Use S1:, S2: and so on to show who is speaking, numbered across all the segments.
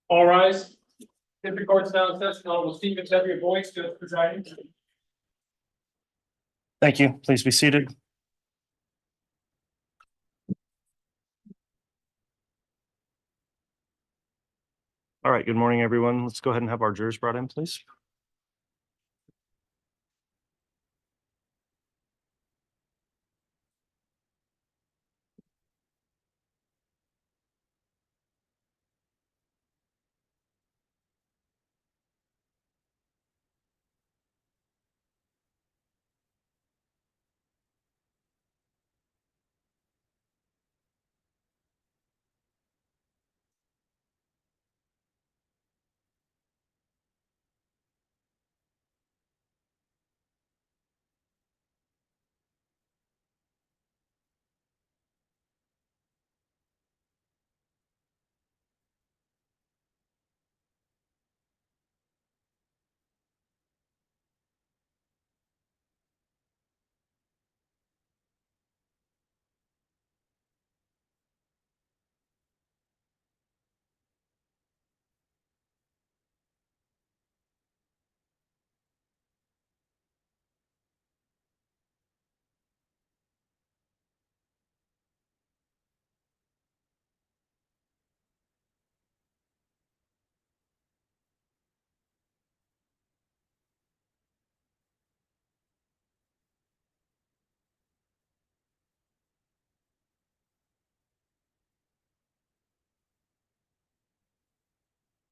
S1: All rise. District Court's now in session. Honorable Stephen W. Boyce, Judge presiding.
S2: Thank you. Please be seated. All right, good morning, everyone. Let's go ahead and have our jurors brought in, please.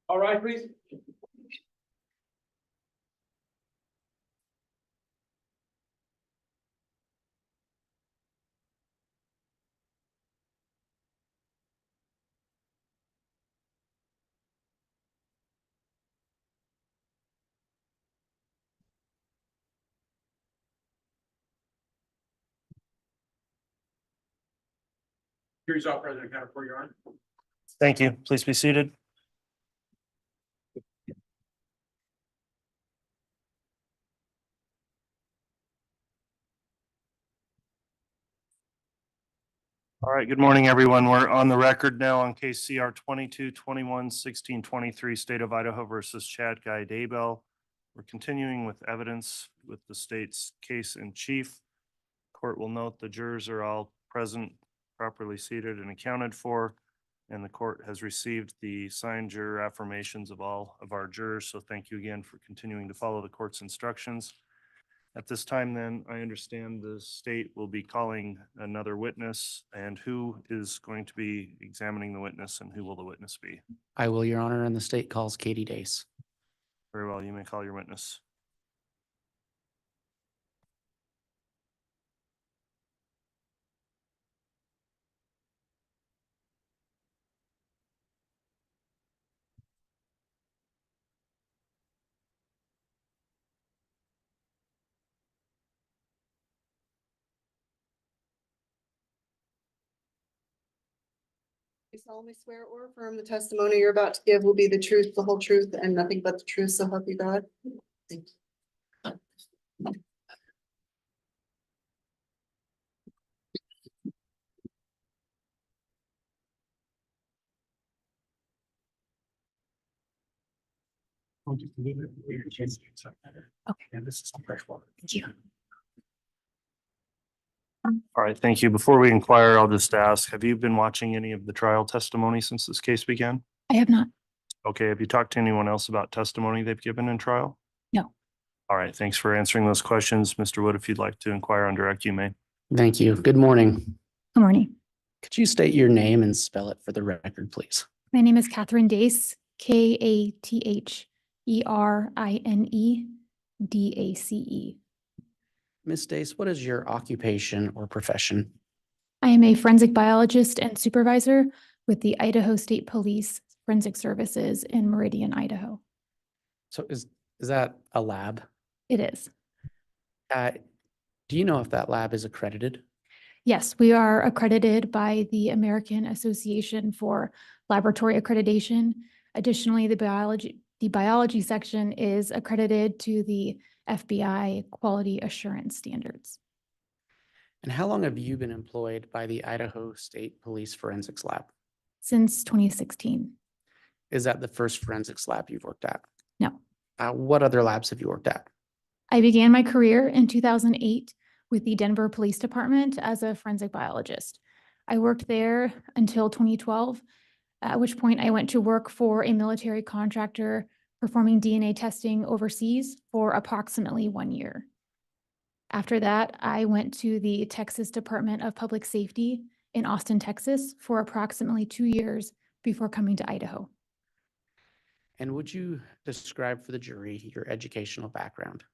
S1: All right, please. Here's our President Counter for your honor.
S2: Thank you. Please be seated. All right, good morning, everyone. We're on the record now on case CR 22-21-1623, State of Idaho versus Chad Guy Daybell. We're continuing with evidence with the state's case in chief. Court will note the jurors are all present, properly seated and accounted for, and the court has received the signed juror affirmations of all of our jurors. So thank you again for continuing to follow the court's instructions. At this time, then, I understand the state will be calling another witness, and who is going to be examining the witness, and who will the witness be?
S3: I will, Your Honor, and the state calls Katie Dace.
S2: Very well, you may call your witness.
S4: You solemnly swear or affirm the testimony you're about to give will be the truth, the whole truth, and nothing but the truth, so help you God. Thank you.
S1: Okay. And this is the fresh water.
S4: Thank you.
S2: All right, thank you. Before we inquire, I'll just ask, have you been watching any of the trial testimony since this case began?
S5: I have not.
S2: Okay, have you talked to anyone else about testimony they've given in trial?
S5: No.
S2: All right, thanks for answering those questions. Mr. Wood, if you'd like to inquire on direct, you may.
S3: Thank you. Good morning.
S5: Good morning.
S3: Could you state your name and spell it for the record, please?
S5: My name is Catherine Dace, KATHERINE
S3: Ms. Dace, what is your occupation or profession?
S5: I am a forensic biologist and supervisor with the Idaho State Police Forensic Services in Meridian, Idaho.
S3: So is that a lab?
S5: It is.
S3: Do you know if that lab is accredited?
S5: Yes, we are accredited by the American Association for Laboratory Accreditation. Additionally, the biology section is accredited to the FBI quality assurance standards.
S3: And how long have you been employed by the Idaho State Police Forensics Lab?
S5: Since 2016.
S3: Is that the first forensics lab you've worked at?
S5: No.
S3: What other labs have you worked at?
S5: I began my career in 2008 with the Denver Police Department as a forensic biologist. I worked there until 2012, at which point I went to work for a military contractor performing DNA testing overseas for approximately 1 year. After that, I went to the Texas Department of Public Safety in Austin, Texas for approximately 2 years before coming to Idaho.
S3: And would you describe for the jury your educational background?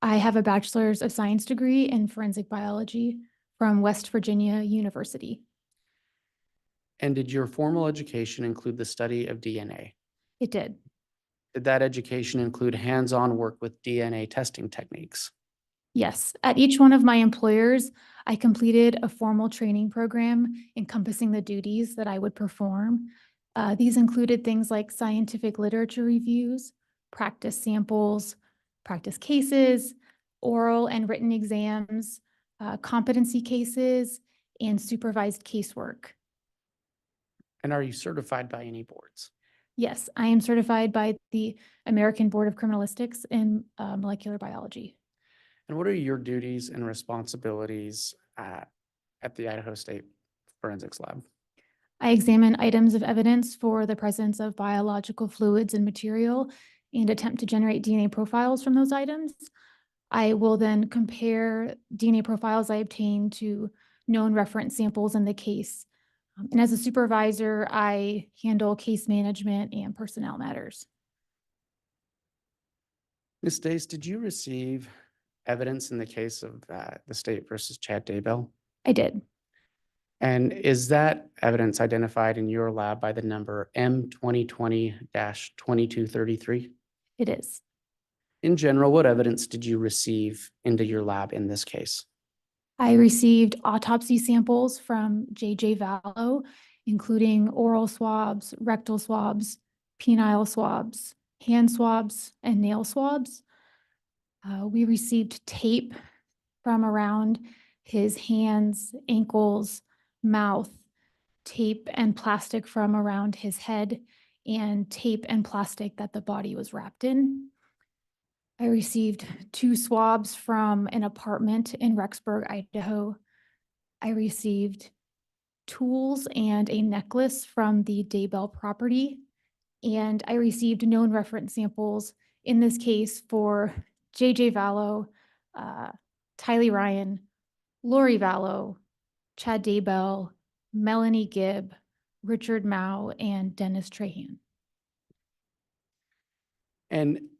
S5: I have a bachelor's of science degree in forensic biology from West Virginia University.
S3: And did your formal education include the study of DNA?
S5: It did.
S3: Did that education include hands-on work with DNA testing techniques?
S5: Yes, at each one of my employers, I completed a formal training program encompassing the duties that I would perform. These included things like scientific literature reviews, practice samples, practice cases, oral and written exams, competency cases, and supervised casework.
S3: And are you certified by any boards?
S5: Yes, I am certified by the American Board of Criminalistics in molecular biology.
S3: And what are your duties and responsibilities at the Idaho State Forensics Lab?
S5: I examine items of evidence for the presence of biological fluids and material and attempt to generate DNA profiles from those items. I will then compare DNA profiles I obtain to known reference samples in the case. And as a supervisor, I handle case management and personnel matters.
S3: Ms. Dace, did you receive evidence in the case of the state versus Chad Daybell?
S5: I did.
S3: And is that evidence identified in your lab by the number M2020-2233?
S5: It is.
S3: In general, what evidence did you receive into your lab in this case?
S5: I received autopsy samples from J.J. Vallow, including oral swabs, rectal swabs, penile swabs, hand swabs, and nail swabs. We received tape from around his hands, ankles, mouth, tape and plastic from around his head, and tape and plastic that the body was wrapped in. I received 2 swabs from an apartment in Rexburg, Idaho. I received tools and a necklace from the Daybell property. And I received known reference samples in this case for J.J. Vallow, Tylee Ryan, Lori Vallow, Chad Daybell, Melanie Gibb, Richard Mao, and Dennis Trahan.
S3: And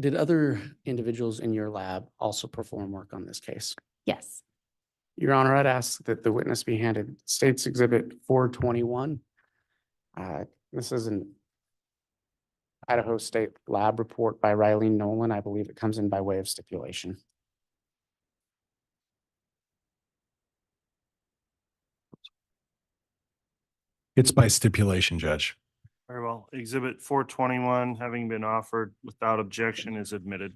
S3: did other individuals in your lab also perform work on this case?
S5: Yes.
S3: Your Honor, I'd ask that the witness be handed State's Exhibit 421. This is an Idaho State Lab report by Riley Nolan. I believe it comes in by way of stipulation.
S6: It's by stipulation, Judge.
S2: Very well. Exhibit 421, having been offered without objection, is admitted.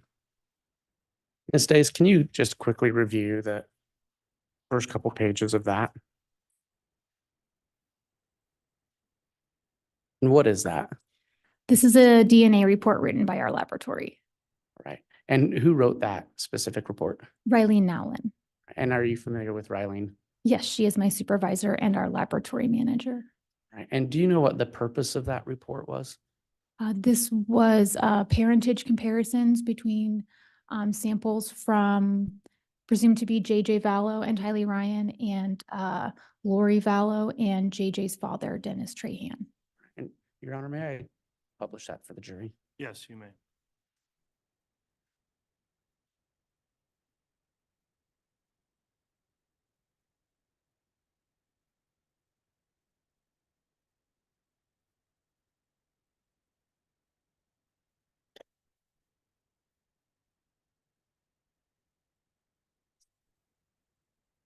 S3: Ms. Dace, can you just quickly review the first couple pages of that? And what is that?
S5: This is a DNA report written by our laboratory,
S3: Right. And who wrote that specific report?
S5: Riley Nowlin.
S3: And are you familiar with Riley?
S5: Yes, she is my supervisor and our laboratory manager.
S3: Right. And do you know what the purpose of that report was?
S5: This was parentage comparisons between samples from presumed to be J.J. Vallow and Tylee Ryan and Lori Vallow and J.J.'s father, Dennis Trahan.
S3: And Your Honor, may I publish that for the jury?
S2: Yes, you may.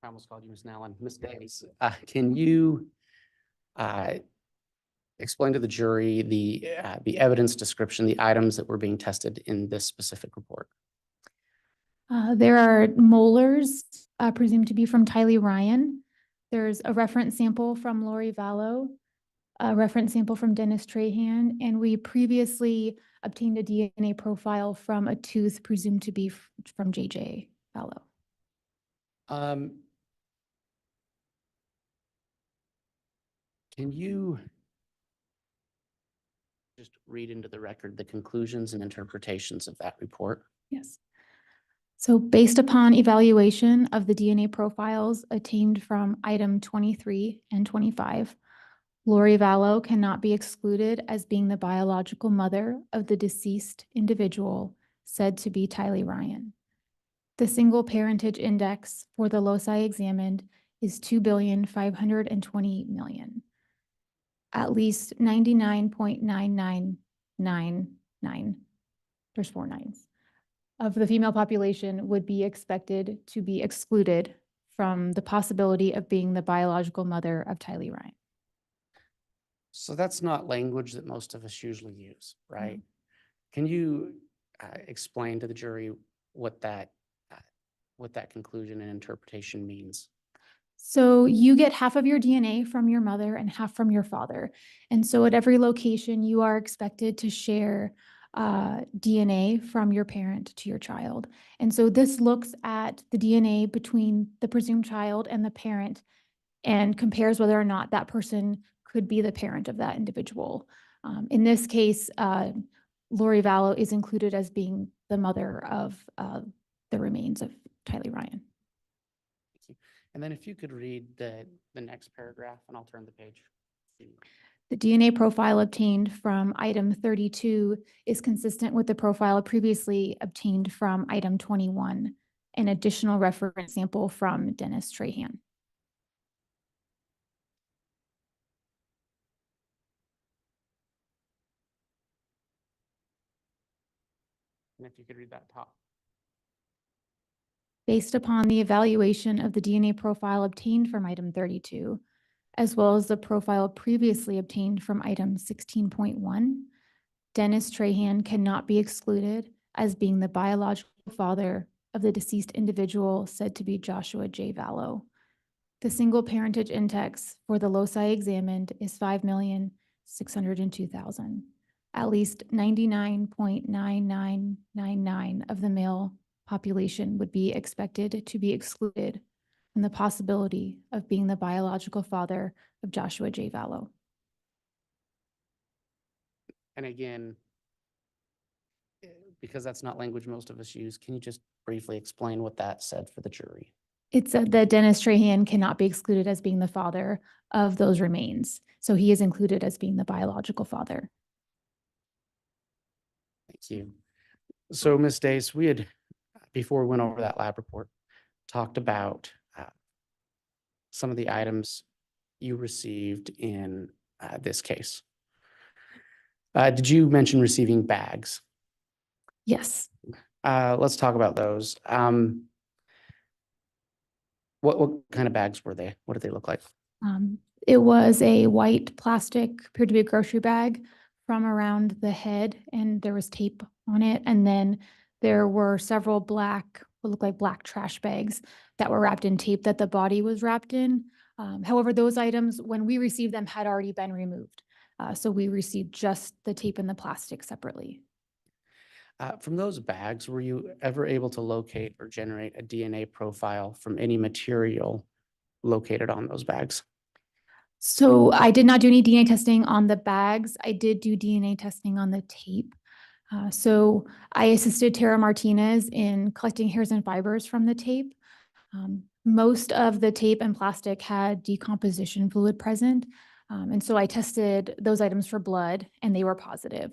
S3: I almost called you Ms. Nowlin. Ms. Dace, can you explain to the jury the evidence description, the items that were being tested in this specific report?
S5: There are molars presumed to be from Tylee Ryan. There's a reference sample from Lori Vallow, a reference sample from Dennis Trahan, and we previously obtained a DNA profile from a tooth presumed to be from JJ Fallow.
S3: Can you just read into the record the conclusions and interpretations of that report?
S5: Yes. So based upon evaluation of the DNA profiles obtained from item 23 and 25, Lori Vallow cannot be excluded as being the biological mother of the deceased individual said to be Tylee Ryan. The single parentage index for the loci examined is 2,528,000,000. At least 99.9999, there's 4 nines, of the female population would be expected to be excluded from the possibility of being the biological mother of Tylee Ryan.
S3: So that's not language that most of us usually use, right? Can you explain to the jury what that conclusion and interpretation means?
S5: So you get half of your DNA from your mother and half from your father. And so at every location, you are expected to share DNA from your parent to your child. And so this looks at the DNA between the presumed child and the parent and compares whether or not that person could be the parent of that individual. In this case, Lori Vallow is included as being the mother of the remains of Tylee Ryan.
S3: Thank you. And then if you could read the next paragraph, and I'll turn the page.
S5: The DNA profile obtained from item 32 is consistent with the profile previously obtained from item 21, an additional reference sample from Dennis Trahan.
S3: And if you could read that top.
S5: Based upon the evaluation of the DNA profile obtained from item 32, as well as the profile previously obtained from item 16.1, Dennis Trahan cannot be excluded as being the biological father of the deceased individual said to be Joshua J. Vallow. The single parentage index for the loci examined is 5,602,000. At least 99.9999 of the male population would be expected to be excluded from the possibility of being the biological father of Joshua J. Vallow.
S3: And again, because that's not language most of us use, can you just briefly explain what that said for the jury?
S5: It said that Dennis Trahan cannot be excluded as being the father of those remains. So he is included as being the biological father.
S3: Thank you. So Ms. Dace, we had, before we went over that lab report, talked about some of the items you received in this case. Did you mention receiving bags?
S5: Yes.
S3: Let's talk about those. What kind of bags were they? What did they look like?
S5: It was a white plastic, appeared to be a grocery bag from around the head, and there was tape on it. And then there were several black, what looked like black trash bags that were wrapped in tape that the body was wrapped in. However, those items, when we received them, had already been removed. So we received just the tape and the plastic separately.
S3: From those bags, were you ever able to locate or generate a DNA profile from any material located on those bags?
S5: So I did not do any DNA testing on the bags. I did do DNA testing on the tape. So I assisted Tara Martinez in collecting hairs and fibers from the tape. Most of the tape and plastic had decomposition fluid present. And so I tested those items for blood and they were positive.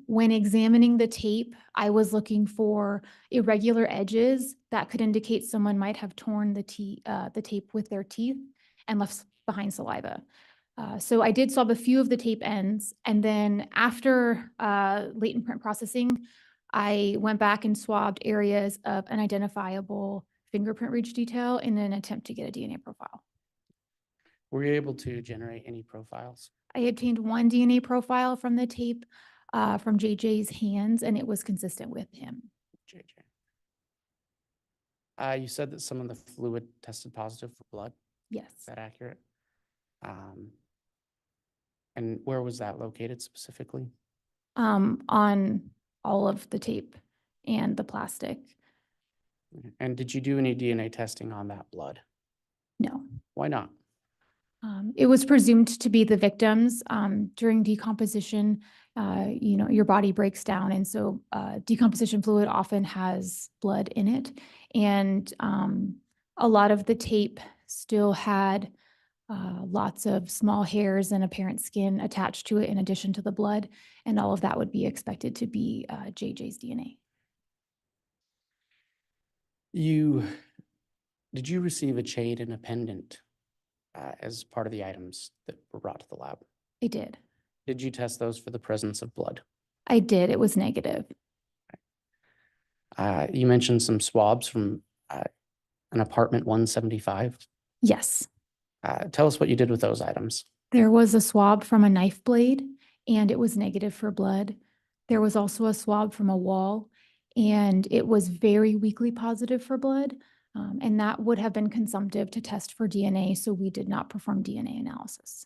S5: When examining the tape, I was looking for irregular edges that could indicate someone might have torn the tape with their teeth and left behind saliva. So I did swab a few of the tape ends, and then after latent print processing, I went back and swabbed areas of unidentifiable fingerprint ridge detail in an attempt to get a DNA profile.
S3: Were you able to generate any profiles?
S5: I obtained one DNA profile from the tape from JJ's hands, and it was consistent with him.
S3: JJ. You said that some of the fluid tested positive for blood.
S5: Yes.
S3: Is that accurate? And where was that located specifically?
S5: On all of the tape and the plastic.
S3: And did you do any DNA testing on that blood?
S5: No.
S3: Why not?
S5: It was presumed to be the victims. During decomposition, your body breaks down. And so decomposition fluid often has blood in it. And a lot of the tape still had lots of small hairs and apparent skin attached to it in addition to the blood. And all of that would be expected to be JJ's DNA.
S3: Did you receive a chain and a pendant as part of the items that were brought to the lab?
S5: I did.
S3: Did you test those for the presence of blood?
S5: I did. It was negative.
S3: You mentioned some swabs from an apartment 175.
S5: Yes.
S3: Tell us what you did with those items.
S5: There was a swab from a knife blade and it was negative for blood. There was also a swab from a wall and it was very weakly positive for blood. And that would have been consumptive to test for DNA, so we did not perform DNA analysis.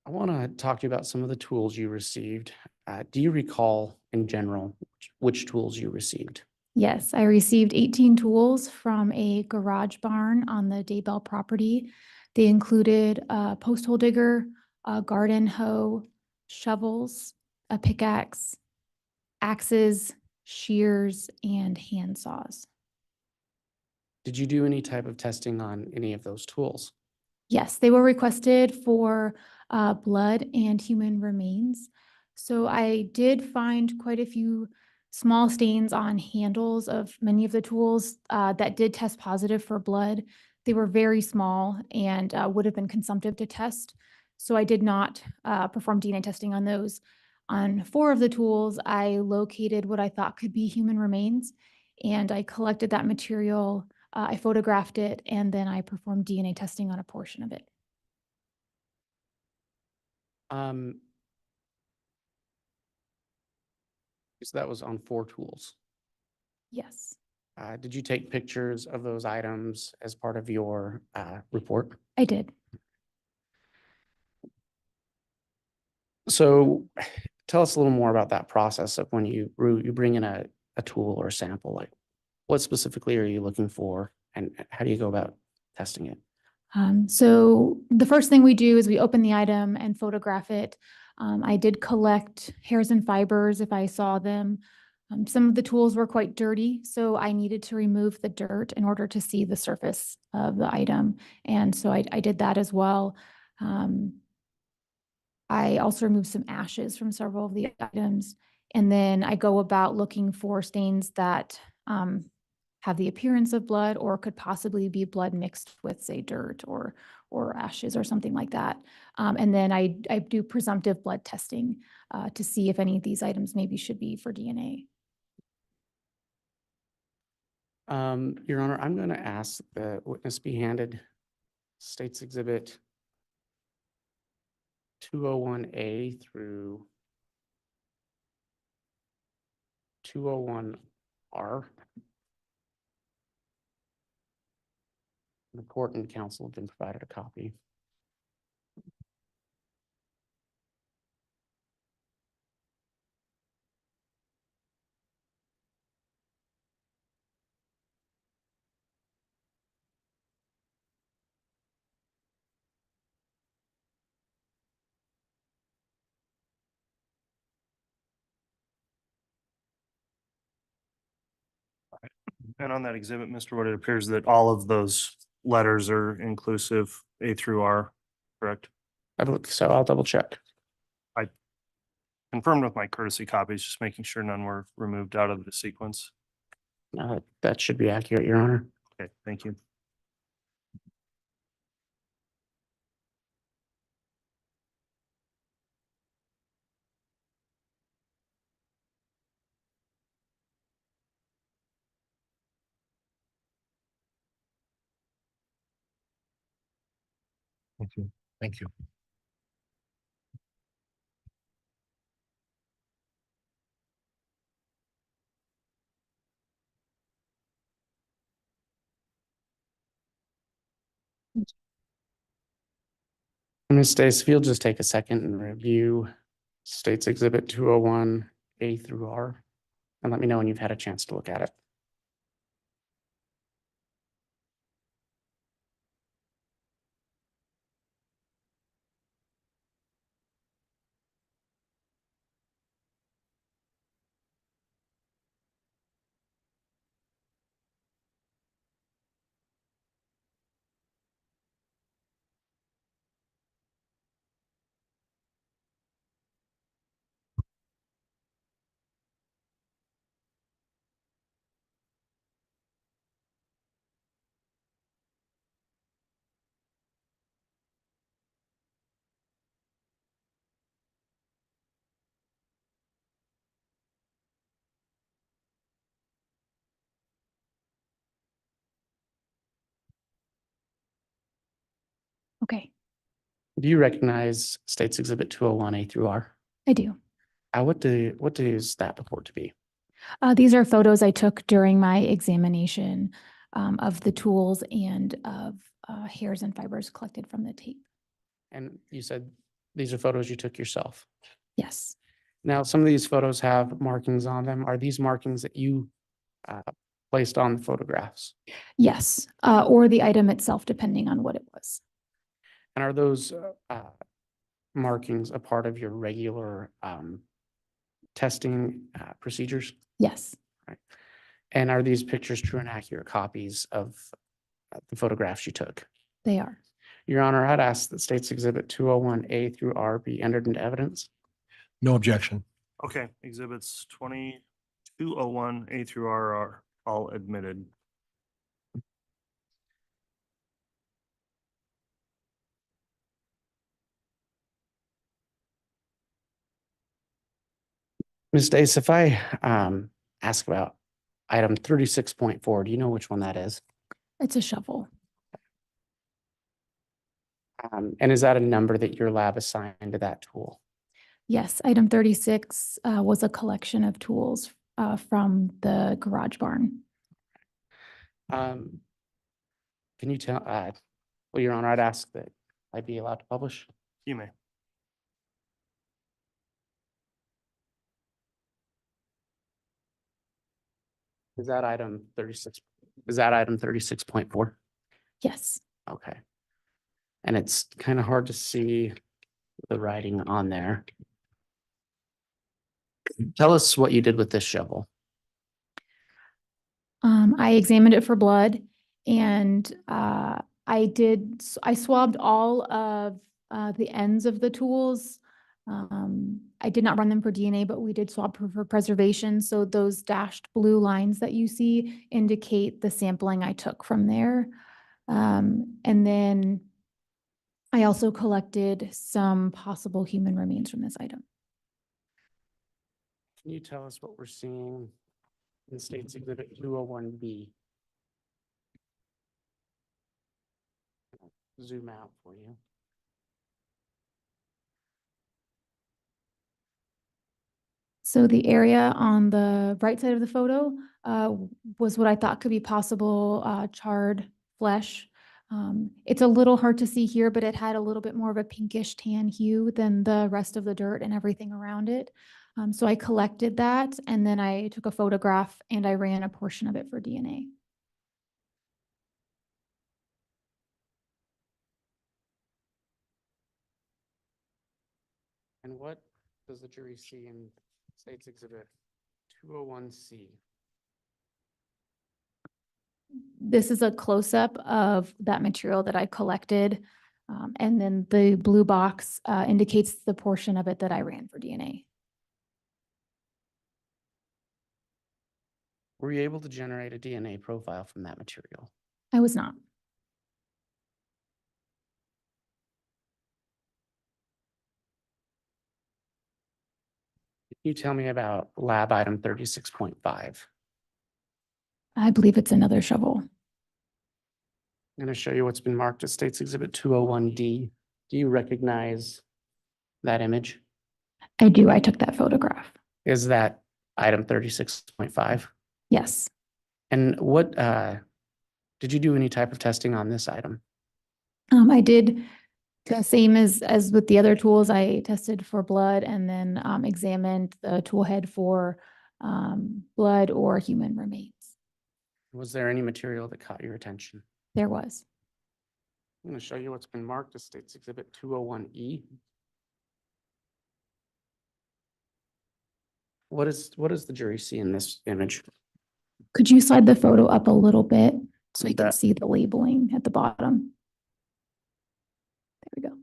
S3: I want to talk to you about some of the tools you received. Do you recall in general which tools you received?
S5: Yes, I received 18 tools from a garage barn on the Daybell property. They included a post hole digger, a garden hoe, shovels, a pickaxe, axes, shears, and hand saws.
S3: Did you do any type of testing on any of those tools?
S5: Yes, they were requested for blood and human remains. So I did find quite a few small stains on handles of many of the tools that did test positive for blood. They were very small and would have been consumptive to test. So I did not perform DNA testing on those. On 4 of the tools, I located what I thought could be human remains, and I collected that material. I photographed it, and then I performed DNA testing on a portion of it.
S3: So that was on 4 tools.
S5: Yes,
S3: Did you take pictures of those items as part of your report?
S5: I did.
S3: So tell us a little more about that process of when you bring in a tool or a sample, like what specifically are you looking for and how do you go about testing it?
S5: So the first thing we do is we open the item and photograph it. I did collect hairs and fibers if I saw them. Some of the tools were quite dirty, so I needed to remove the dirt in order to see the surface of the item. And so I did that as well. I also removed some ashes from several of the items. And then I go about looking for stains that have the appearance of blood or could possibly be blood mixed with, say, dirt or ashes or something like that. And then I do presumptive blood testing to see if any of these items maybe should be for DNA.
S3: Your Honor, I'm going to ask the witness be handed State's Exhibit 201A through 201R. The court and counsel have been provided a copy.
S2: And on that exhibit, Mr. Wood, it appears that all of those letters are inclusive, A through R, correct?
S3: So I'll double check.
S2: Confirmed with my courtesy copies, just making sure none were removed out of the sequence.
S3: That should be accurate, Your Honor.
S2: Okay, thank you.
S6: Thank you. Thank you.
S3: Ms. Stace, if you'll just take a second and review State's Exhibit 201 A through R, and let me know when you've had a chance to look at it.
S5: Okay,
S3: Do you recognize State's Exhibit 201 A through R?
S5: I do.
S3: What does that purport to be?
S5: These are photos I took during my examination of the tools and of hairs and fibers collected from the tape.
S3: And you said these are photos you took yourself.
S5: Yes,
S3: Now, some of these photos have markings on them. Are these markings that you placed on the photographs?
S5: yes, or the item itself, depending on what it was.
S3: And are those markings a part of your regular testing procedures?
S5: Yes,
S3: And are these pictures true and accurate copies of the photographs you took?
S5: they are.
S3: Your Honor, I'd ask that State's Exhibit 201 A through R be entered into evidence.
S6: No objection.
S2: Okay, exhibits 2201 A through R are all admitted.
S3: Ms. Dace, if I ask about item 36.4, do you know which one that is?
S5: It's a shovel.
S3: And is that a number that your lab assigned to that tool?
S5: Yes, item 36 was a collection of tools from the garage barn.
S3: Can you tell, well, Your Honor, I'd ask that I be allowed to publish.
S2: You may.
S3: Is that item 36? Is that item 36.4?
S5: Yes,
S3: Okay. And it's kind of hard to see the writing on there. Tell us what you did with this shovel.
S5: I examined it for blood and I swabbed all of the ends of the tools. I did not run them for DNA, but we did swab for preservation. So those dashed blue lines that you see indicate the sampling I took from there. And then I also collected some possible human remains from this item.
S3: Can you tell us what we're seeing in State's Exhibit 201B? Zoom out for you.
S5: So the area on the right side of the photo was what I thought could be possible charred flesh. It's a little hard to see here, but it had a little bit more of a pinkish tan hue than the rest of the dirt and everything around it. So I collected that and then I took a photograph and I ran a portion of it for DNA.
S3: And what does the jury see in State's Exhibit 201C?
S5: This is a close-up of that material that I collected. And then the blue box indicates the portion of it that I ran for DNA.
S3: Were you able to generate a DNA profile from that material?
S5: I was not.
S3: Can you tell me about lab item 36.5?
S5: I believe it's another shovel.
S3: I'm going to show you what's been marked as State's Exhibit 201D. Do you recognize that image?
S5: I do. I took that photograph.
S3: Is that item 36.5?
S5: Yes.
S3: And what, did you do any type of testing on this item?
S5: I did The same as with the other tools, I tested for blood and then examined the tool head for blood or human remains.
S3: Was there any material that caught your attention?
S5: There was.
S3: I'm going to show you what's been marked as State's Exhibit 201E. What does the jury see in this image?
S5: Could you slide the photo up a little bit so you
S3: You
S5: can
S3: bet.
S5: see the labeling at the bottom? There we go.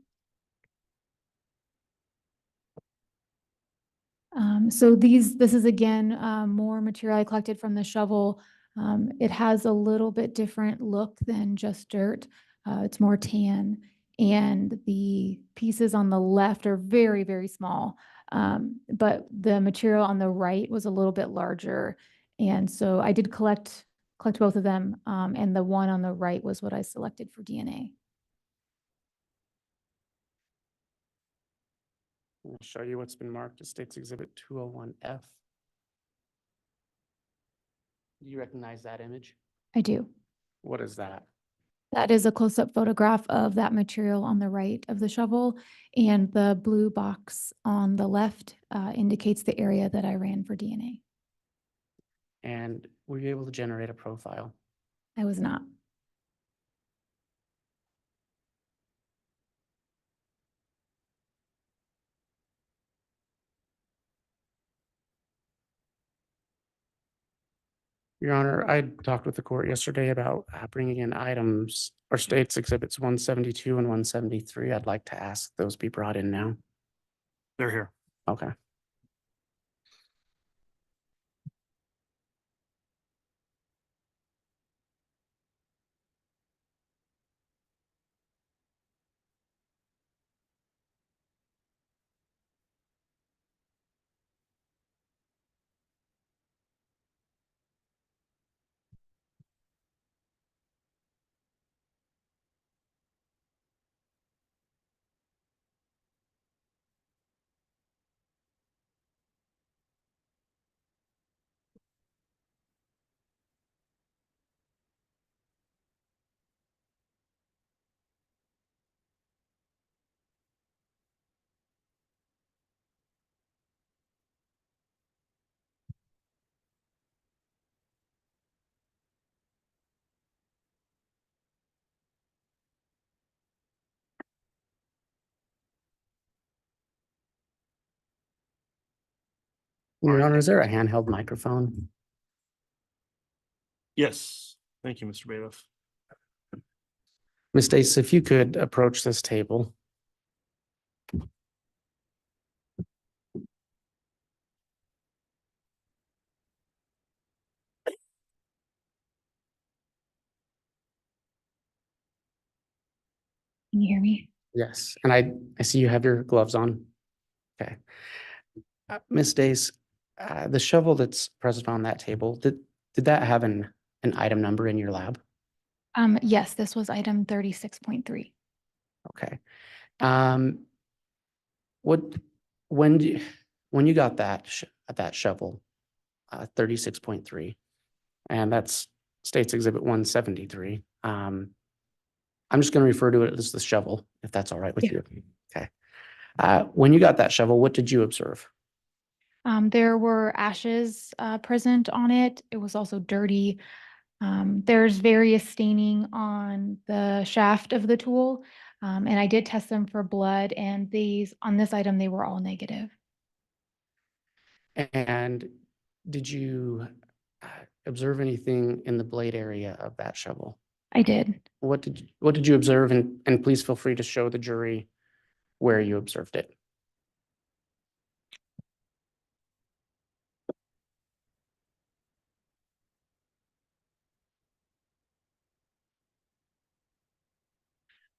S5: So this is again, more material I collected from the shovel. It has a little bit different look than just dirt. It's more tan, and the pieces on the left are very, very small. But the material on the right was a little bit larger. And so I did collect both of them. And the one on the right was what I selected for DNA.
S3: I'm going to show you what's been marked as State's Exhibit 201F. Do you recognize that image?
S5: I do.
S3: What is that?
S5: That is a close-up photograph of that material on the right of the shovel, and the blue box on the left indicates the area that I ran for DNA.
S3: And were you able to generate a profile?
S5: I was not.
S3: Your Honor, I talked with the court yesterday about bringing in items or State's Exhibits 172 and 173. I'd like to ask those be brought in now.
S2: They're here.
S3: Okay. Your Honor, is there a handheld microphone?
S2: Yes. Thank you, Mr. Bailiff.
S3: Ms. Dace, if you could approach this table.
S5: Can you hear me?
S3: Yes, and I see you have your gloves on. Okay. Ms. Dace, the shovel that's present on that table, did that have an item number in your lab?
S5: Yes, this was item 36.3.
S3: Okay. What, when you got that shovel, 36.3, and that's State's Exhibit 173. I'm just going to refer to it as the shovel, if that's all right with
S5: Yeah.
S3: you. Okay. When you got that shovel, what did you observe?
S5: There were ashes present on it. It was also dirty. There's various staining on the shaft of the tool. And I did test them for blood, and on this item, they were all negative.
S3: And did you observe anything in the blade area of that shovel?
S5: I did.
S3: What did you observe? And please feel free to show the jury where you observed it.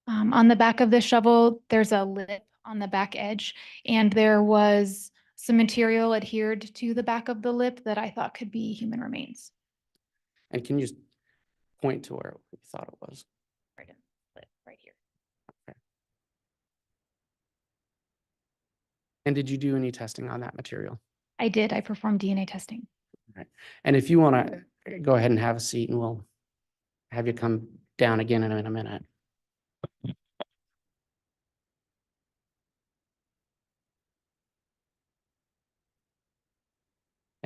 S5: On the back of the shovel, there's a lip on the back edge, and there was some material adhered to the back of the lip that I thought could be human remains.
S3: And can you just point to where you thought it was?
S5: Right in the lip, right here.
S3: And did you do any testing on that material?
S5: I did. I performed DNA testing.
S3: And if you want to go ahead and have a seat, and we'll have you come down again in a minute.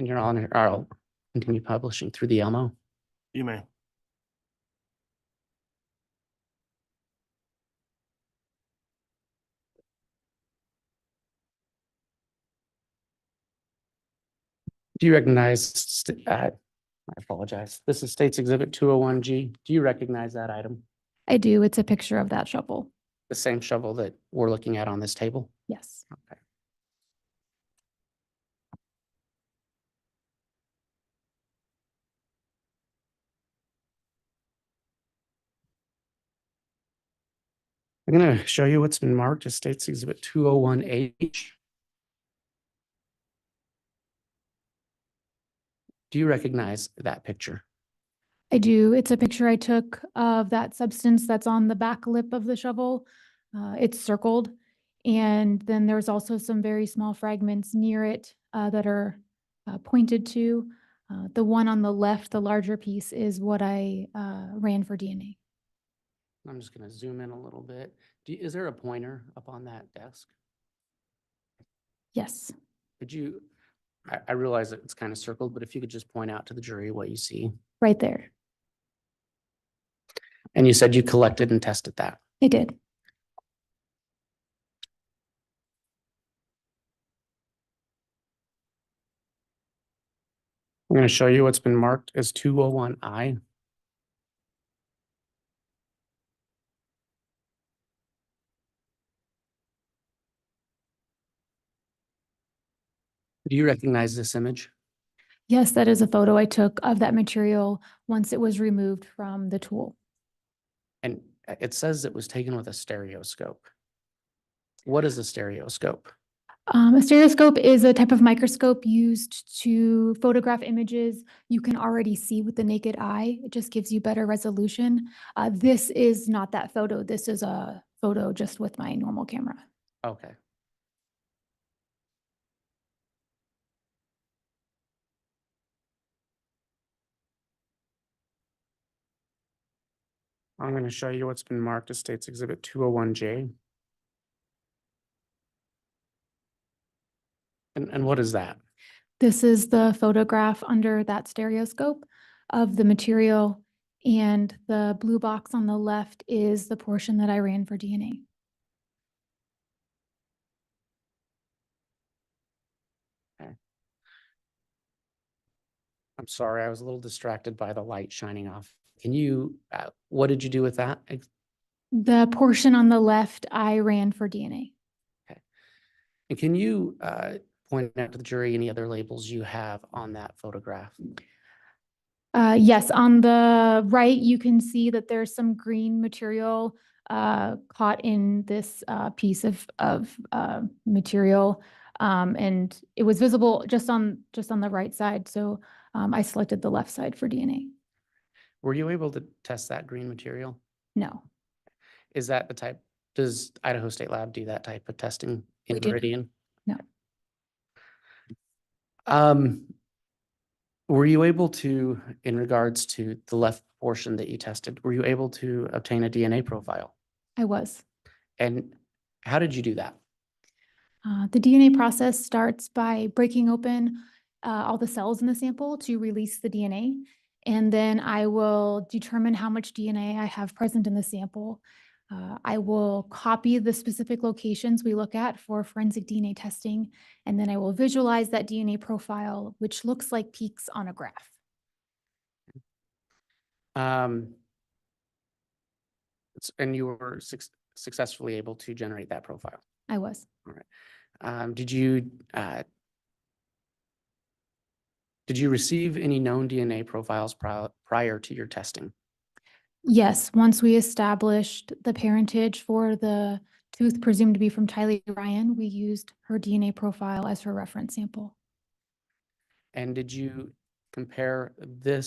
S3: And Your Honor, I'll continue publishing through the Elmo.
S2: You may.
S3: Do you recognize, I apologize. This is State's Exhibit 201G. Do you recognize that item?
S5: I do. It's a picture of that shovel.
S3: The same shovel that we're looking at on this table?
S5: Yes.
S3: Okay. I'm going to show you what's been marked as State's Exhibit 201H. Do you recognize that picture?
S5: I do. It's a picture I took of that substance that's on the back lip of the shovel. It's circled. And then there's also some very small fragments near it that are pointed to. The one on the left, the larger piece, is what I ran for DNA.
S3: I'm just going to zoom in a little bit. Is there a pointer up on that desk?
S5: Yes.
S3: Could you, I realize that it's kind of circled, but if you could just point out to the jury what you see.
S5: Right there.
S3: And you said you collected and tested that.
S5: I did.
S3: I'm going to show you what's been marked as 201I. Do you recognize this image?
S5: Yes, that is a photo I took of that material once it was removed from the tool.
S3: And it says it was taken with a stereoscope. What is a stereoscope?
S5: A stereoscope is a type of microscope used to photograph images you can already see with the naked eye. It just gives you better resolution. This is not that photo. This is a photo just with my normal camera.
S3: Okay. I'm going to show you what's been marked as State's Exhibit 201J. And what is that?
S5: This is the photograph under that stereoscope of the material, and the blue box on the left is the portion that I ran for DNA.
S3: I'm sorry, I was a little distracted by the light shining off. Can you, what did you do with that?
S5: The portion on the left, I ran for DNA.
S3: And can you point out to the jury any other labels you have on that photograph?
S5: Yes, on the right, you can see that there's some green material caught in this piece of material. And it was visible just on the right side. So I selected the left side for DNA.
S3: Were you able to test that green material?
S5: No.
S3: Is that the type, does Idaho State Lab do that type of testing in
S5: We do.
S3: Meridian?
S5: No.
S3: Were you able to, in regards to the left portion that you tested, were you able to obtain a DNA profile?
S5: I was.
S3: And how did you do that?
S5: The DNA process starts by breaking open all the cells in the sample to release the DNA. And then I will determine how much DNA I have present in the sample. I will copy the specific locations we look at for forensic DNA testing, and then I will visualize that DNA profile, which looks like peaks on a graph.
S3: And you were successfully able to generate that profile?
S5: I was.
S3: All right. Did you receive any known DNA profiles prior to your testing?
S5: Yes, once we established the parentage for the tooth presumed to be from Tylee Ryan, we used her DNA profile as her reference sample.
S3: And did you compare the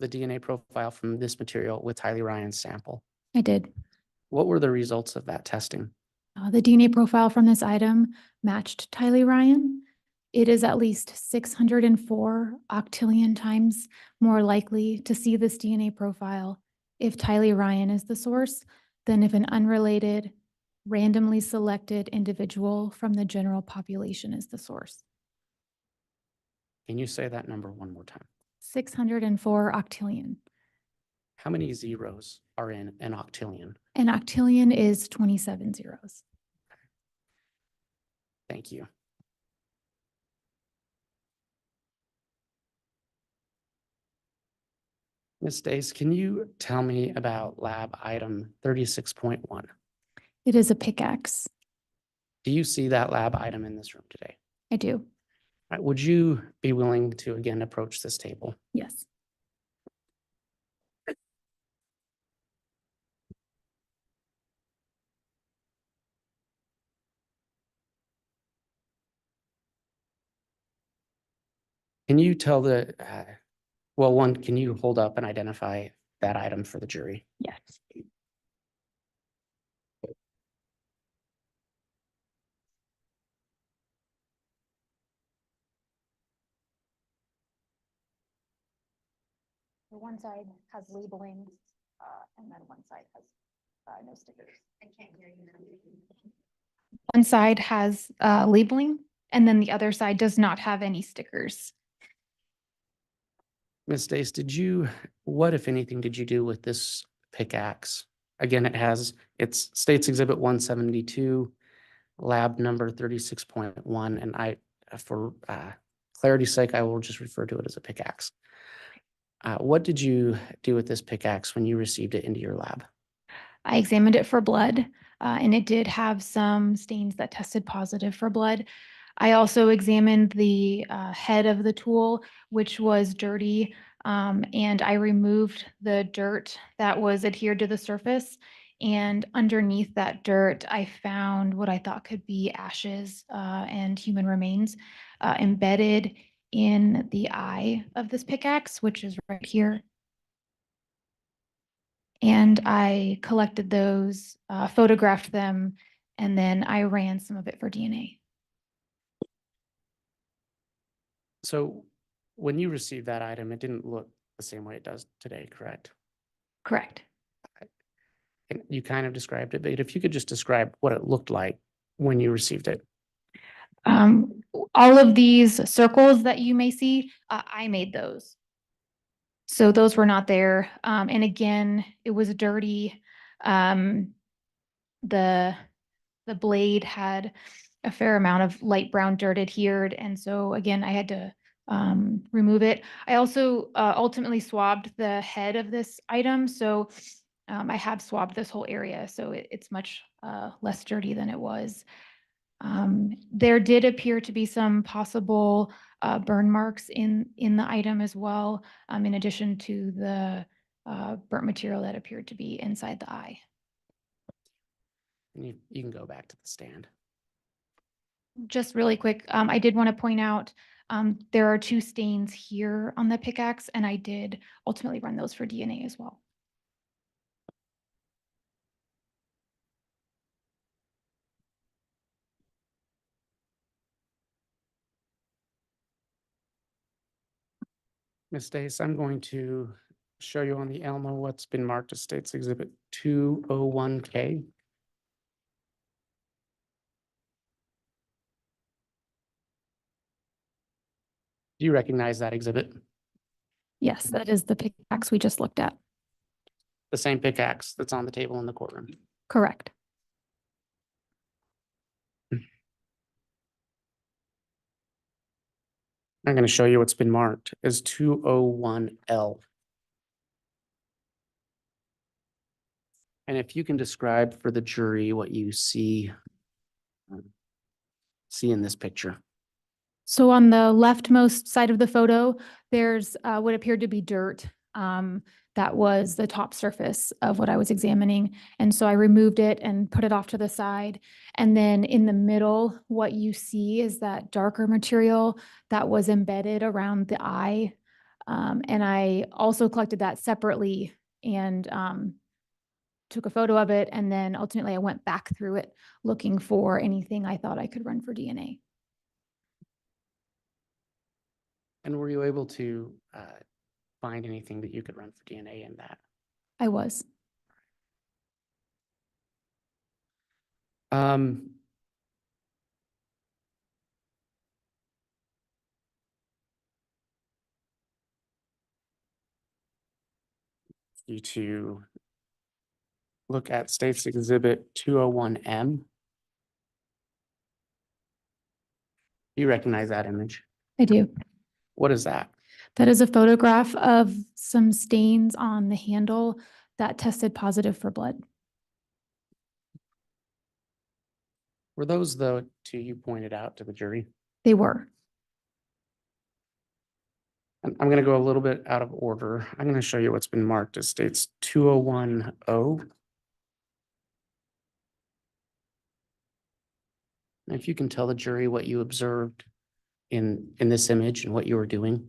S3: DNA profile from this material with Tylee Ryan's sample?
S5: I did.
S3: What were the results of that testing?
S5: The DNA profile from this item matched Tylee Ryan. It is at least 604 octillion times more likely to see this DNA profile if Tylee Ryan is the source than if an unrelated, randomly selected individual from the general population is the source.
S3: Can you say that number one more time?
S5: 604 octillion.
S3: How many zeros are in an octillion?
S5: An octillion is 27 zeros.
S3: Thank you. Ms. Dace, can you tell me about lab item 36.1?
S5: It is a pickaxe.
S3: Do you see that lab item in this room today?
S5: I do.
S3: All right, would you be willing to again approach this table?
S5: Yes.
S3: Can you tell well, one, can you hold up and identify that item for the jury?
S5: Yes. One side has labeling, and then one side has no stickers. I can't hear you. One side has labeling, and then the other side does not have any stickers.
S3: Ms. Dace, what, if anything, did you do with this pickaxe? Again, it's States Exhibit 172, lab number 36.1, and for clarity's sake, I will just refer to it as a pickaxe. What did you do with this pickaxe when you received it into your lab?
S5: I examined it for blood, and it did have some stains that tested positive for blood. I also examined the head of the tool, which was dirty, and I removed the dirt that was adhered to the surface. And underneath that dirt, I found what I thought could be ashes and human remains embedded in the eye of this pickaxe, which is right here. And I collected those, photographed them, and then I ran some of it for DNA.
S3: So when you received that item, it didn't look the same way it does today, correct?
S5: Correct.
S3: And you kind of described it, but if you could just describe what it looked like when you received it.
S5: All of these circles that you may see, I made those. So those were not there. And again, it was dirty. The blade had a fair amount of light brown dirt adhered. And so again, I had to remove it. I also ultimately swabbed the head of this item. So I have swabbed this whole area. So it's much less dirty than it was. There did appear to be some possible burn marks in the item as well, in addition to the burnt material that appeared to be inside the eye.
S3: And you can go back to the stand.
S5: Just really quick, I did want to point out there are 2 stains here on the pickaxe, and I did ultimately run those for DNA as well.
S3: Ms. Dace, I'm going to show you on the Elmo what's been marked as States Exhibit 201K. Do you recognize that exhibit?
S5: Yes, that is the pickaxe we just looked at.
S3: The same pickaxe that's on the table in the courtroom.
S5: Correct.
S3: I'm going to show you what's been marked as 201L. And if you can describe for the jury what you see in this picture.
S5: So on the leftmost side of the photo, there's what appeared to be dirt. That was the top surface of what I was examining. And so I removed it and put it off to the side. And then in the middle, what you see is that darker material that was embedded around the eye. And I also collected that separately and took a photo of it. And then ultimately I went back through it looking for anything I thought I could run for DNA.
S3: And were you able to find anything that you could run for DNA in that?
S5: I was.
S3: I, 'Cause you to look at State's Exhibit 201M. You recognize that image?
S5: I do.
S3: What is that?
S5: That is a photograph of some stains on the handle that tested positive for blood.
S3: Were those the two you pointed out to the jury?
S5: They were.
S3: I'm going to go a little bit out of order. I'm going to show you what's been marked as State's 201O. And if you can tell the jury what you observed in this image and what you were doing.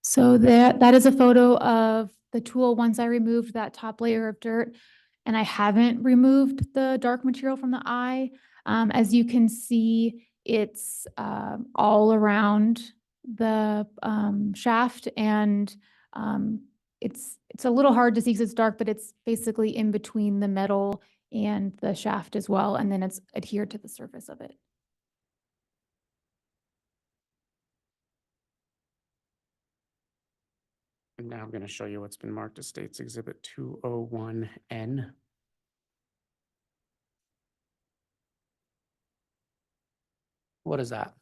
S5: So that is a photo of the tool once I removed that top layer of dirt, and I haven't removed the dark material from the eye. As you can see, it's all around the shaft, and it's a little hard to see because it's dark, but it's basically in between the metal and the shaft as well, and then it's adhered to the surface of it.
S3: And now I'm going to show you what's been marked as State's Exhibit 201N. What is that?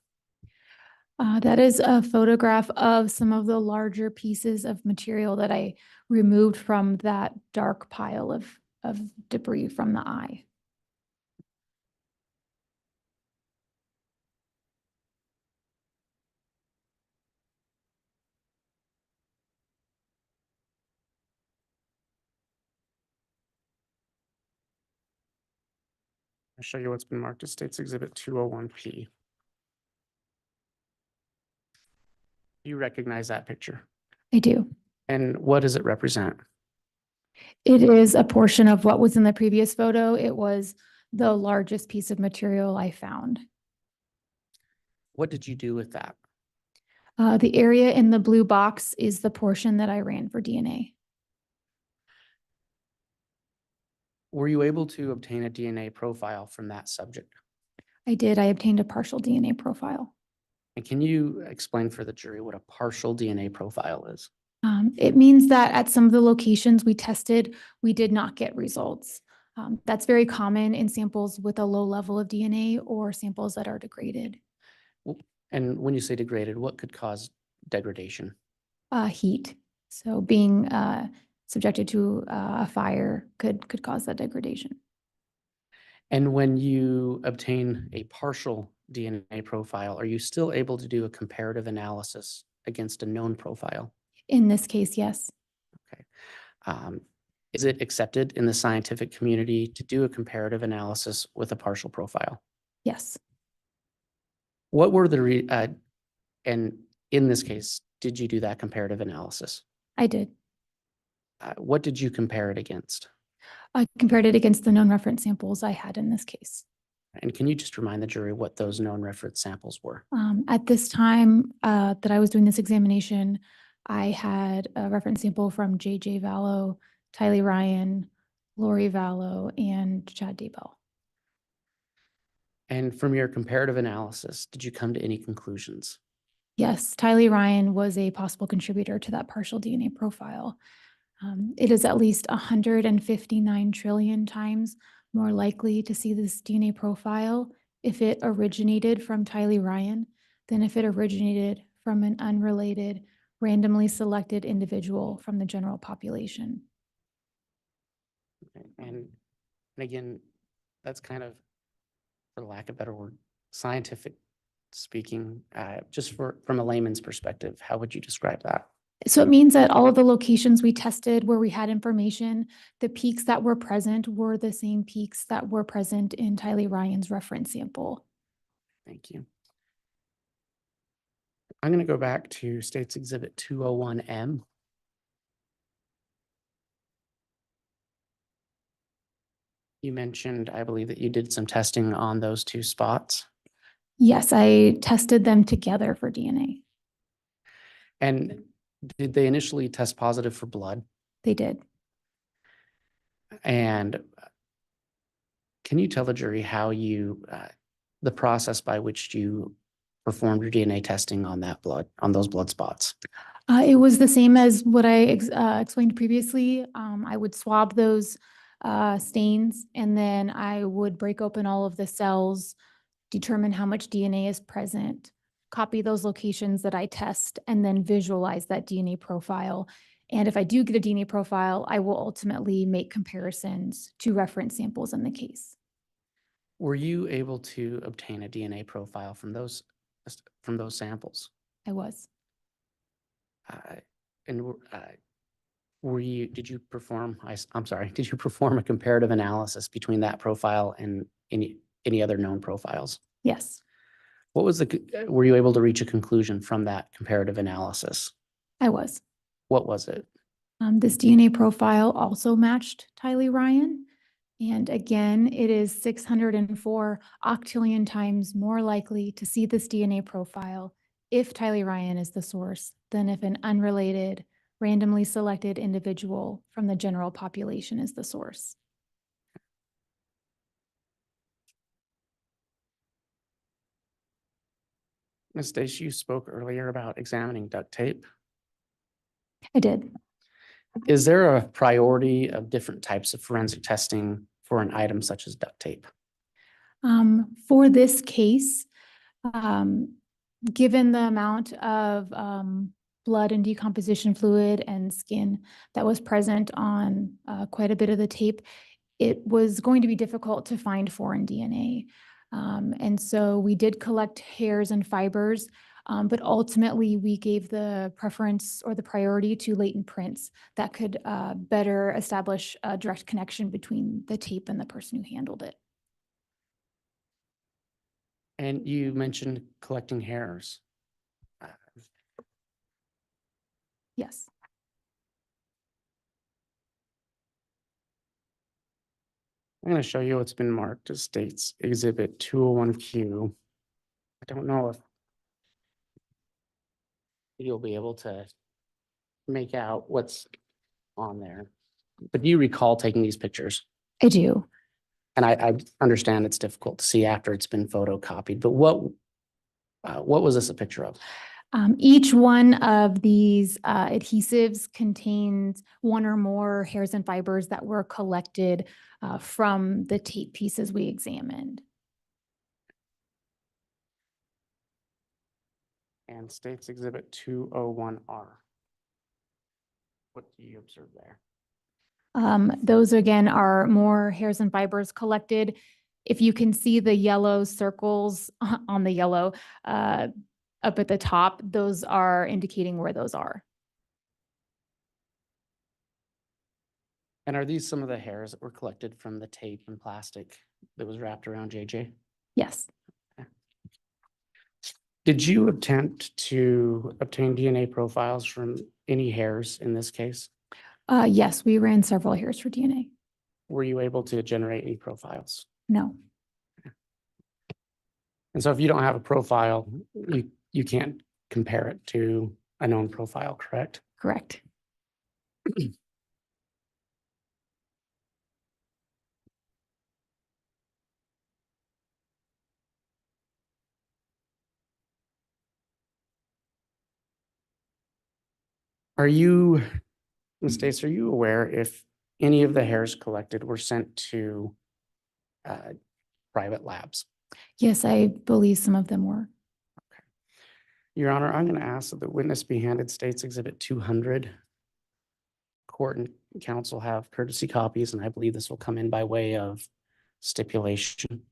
S5: That is a photograph of some of the larger pieces of material that I removed from that dark pile of debris from the eye.
S3: I'll show you what's been marked as State's Exhibit 201P. You recognize that picture?
S5: I do.
S3: And what does it represent?
S5: It is a portion of what was in the previous photo. It was the largest piece of material I found.
S3: What did you do with that?
S5: The area in the blue box is the portion that I ran for DNA.
S3: Were you able to obtain a DNA profile from that subject?
S5: I did. I obtained a partial DNA profile.
S3: And can you explain for the jury what a partial DNA profile is?
S5: It means that at some of the locations we tested, we did not get results. That's very common in samples with a low level of DNA or samples that are degraded.
S3: And when you say degraded, what could cause degradation?
S5: Heat. So being subjected to a fire could cause that degradation.
S3: And when you obtain a partial DNA profile, are you still able to do a comparative analysis against a known profile?
S5: In this case, yes.
S3: Okay. Is it accepted in the scientific community to do a comparative analysis with a partial profile?
S5: Yes.
S3: What were the, and in this case, did you do that comparative analysis?
S5: I did.
S3: What did you compare it against?
S5: I compared it against the known reference samples I had in this case.
S3: And can you just remind the jury what those known reference samples were?
S5: At this time that I was doing this examination, I had a reference sample from J.J. Vallow, Tylee Ryan, Lori Vallow, and Chad Daybell.
S3: And from your comparative analysis, did you come to any conclusions?
S5: Yes, Tylee Ryan was a possible contributor to that partial DNA profile. It is at least 159 trillion times more likely to see this DNA profile if it originated from Tylee Ryan than if it originated from an unrelated, randomly selected individual from the general population.
S3: Okay. And again, that's kind of, for lack of a better word, scientific speaking, just from a layman's perspective, how would you describe that?
S5: So it means that all of the locations we tested where we had information, the peaks that were present were the same peaks that were present in Tylee Ryan's reference sample.
S3: Thank you. I'm going to go back to State's Exhibit 201M. You mentioned, I believe, that you did some testing on those two spots.
S5: Yes, I tested them together for DNA.
S3: And did they initially test positive for blood?
S5: They did.
S3: And can you tell the jury how you, the process by which you performed your DNA testing on that blood, on those blood spots?
S5: It was the same as what I explained previously. I would swab those stains and then I would break open all of the cells, determine how much DNA is present, copy those locations that I test, and then visualize that DNA profile. And if I do get a DNA profile, I will ultimately make comparisons to reference samples in the case.
S3: Were you able to obtain a DNA profile from those samples?
S5: I was.
S3: And did you perform, I'm sorry, did you perform a comparative analysis between that profile and any other known profiles?
S5: Yes,
S3: What was were you able to reach a conclusion from that comparative analysis?
S5: I was.
S3: What was it?
S5: This DNA profile also matched Tylee Ryan. And again, it is 604 octillion times more likely to see this DNA profile if Tylee Ryan is the source than if an unrelated, randomly selected individual from the general population is the source.
S3: Ms. Stace, you spoke earlier about examining duct tape.
S5: I did.
S3: Is there a priority of different types of forensic testing for an item such as duct tape?
S5: For this case, given the amount of blood and decomposition fluid and skin that was present on quite a bit of the tape, it was going to be difficult to find foreign DNA. And so we did collect hairs and fibers, but ultimately we gave the preference or the priority to latent prints that could better establish a direct connection between the tape and the person who handled it.
S3: And you mentioned collecting hairs.
S5: Yes.
S3: I'm going to show you what's been marked as States Exhibit 201Q. I don't know if you'll be able to make out what's on there, but do you recall taking these pictures?
S5: I do.
S3: And I understand it's difficult to see after it's been photocopied, but what was this a picture of?
S5: Each one of these adhesives contains one or more hairs and fibers that were collected from the tape pieces we examined.
S3: And States Exhibit 201R. What do you observe there?
S5: Those again are more hairs and fibers collected. If you can see the yellow circles on the yellow up at the top, those are indicating where those are.
S3: And are these some of the hairs that were collected from the tape and plastic that was wrapped around JJ?
S5: Yes.
S3: Did you attempt to obtain DNA profiles from any hairs in this case?
S5: Yes, we ran several hairs for DNA.
S3: Were you able to generate any profiles?
S5: No.
S3: And so if you don't have a profile, you can't compare it to a known profile, correct?
S5: Correct.
S3: Are you, Ms. Stace, are you aware if any of the hairs collected were sent to private labs?
S5: Yes, I believe some of them were.
S3: Your Honor, I'm going to ask that the witness be handed States Exhibit 200. Court and counsel have courtesy copies, and I believe this will come in by way of stipulation.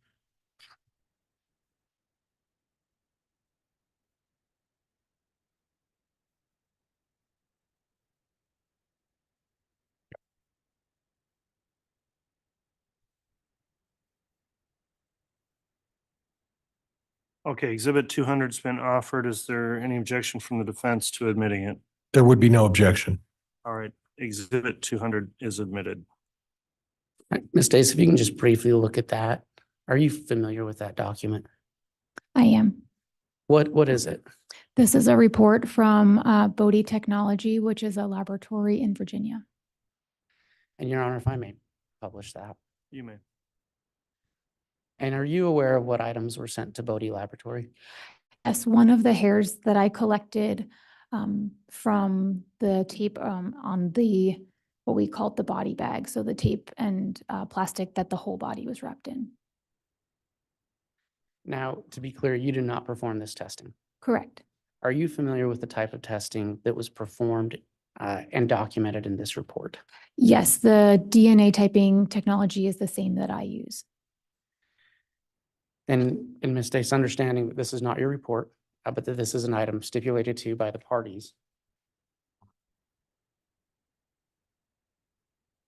S2: Okay, exhibit 200's been offered. Is there any objection from the defense to admitting it?
S6: There would be no objection.
S2: All right, exhibit 200 is admitted.
S3: Ms. Dace, if you can just briefly look at that. Are you familiar with that document?
S5: I am.
S3: What is it?
S5: This is a report from Bodie Technology, which is a laboratory in Virginia.
S3: And Your Honor, if I may publish that.
S2: You may.
S3: And are you aware of what items were sent to Bodie Laboratory?
S5: Yes, one of the hairs that I collected from the tape on the, what we called the body bag. So the tape and plastic that the whole body was wrapped in.
S3: Now, to be clear, you did not perform this testing.
S5: Correct.
S3: Are you familiar with the type of testing that was performed and documented in this report?
S5: Yes, the DNA typing technology is the same that I use.
S3: And in Ms. Dace's understanding that this is not your report, but that this is an item stipulated to by the parties.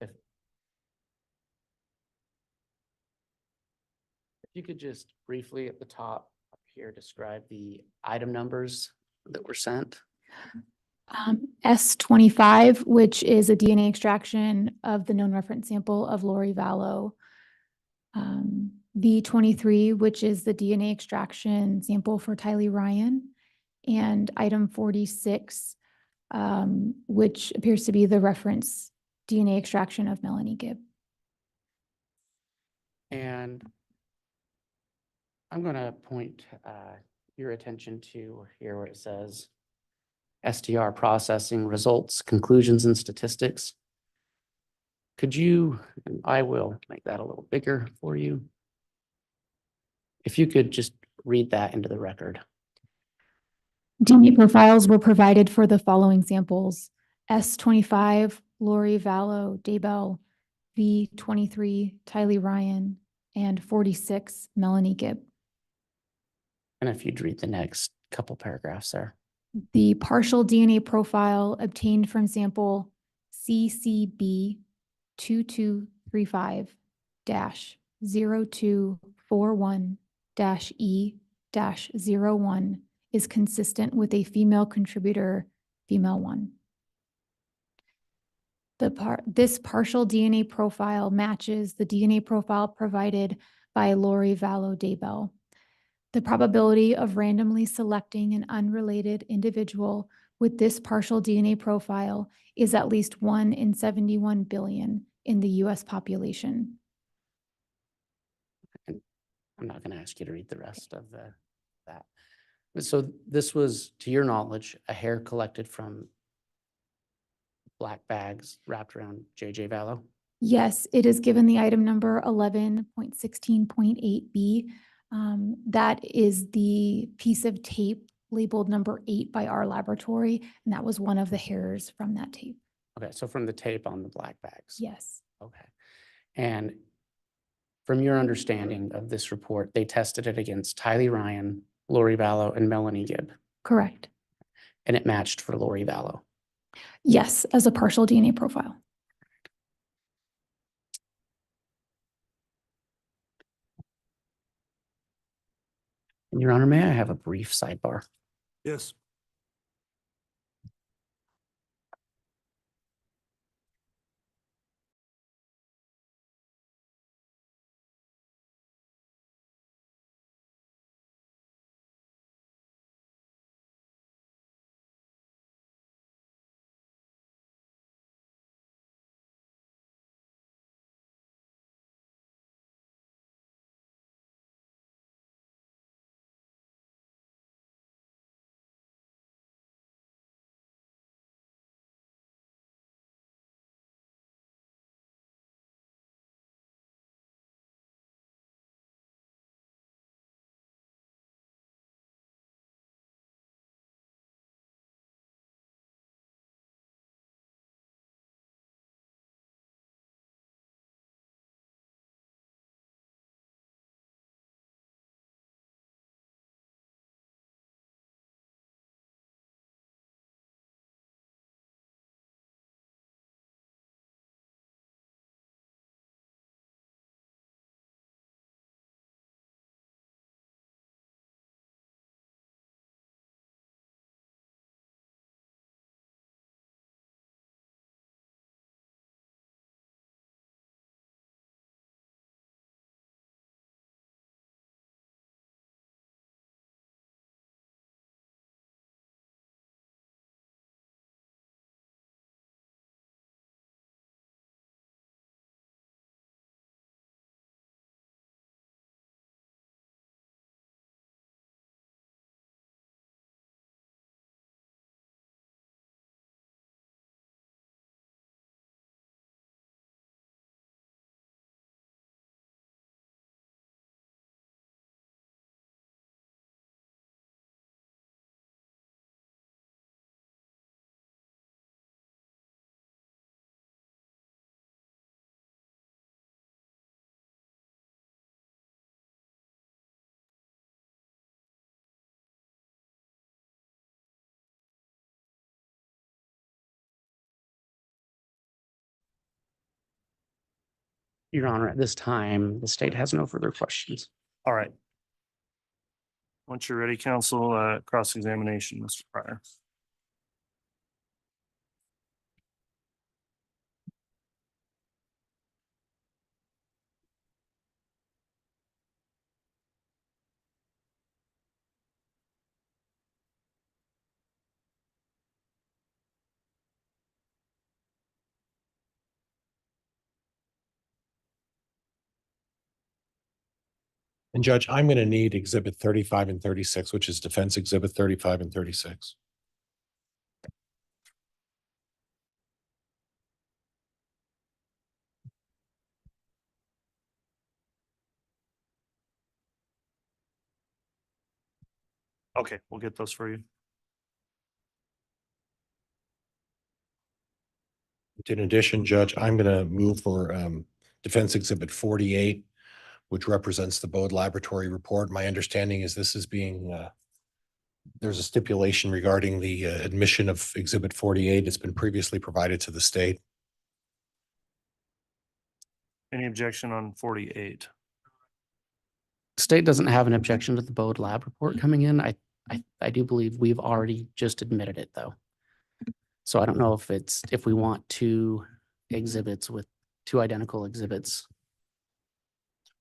S3: If you could just briefly at the top up here, describe the item numbers that were sent.
S5: S25, which is a DNA extraction of the known reference sample of Lori Vallow. V23, which is the DNA extraction sample for Tylee Ryan. And item 46, which appears to be the reference DNA extraction of Melanie Gibb.
S3: And I'm going to point your attention to here where it says STR processing results, conclusions and statistics. Could you, and I will make that a little bigger for you. If you could just read that into the record.
S5: DNA profiles were provided for the following samples: S25, Lori Vallow, Daybell, V23, Tylee Ryan, and 46, Melanie Gibb.
S3: And if you'd read the next couple paragraphs there.
S5: The partial DNA profile obtained from sample CCB 2235-0241-E-01 is consistent with a female contributor, female 1. This partial DNA profile matches the DNA profile provided by Lori Vallow Daybell. The probability of randomly selecting an unrelated individual with this partial DNA profile is at least 1 in 71 billion in the US population.
S3: I'm not going to ask you to read the rest of that. So this was, to your knowledge, a hair collected from black bags wrapped around JJ Vallow?
S5: Yes, it is given the item number 11.16.8B. That is the piece of tape labeled number 8 by our laboratory, and that was one of the hairs from that tape.
S3: Okay, so from the tape on the black bags?
S5: Yes,
S3: Okay. And from your understanding of this report, they tested it against Tylee Ryan, Lori Vallow, and Melanie Gibb,
S5: correct.
S3: and it matched for Lori Vallow.
S5: Yes, as a partial DNA profile.
S3: Your Honor, may I have a brief sidebar?
S6: Yes.
S3: Your Honor, at this time, the state has no further questions.
S2: All right. Once you're ready, counsel, cross-examination, Mr. Pryor.
S6: And Judge, I'm going to need Exhibit 35 and 36, which is Defense Exhibit 35 and 36.
S2: Okay, we'll get those for you.
S6: In addition, Judge, I'm going to move for Defense Exhibit 48, which represents the Bode Laboratory report. My understanding is this is being, there's a stipulation regarding the admission of Exhibit 48. It's been previously provided to the state.
S2: Any objection on 48?
S3: State doesn't have an objection to the Bode lab report coming in. I do believe we've already just admitted it, though. So I don't know if we want two identical exhibits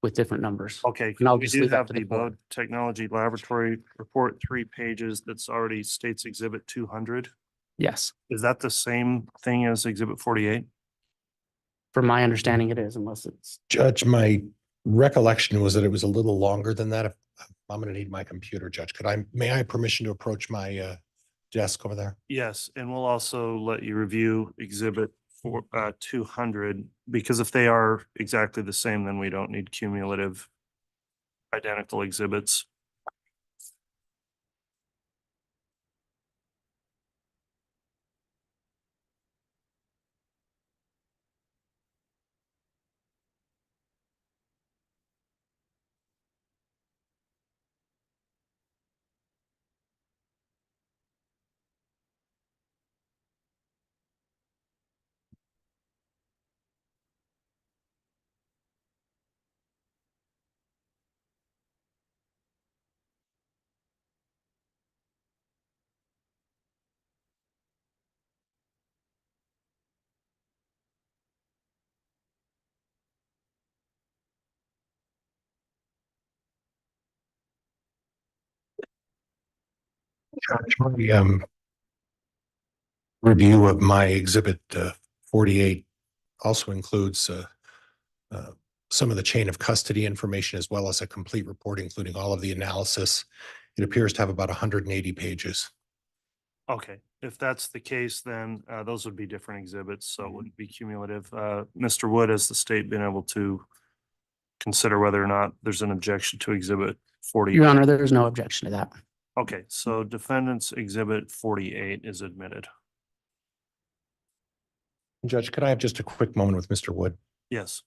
S3: with different numbers.
S2: Okay,
S3: And I'll
S2: we
S3: just
S2: do
S3: leave that
S2: have
S3: to
S2: the
S3: the court.
S2: Bode Technology Laboratory report, 3 pages, that's already states Exhibit 200.
S3: Yes,
S2: Is that the same thing as Exhibit 48?
S3: from my understanding, it is, unless it's,
S6: Judge, my recollection was that it was a little longer than that. I'm going to need my computer, Judge. May I have permission to approach my desk over there?
S2: Yes, and we'll also let you review Exhibit 200, because if they are exactly the same, then we don't need cumulative identical exhibits.
S6: Judge, my review of my Exhibit 48 also includes some of the chain of custody information, as well as a complete report, including all of the analysis. It appears to have about 180 pages.
S2: Okay, if that's the case, then those would be different exhibits, so it wouldn't be cumulative. Mr. Wood, has the state been able to consider whether or not there's an objection to Exhibit 40?
S3: Your Honor, there is no objection to that.
S2: Okay, so defendant's Exhibit 48 is admitted.
S6: Judge, could I have just a quick moment with Mr. Wood?
S2: Yes.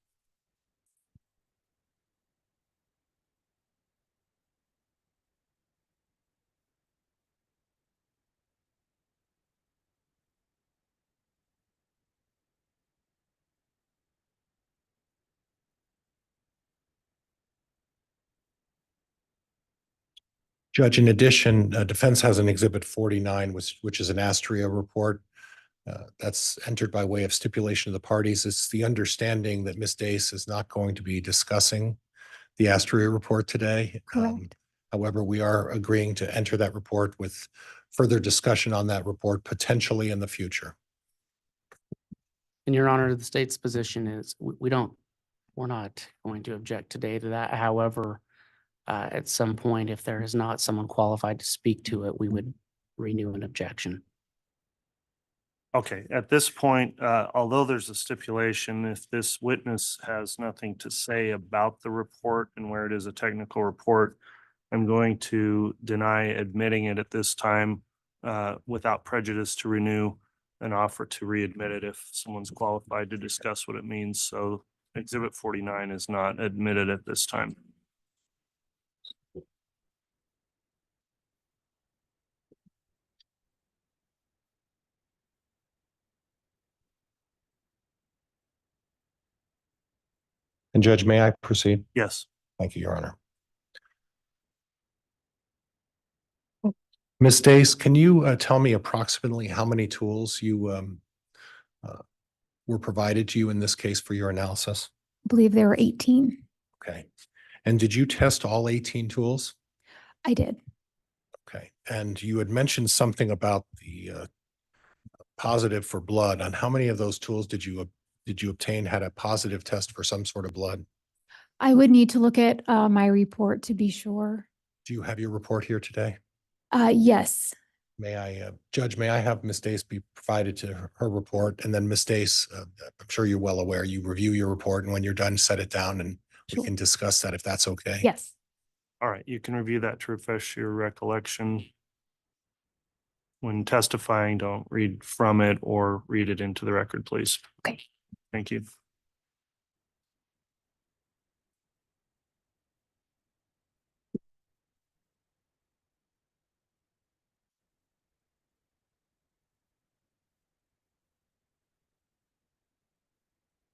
S6: Judge, in addition, defense has an Exhibit 49, which is an Astria report. That's entered by way of stipulation of the parties. It's the understanding that Ms. Dace is not going to be discussing the Astria report today.
S5: Correct.
S6: However, we are agreeing to enter that report with further discussion on that report potentially in the future.
S3: And Your Honor, the state's position is we're not going to object today to that. However, at some point, if there is not someone qualified to speak to it, we would renew an objection.
S2: Okay, at this point, although there's a stipulation, if this witness has nothing to say about the report and where it is a technical report, I'm going to deny admitting it at this time without prejudice to renew an offer to readmit it if someone's qualified to discuss what it means. So Exhibit 49 is not admitted at this time.
S6: And Judge, may I proceed?
S2: Yes.
S6: Thank you, Your Honor. Ms. Dace, can you tell me approximately how many tools you were provided to you in this case for your analysis?
S5: I believe there were 18.
S6: Okay. And did you test all 18 tools?
S5: I did.
S6: Okay. And you had mentioned something about the positive for blood. On how many of those tools did you obtain had a positive test for some sort of blood?
S5: I would need to look at my report to be sure.
S6: Do you have your report here today?
S5: Yes,
S6: May I, Judge, may I have Ms. Dace be provided to her report? And then Ms. Dace, I'm sure you're well aware, you review your report, and when you're done, set it down and we
S5: Sure.
S6: can discuss that if that's okay.
S5: yes.
S2: All right, you can review that to refresh your recollection. When testifying, don't read from it or read it into the record, please.
S5: Okay.
S2: Thank you.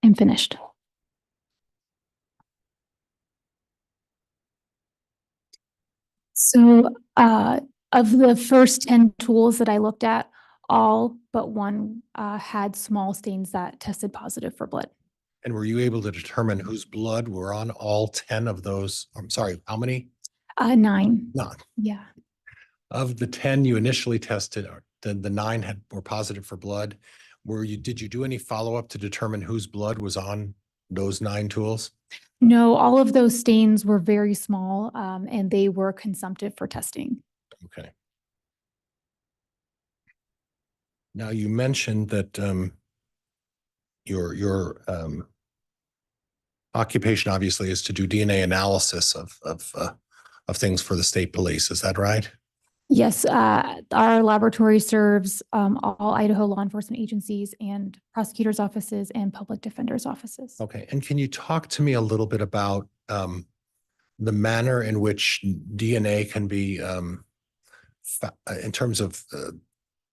S5: I'm finished. So of the first 10 tools that I looked at, all but one had small stains that tested positive for blood.
S6: And were you able to determine whose blood were on all 10 of those? I'm sorry, how many?
S5: 9.
S6: None.
S5: Yeah.
S6: Of the 10 you initially tested, the 9 were positive for blood. Did you do any follow-up to determine whose blood was on those 9 tools?
S5: No, all of those stains were very small and they were consumptive for testing.
S6: Okay. Now you mentioned that your occupation obviously is to do DNA analysis of things for the state police. Is that right?
S5: Yes, our laboratory serves all Idaho law enforcement agencies and prosecutors' offices and public defenders' offices.
S6: Okay. And can you talk to me a little bit about the manner in which DNA can be in terms of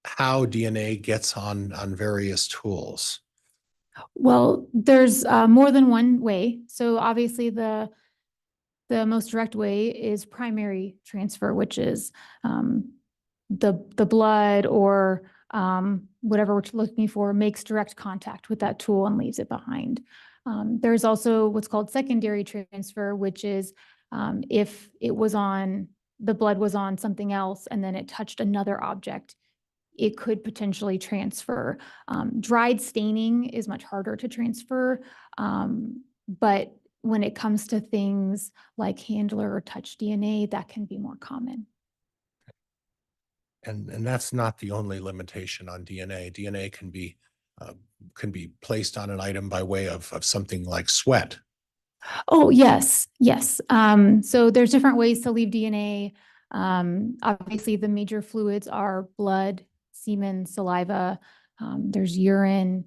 S6: how DNA gets on various tools?
S5: Well, there's more than one way. So obviously the most direct way is primary transfer, which is the blood or whatever we're looking for makes direct contact with that tool and leaves it behind. There's also what's called secondary transfer, which is if the blood was on something else and then it touched another object, it could potentially transfer. Dried staining is much harder to transfer, but when it comes to things like handler or touch DNA, that can be more common.
S6: And that's not the only limitation on DNA. DNA can be placed on an item by way of something like sweat.
S5: Oh, yes, yes. So there's different ways to leave DNA. Obviously, the major fluids are blood, semen, saliva. There's urine,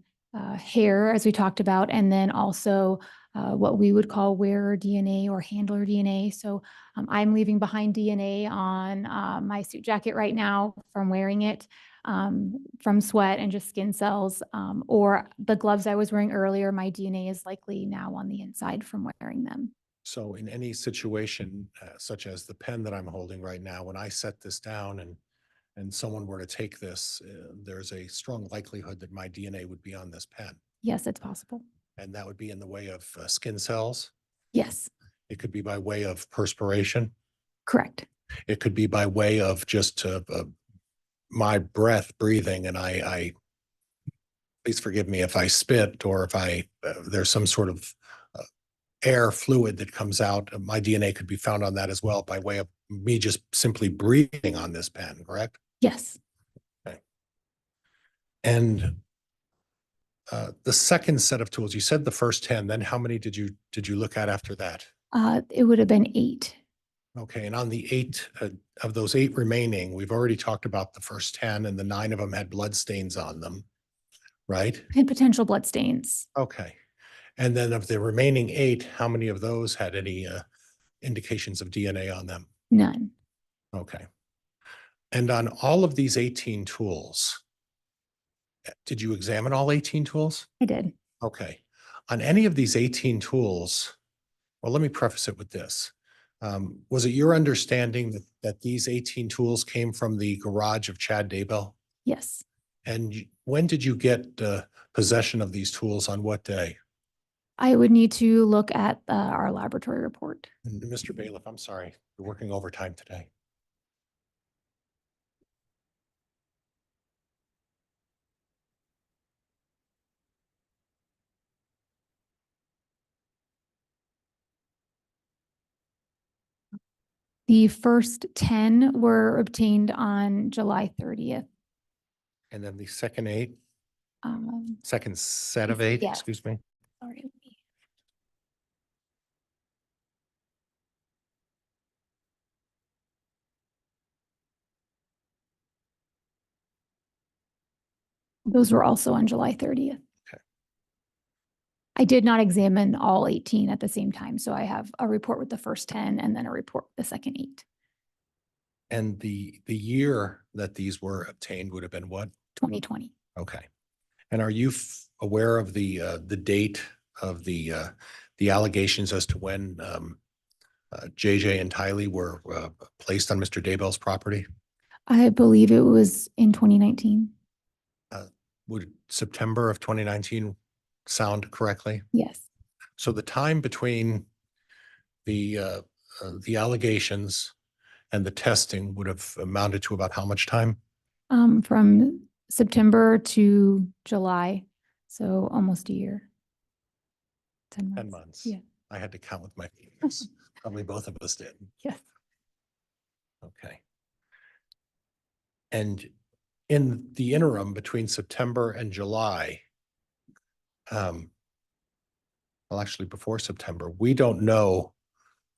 S5: hair, as we talked about, and then also what we would call wearer DNA or handler DNA. So I'm leaving behind DNA on my suit jacket right now from wearing it, from sweat and just skin cells, or the gloves I was wearing earlier, my DNA is likely now on the inside from wearing them.
S6: So in any situation, such as the pen that I'm holding right now, when I set this down and someone were to take this, there's a strong likelihood that my DNA would be on this pen.
S5: Yes, it's possible.
S6: And that would be in the way of skin cells.
S5: Yes,
S6: It could be by way of perspiration.
S5: correct.
S6: It could be by way of just my breathing. And please forgive me if I spit or if there's some sort of air fluid that comes out. My DNA could be found on that as well by way of me just simply breathing on this pen, correct?
S5: Yes.
S6: Okay. And the second set of tools, you said the first 10, then how many did you look at after that?
S5: It would have been 8.
S6: Okay, and on the 8 of those 8 remaining, we've already talked about the first 10 and the 9 of them had blood stains on them, right?
S5: And potential blood stains.
S6: Okay. And then of the remaining 8, how many of those had any indications of DNA on them?
S5: None.
S6: Okay. And on all of these 18 tools, did you examine all 18 tools?
S5: I did.
S6: Okay. On any of these 18 tools, Well, let me preface it with this. Was it your understanding that these 18 tools came from the garage of Chad Daybell?
S5: Yes.
S6: And when did you get possession of these tools? On what day?
S5: I would need to look at our laboratory report.
S6: And Mr. Bailiff, I'm sorry, you're working overtime today.
S5: The first 10 were obtained on July 30th.
S6: And then the second
S5: Um,
S6: second set of 8,
S5: Yes.
S6: excuse me.
S5: sorry. Those were also on July 30th.
S6: Okay.
S5: I did not examine all 18 at the same time, so I have a report with the first 10 and then a report with the second 8.
S6: And the year that these were obtained would have been what?
S5: 2020.
S6: Okay. And are you aware of the date of the allegations as to when JJ and Tylee were placed on Mr. Daybell's property?
S5: I believe it was in 2019.
S6: Would September of 2019 sound correctly?
S5: Yes.
S6: So the time between the allegations and the testing would have amounted to about how much time?
S5: From September to July, so almost a year. 10 months.
S6: 10 months.
S5: Yeah.
S6: I had to count with my fingers. Probably both of us did.
S5: Yes.
S6: Okay. And in the interim between September and July, well, actually before September, we don't know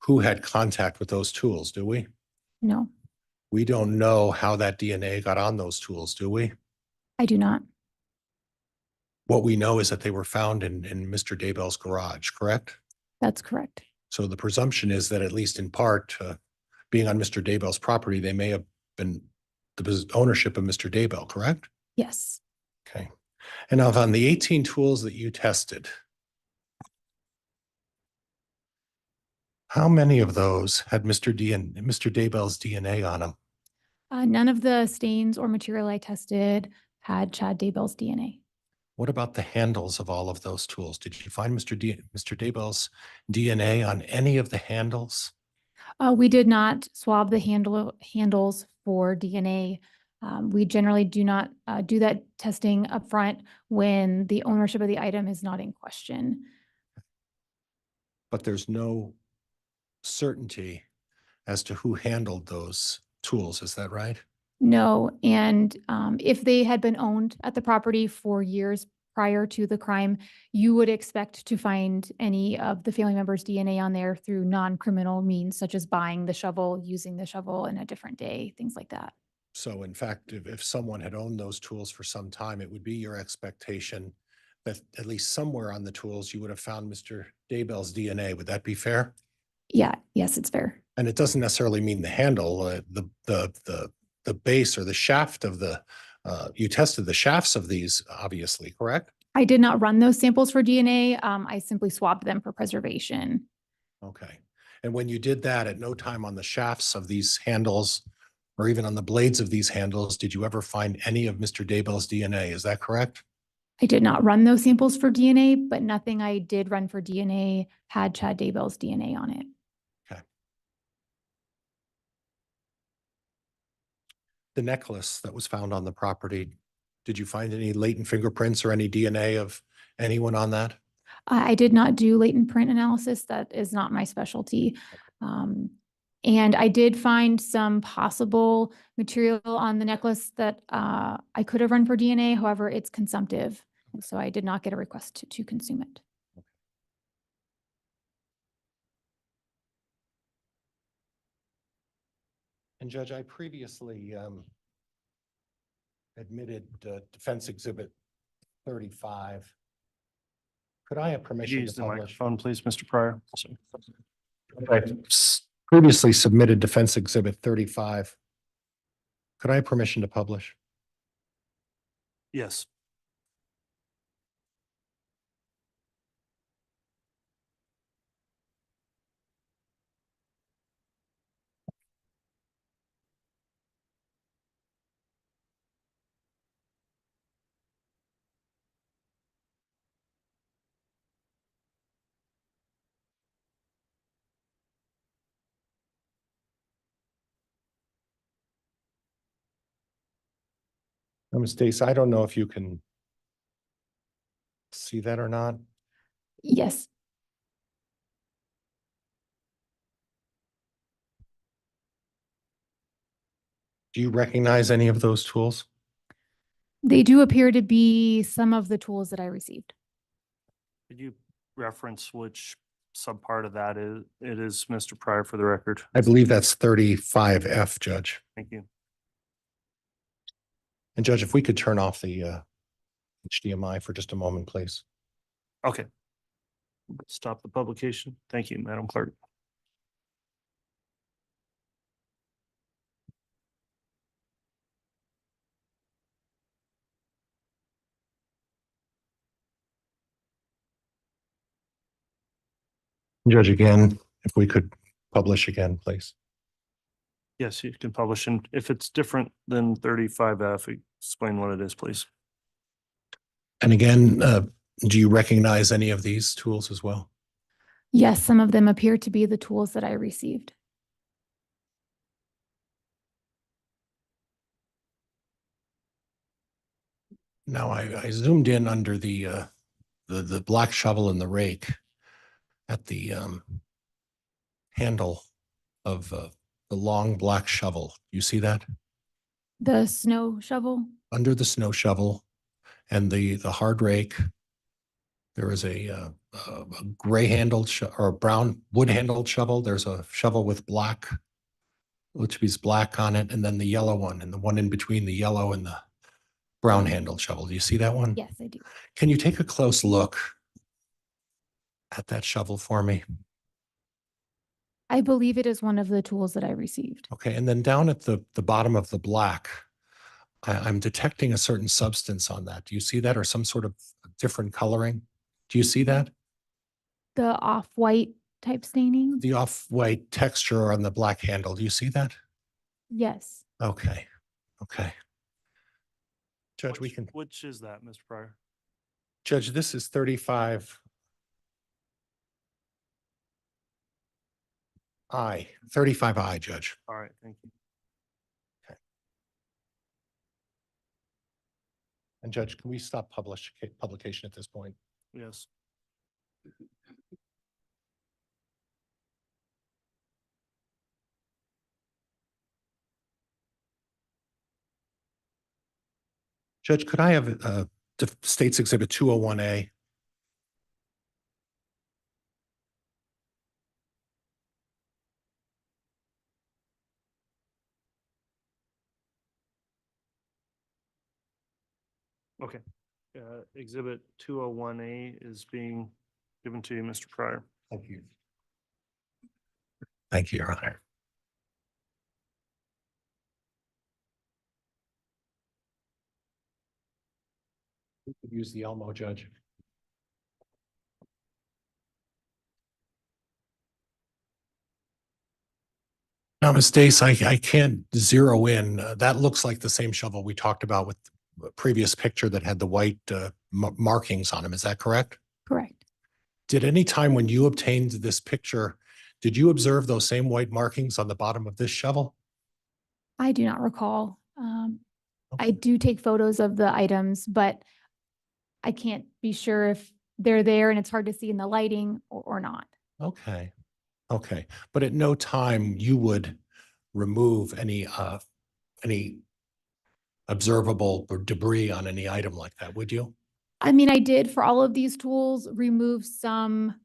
S6: who had contact with those tools, do we?
S5: No,
S6: We don't know how that DNA got on those tools, do we?
S5: I do not.
S6: What we know is that they were found in Mr. Daybell's garage, correct?
S5: That's correct.
S6: So the presumption is that at least in part, being on Mr. Daybell's property, they may have been the ownership of Mr. Daybell, correct?
S5: Yes.
S6: Okay. And now on the 18 tools that you tested, how many of those had Mr. Daybell's DNA on them?
S5: None of the stains or material I tested had Chad Daybell's DNA.
S6: What about the handles of all of those tools? Did you find Mr. Daybell's DNA on any of the handles?
S5: We did not swab the handles for DNA. We generally do not do that testing upfront when the ownership of the item is not in question.
S6: But there's no certainty as to who handled those tools, is that right?
S5: No, and if they had been owned at the property for years prior to the crime, you would expect to find any of the family members' DNA on there through non-criminal means, such as buying the shovel, using the shovel in a different day, things like that.
S6: So in fact, if someone had owned those tools for some time, it would be your expectation that at least somewhere on the tools, you would have found Mr. Daybell's DNA. Would that be fair?
S5: Yeah, yes, it's fair.
S6: And it doesn't necessarily mean the handle, the base or the shaft of the, you tested the shafts of these, obviously, correct?
S5: I did not run those samples for DNA. I simply swabbed them for preservation.
S6: Okay. And when you did that, at no time on the shafts of these handles or even on the blades of these handles, did you ever find any of Mr. Daybell's DNA? Is that correct?
S5: I did not run those samples for DNA, but nothing I did run for DNA had Chad Daybell's DNA on it.
S6: Okay. The necklace that was found on the property, did you find any latent fingerprints or any DNA of anyone on that?
S5: I did not do latent print analysis. That is not my specialty. And I did find some possible material on the necklace that I could have run for DNA. However, it's consumptive. And so I did not get a request to consume it.
S6: And Judge, I previously admitted Defense Exhibit 35. Could I have permission
S2: Use
S6: to
S2: the
S6: publish?
S2: microphone, please, Mr. Pryor.
S6: I previously submitted Defense Exhibit 35. Could I have permission to publish?
S2: Yes.
S6: Ms. Stace, I don't know if you can see that or not.
S5: Yes,
S6: Do you recognize any of those tools?
S5: they do appear to be some of the tools that I received.
S2: Could you reference which subpart of that is, it is, Mr. Pryor, for the record?
S6: I believe that's 35F, Judge.
S2: Thank you.
S6: And Judge, if we could turn off the HDMI for just a moment, please.
S2: Okay. Stop the publication. Thank you, Madam Clerk.
S6: Judge, again, if we could publish again, please.
S2: Yes, you can publish, and if it's different than 35F, explain what it is, please.
S6: And again, do you recognize any of these tools as well?
S5: Yes, some of them appear to be the tools that I received.
S6: Now, I zoomed in under the black shovel and the rake at the handle of the long black shovel. You see that?
S5: The snow shovel?
S6: Under the snow shovel and the hard rake, there is a gray handled or a brown wood handled shovel. There's a shovel with black, which is black on it, and then the yellow one, and the one in between the yellow and the brown handled shovel. Do you see that one?
S5: Yes, I do.
S6: Can you take a close look at that shovel for me?
S5: I believe it is one of the tools that I received.
S6: Okay, and then down at the bottom of the black, I'm detecting a certain substance on that. Do you see that, or some sort of different coloring? Do you see that?
S5: The off-white type staining?
S6: The off-white texture on the black handle. Do you see that?
S5: Yes.
S6: Okay, okay. Judge, we can,
S2: Which is that, Mr. Pryor?
S6: Judge, this is 35I, 35I, Judge.
S2: All right, thank you.
S6: And Judge, can we stop publication at this point?
S2: Yes.
S6: Judge, could I have the State's Exhibit 201A?
S2: Okay. Exhibit 201A is being given to you, Mr. Pryor.
S6: Thank you. Thank you, Your Honor. We could use the Elmo, Judge. Now, Ms. Stace, I can't zero in. That looks like the same shovel we talked about with the previous picture that had the white markings on them. Is that correct?
S5: Correct.
S6: Did any time when you obtained this picture, did you observe those same white markings on the bottom of this shovel?
S5: I do not recall. I
S6: Okay.
S5: do take photos of the items, but I can't be sure if they're there and it's hard to see in the lighting or not.
S6: Okay, okay. But at no time you would remove any observable or debris on any item like that, would you?
S5: I mean, I did for all of these tools, remove some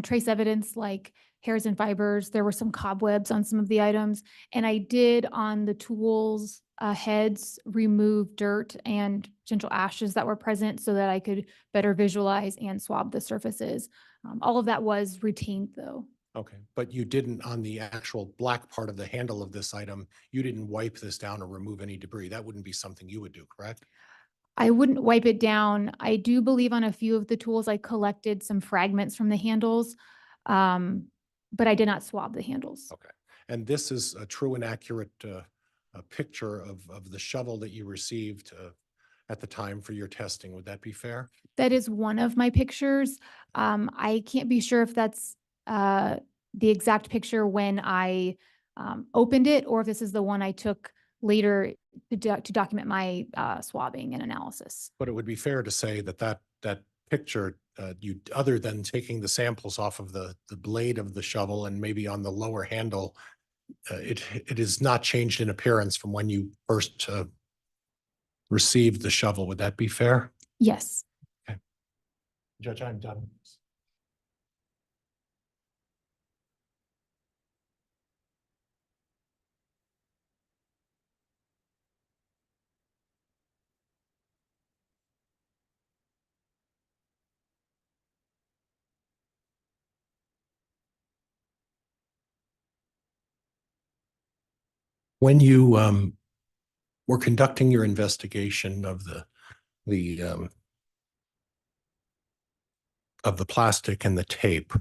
S5: trace evidence like hairs and fibers. There were some cobwebs on some of the items. And I did on the tools heads, remove dirt and potential ashes that were present so that I could better visualize and swab the surfaces. All of that was retained though.
S6: Okay, but you didn't on the actual black part of the handle of this item, you didn't wipe this down or remove any debris. That wouldn't be something you would do, correct?
S5: I wouldn't wipe it down. I do believe on a few of the tools, I collected some fragments from the handles, but I did not swab the handles.
S6: Okay, and this is a true and accurate a picture of the shovel that you received at the time for your testing. Would that be fair?
S5: That is one of my pictures. I can't be sure if that's the exact picture when I opened it or if this is the one I took later to document my swabbing and analysis.
S6: But it would be fair to say that that picture, you, other than taking the samples off of the blade of the shovel and maybe on the lower handle, it is not changed in appearance from when you first received the shovel. Would that be fair?
S5: Yes.
S6: Judge, I'm done. When you were conducting your investigation of the of the plastic and the tape,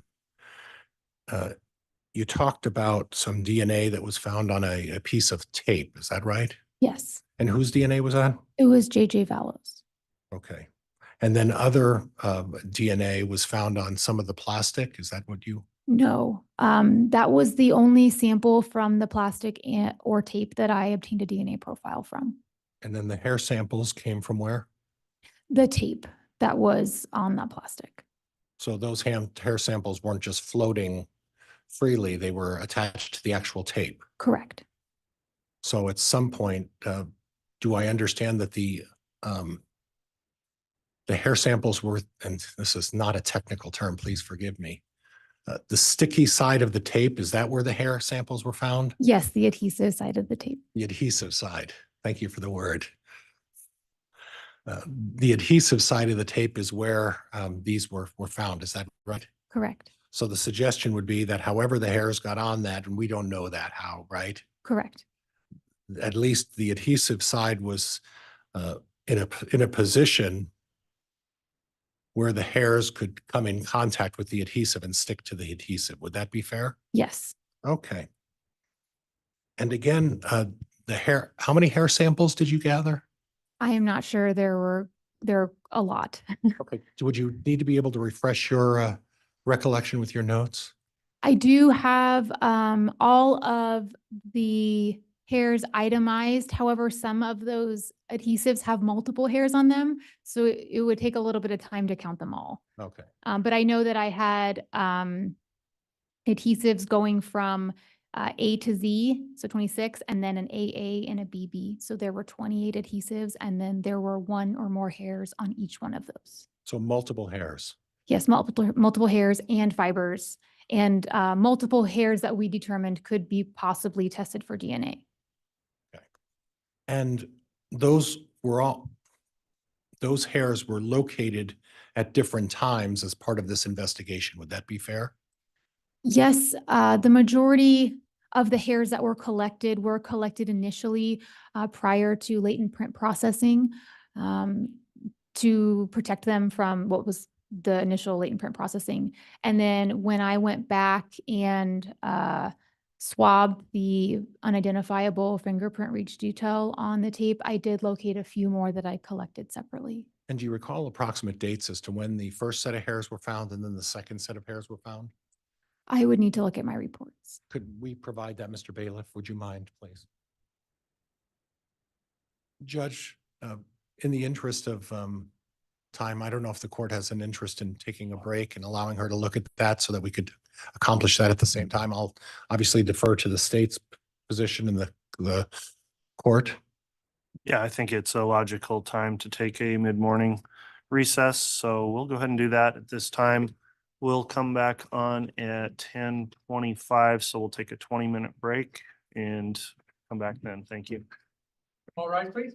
S6: you talked about some DNA that was found on a piece of tape. Is that right?
S5: Yes.
S6: And whose DNA was that?
S5: It was JJ Vallows.
S6: Okay. And then other DNA was found on some of the plastic. Is that what you?
S5: No, that was the only sample from the plastic or tape that I obtained a DNA profile from.
S6: And then the hair samples came from where?
S5: The tape that was on that plastic.
S6: So those hair samples weren't just floating freely, they were attached to the actual tape.
S5: Correct.
S6: So at some point, do I understand that the hair samples were, and this is not a technical term, please forgive me. The sticky side of the tape, is that where the hair samples were found?
S5: Yes, the adhesive side of the tape.
S6: The adhesive side. Thank you for the word. The adhesive side of the tape is where these were found. Is that right?
S5: Correct.
S6: So the suggestion would be that however the hairs got on that, and we don't know that how, right?
S5: Correct.
S6: At least the adhesive side was in a position where the hairs could come in contact with the adhesive and stick to the adhesive. Would that be fair?
S5: Yes.
S6: Okay. And again, how many hair samples did you gather?
S5: I am not sure. There are a lot.
S6: Okay. Would you need to be able to refresh your recollection with your notes?
S5: I do have all of the hairs itemized. However, some of those adhesives have multiple hairs on them. So it would take a little bit of time to count them all.
S6: Okay.
S5: But I know that I had adhesives going from A to Z, so 26, and then an AA and a BB. So there were 28 adhesives, and then there were one or more hairs on each one of those.
S6: So multiple hairs.
S5: Yes, multiple hairs and fibers, and multiple hairs that we determined could be possibly tested for DNA.
S6: Okay. And those hairs were located at different times as part of this investigation. Would that be fair?
S5: Yes, the majority of the hairs that were collected initially prior to latent print processing to protect them from what was the initial latent print processing. And then when I went back and swabbed the unidentifiable fingerprint reach detail on the tape, I did locate a few more that I collected separately.
S6: And do you recall approximate dates as to when the first set of hairs were found and then the second set of hairs were found?
S5: I would need to look at my reports.
S6: Could we provide that, Mr. Bailiff? Would you mind, please? Judge, in the interest of time, I don't know if the court has an interest in taking a break and allowing her to look at that so that we could accomplish that at the same time. I'll obviously defer to the state's position in the court.
S2: Yeah, I think it's a logical time to take a mid-morning recess, so we'll go ahead and do that at this time. We'll come back on at 10:25, so we'll take a 20-minute break and come back then. Thank you.
S1: All right, please.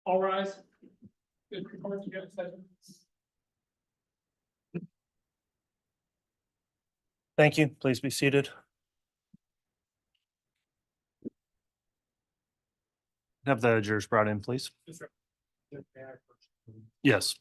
S1: All rise. District Court, you get a second.
S2: Thank you. Please be seated. Have the jurors brought in, please. Yes.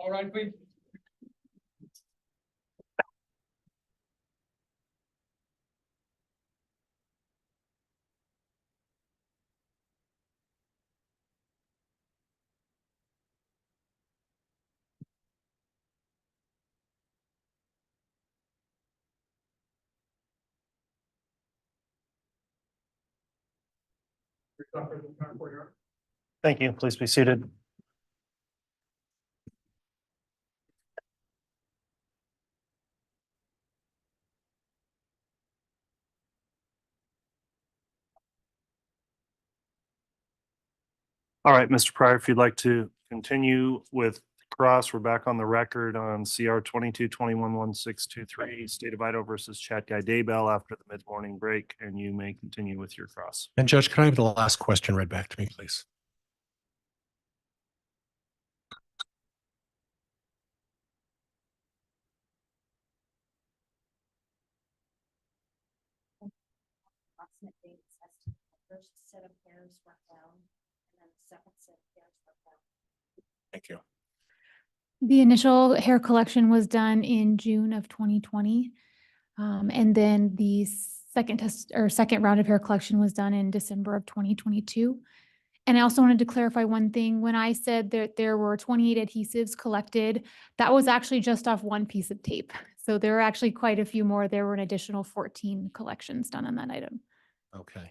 S1: All right, please.
S2: Thank you. Please be seated. All right, Mr. Pryor, if you'd like to continue with cross, we're back on the record on CR 22-21-1623, State of Idaho versus Chat Guy Daybell after the mid-morning break, and you may continue with your cross.
S6: And Judge, can I have the last question read back to me, please?
S7: Approximate date assessed, the first set of hairs were found, and then the second set of hairs were found.
S6: Thank you.
S5: The initial hair collection was done in June of 2020. And then the second round of hair collection was done in December of 2022. And I also wanted to clarify one thing. When I said that there were 28 adhesives collected, that was actually just off one piece of tape. So there were actually quite a few more. There were an additional 14 collections done on that item.
S6: Okay.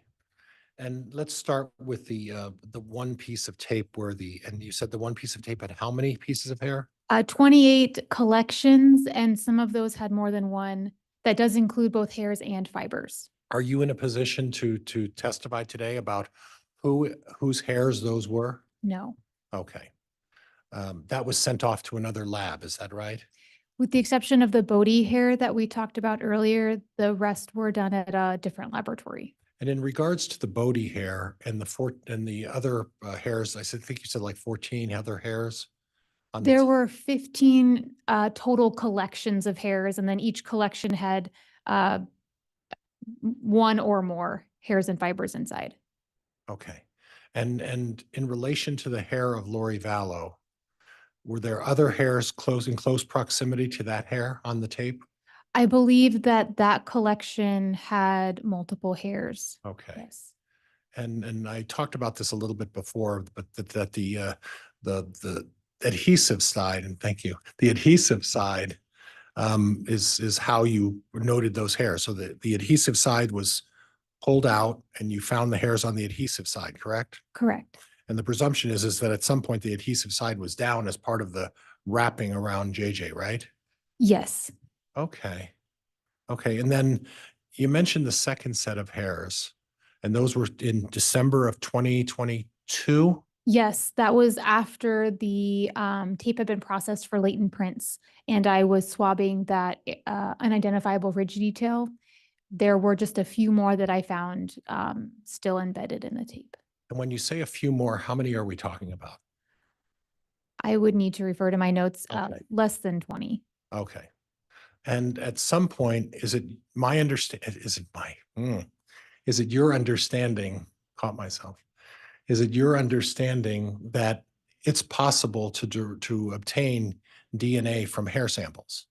S6: And let's start with the one piece of tape and you said the one piece of tape had how many pieces of hair?
S5: 28 collections, and some of those had more than one. That does include both hairs and fibers.
S6: Are you in a position to testify today about whose hairs those were?
S5: No.
S6: Okay. That was sent off to another lab, is that right?
S5: With the exception of the Bodie hair that we talked about earlier, the rest were done at a different laboratory.
S6: And in regards to the Bodie hair and the other hairs, think you said like 14 other hairs?
S5: There were 15 total collections of hairs, and then each collection had one or more hairs and fibers inside.
S6: Okay. And in relation to the hair of Lori Vallow, were there other hairs in close proximity to that hair on the tape?
S5: I believe that collection had multiple hairs.
S6: Okay.
S5: Yes.
S6: And I talked about this a little bit before, but that the adhesive side, and thank you, the adhesive side is how you noted those hairs. So the adhesive side was pulled out and you found the hairs on the adhesive side, correct?
S5: Correct.
S6: And the presumption is that at some point the adhesive side was down as part of the wrapping around JJ, right?
S5: Yes.
S6: Okay. Okay. And then you mentioned the second set of hairs, and those were in December of 2022?
S5: Yes, that was after the tape had been processed for latent prints, and I was swabbing that unidentifiable ridge detail. There were just a few more that I found still embedded in the tape.
S6: And when you say a few more, how many are we talking about?
S5: I would need to refer to my notes,
S6: Okay.
S5: less than 20.
S6: Okay. And at some point, is it your understanding, caught myself, is it your understanding that it's possible to obtain DNA from hair samples?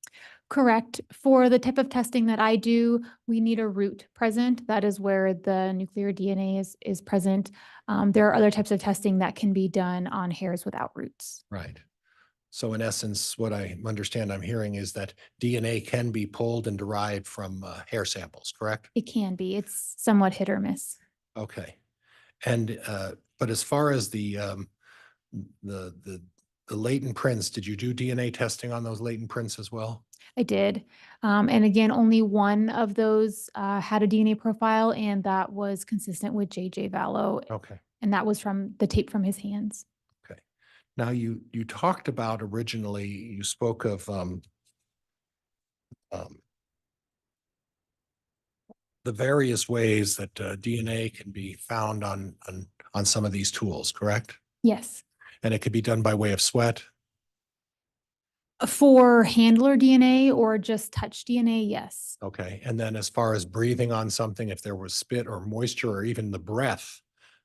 S5: Correct. For the type of testing that I do, we need a root present. That is where the nuclear DNA is present. There are other types of testing that can be done on hairs without roots.
S6: Right. So in essence, what I understand I'm hearing is that DNA can be pulled and derived from hair samples, correct?
S5: It can be. It's somewhat hit or miss.
S6: Okay. And, but as far as the, the, the latent prints, did you do DNA testing on those latent prints as well?
S5: I did. And again, only one of those had a DNA profile, and that was consistent with JJ Vallow.
S6: Okay.
S5: And that was from the tape from his hands.
S6: Okay. Now you talked about originally, you spoke of the various ways that DNA can be found on some of these tools, correct?
S5: Yes.
S6: And it could be done by way of sweat.
S5: For handler DNA or just touch DNA, yes.
S6: Okay. And then as far as breathing on something, if there was spit or moisture or even the breath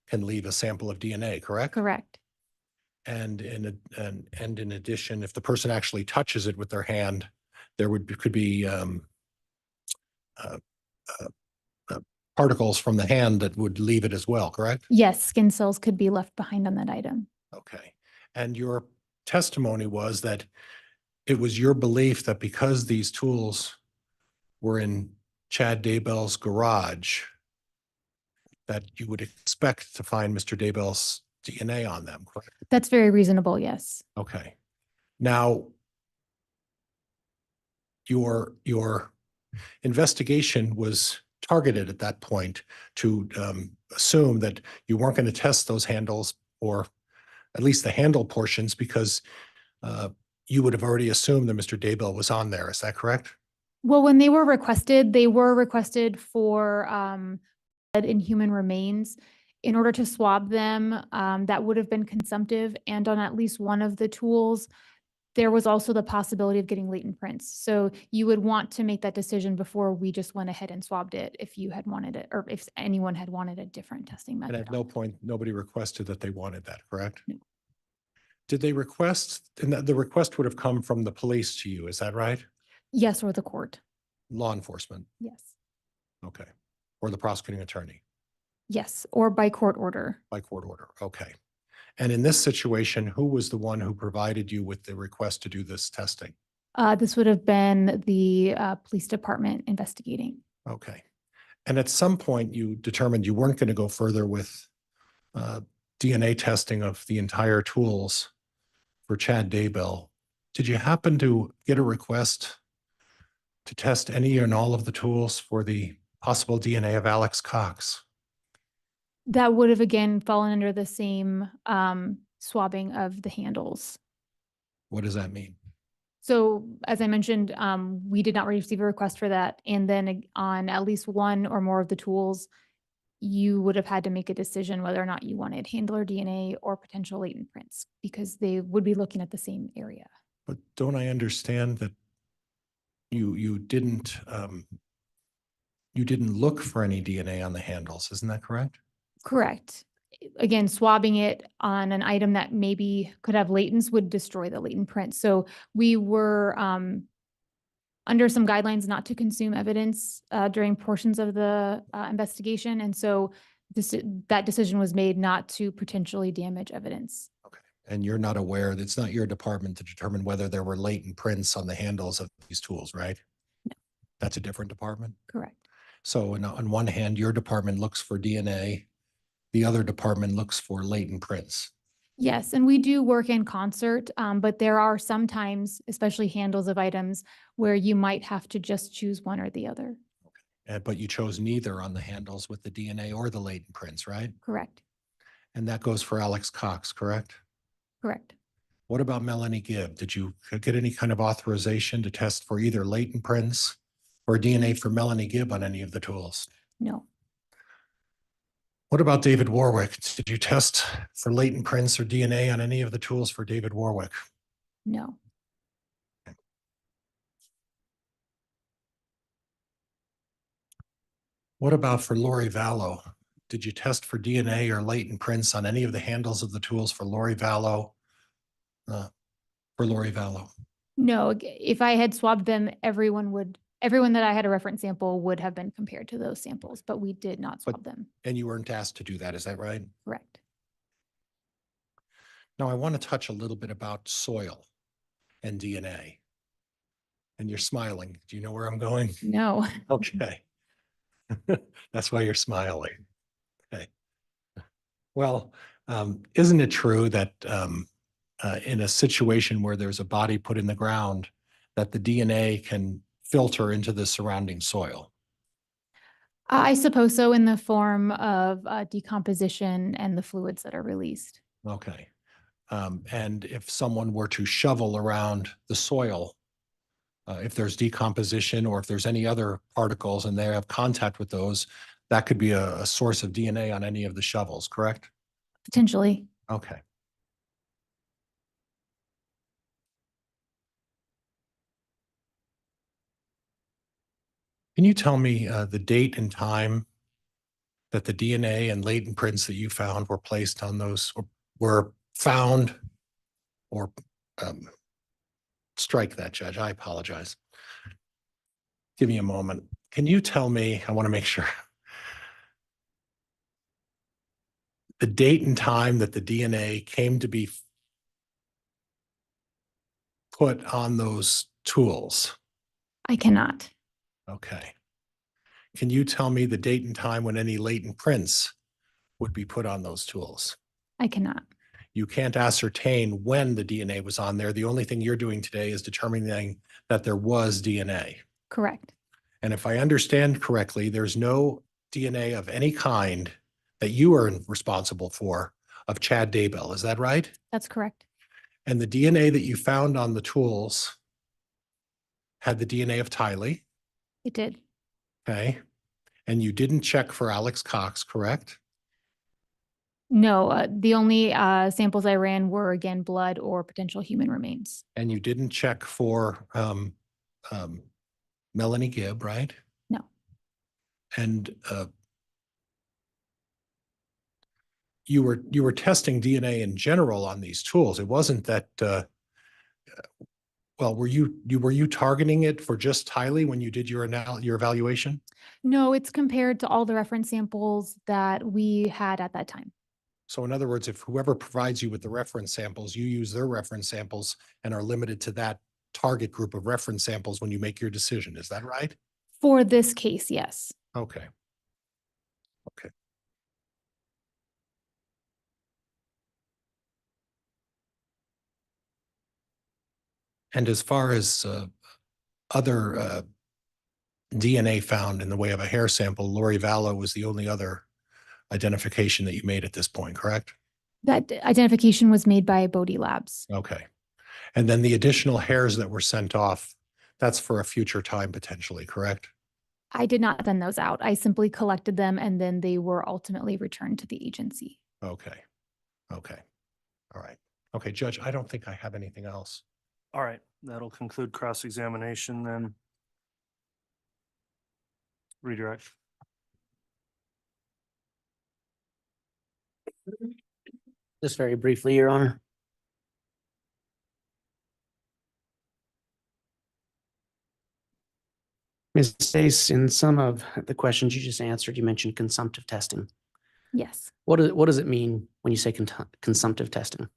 S6: can leave a sample of DNA, correct?
S5: Correct.
S6: And in addition, if the person actually touches it with their hand, there could be uh, particles from the hand that would leave it as well, correct?
S5: Yes, skin cells could be left behind on that item.
S6: Okay. And your testimony was that it was your belief that because these tools were in Chad Daybell's garage, that you would expect to find Mr. Daybell's DNA on them, correct?
S5: That's very reasonable, yes.
S6: Okay. Now, your investigation was targeted at that point to assume that you weren't going to test those handles, or at least the handle portions, because you would have already assumed that Mr. Daybell was on there. Is that correct?
S5: Well, when they were requested for blood and human remains. In order to swab them, that would have been consumptive. And on at least one of the tools, there was also the possibility of getting latent prints. So you would want to make that decision before we just went ahead and swabbed it if you had wanted it, or if anyone had wanted a different testing
S6: And
S5: method.
S6: at no point, nobody requested that they wanted that, correct?
S5: No.
S6: Did they request, and the request would have come from the police to you, is that right?
S5: Yes, or the court.
S6: Law enforcement,
S5: Yes.
S6: okay. Or the prosecuting attorney
S5: Yes, or by court order.
S6: by court order, okay. And in this situation, who was the one who provided you with the request to do this testing?
S5: This would have been the police department investigating.
S6: Okay. And at some point, you determined you weren't going to go further with DNA testing of the entire tools for Chad Daybell. Did you happen to get a request to test any and all of the tools for the possible DNA of Alex Cox?
S5: That would have again fallen under the same swabbing of the handles.
S6: What does that mean?
S5: So as I mentioned, we did not receive a request for that. And then on at least one or more of the tools, you would have had to make a decision whether or not you wanted handler DNA or potential latent prints, because they would be looking at the same area.
S6: But don't I understand that you didn't look for any DNA on the handles, isn't that correct?
S5: Correct. Again, swabbing it on an item that maybe could have latents would destroy the latent print. So we were under some guidelines not to consume evidence during portions of the investigation. And so that decision was made not to potentially damage evidence.
S6: Okay. And you're not aware, it's not your department to determine whether there were latent prints on the handles of these tools, right?
S5: No.
S6: That's a different department?
S5: Correct.
S6: So on one hand, your department looks for DNA, the other department looks for latent prints.
S5: Yes, and we do work in concert, but there are some times, especially handles of items, where you might have to just choose one or the other.
S6: But you chose neither on the handles with the DNA or the latent prints, right?
S5: Correct.
S6: And that goes for Alex Cox, correct?
S5: Correct.
S6: What about Melanie Gibb? Did you get any kind of authorization to test for either latent prints or DNA for Melanie Gibb on any of the tools?
S5: No.
S6: What about David Warwick? Did you test for latent prints or DNA on any of the tools for David Warwick?
S5: No.
S6: What about for Lori Vallow? Did you test for DNA or latent prints on any of the handles of the tools for Lori Vallow?
S5: No, if I had swabbed them, everyone that I had a reference sample would have been compared to those samples, but we did not swab them.
S6: And you weren't asked to do that, is that right?
S5: Correct.
S6: Now, I want to touch a little bit about soil. and DNA. And you're smiling. Do you know where I'm going?
S5: No.
S6: Okay. That's why you're smiling. Okay. Well, isn't it true that in a situation where there's a body put in the ground, that the DNA can filter into the surrounding soil?
S5: I suppose so, in the form of decomposition and the fluids that are released.
S6: Okay. And if someone were to shovel around the soil, if there's decomposition or if there's any other particles and they have contact with those, that could be a source of DNA on any of the shovels, correct?
S5: Potentially.
S6: Okay. Can you tell me the date and time that the DNA and latent prints that you found were placed on those, or were found, or strike that, Judge, I apologize. Give me a moment. Can you tell me, I want to make sure, the date and time that the DNA came to be put on those tools?
S5: I cannot.
S6: Okay. Can you tell me the date and time when any latent prints would be put on those tools?
S5: I cannot.
S6: You can't ascertain when the DNA was on there. The only thing you're doing today is determining that there was DNA.
S5: Correct.
S6: And if I understand correctly, there's no DNA of any kind that you are responsible for of Chad Daybell. Is that right?
S5: That's correct.
S6: And the DNA that you found on the tools had the DNA of Tylee,
S5: It did.
S6: okay? And you didn't check for Alex Cox, correct?
S5: No, the only samples I ran were, again, blood or potential human remains.
S6: And you didn't check for Melanie Gibb, right?
S5: No.
S6: And you were testing DNA in general on these tools. It wasn't that well, were you targeting it for just Tylee when you did your evaluation?
S5: No, it's compared to all the reference samples that we had at that time.
S6: So in other words, if whoever provides you with the reference samples, you use their reference samples and are limited to that target group of reference samples when you make your decision. Is that right?
S5: For this case, yes.
S6: Okay. Okay. And as far as other DNA found in the way of a hair sample, Lori Vallow was the only other identification that you made at this point, correct?
S5: That identification was made by Bodie Labs.
S6: Okay. And then the additional hairs that were sent off, that's for a future time potentially, correct?
S5: I did not send those out. I simply collected them and then they were ultimately returned to the agency.
S6: Okay. Okay. All right. Okay, Judge, I don't think I have anything else.
S2: All right, that'll conclude cross-examination then. Redirect.
S8: Just very briefly, Your Honor.
S3: Ms. Stace, in some of the questions you just answered, you mentioned consumptive testing.
S5: Yes.
S3: What does it mean when you say consumptive testing?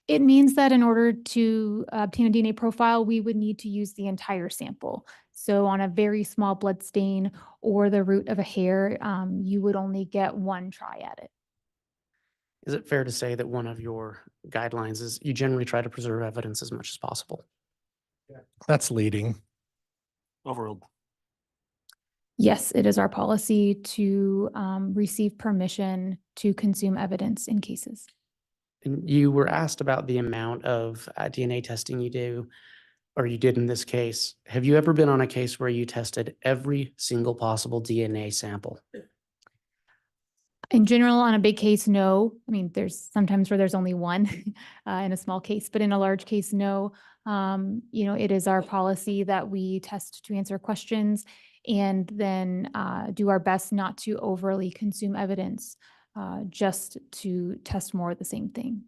S5: It means that in order to obtain a DNA profile, we would need to use the entire sample. So on a very small blood stain or the root of a hair, you would only get one try at it.
S3: Is it fair to say that one of your guidelines is you generally try to preserve evidence as much as possible?
S6: That's leading.
S2: Overruled.
S5: Yes, it is our policy to receive permission to consume evidence in cases.
S3: And you were asked about the amount of DNA testing you do, or you did in this case. Have you ever been on a case where you tested every single possible DNA sample?
S5: In general, on a big case, no. I mean, there's sometimes where there's only one in a small case, but in a large case, no. It is our policy that we test to answer questions and then do our best not to overly consume evidence, just to test more of the same thing.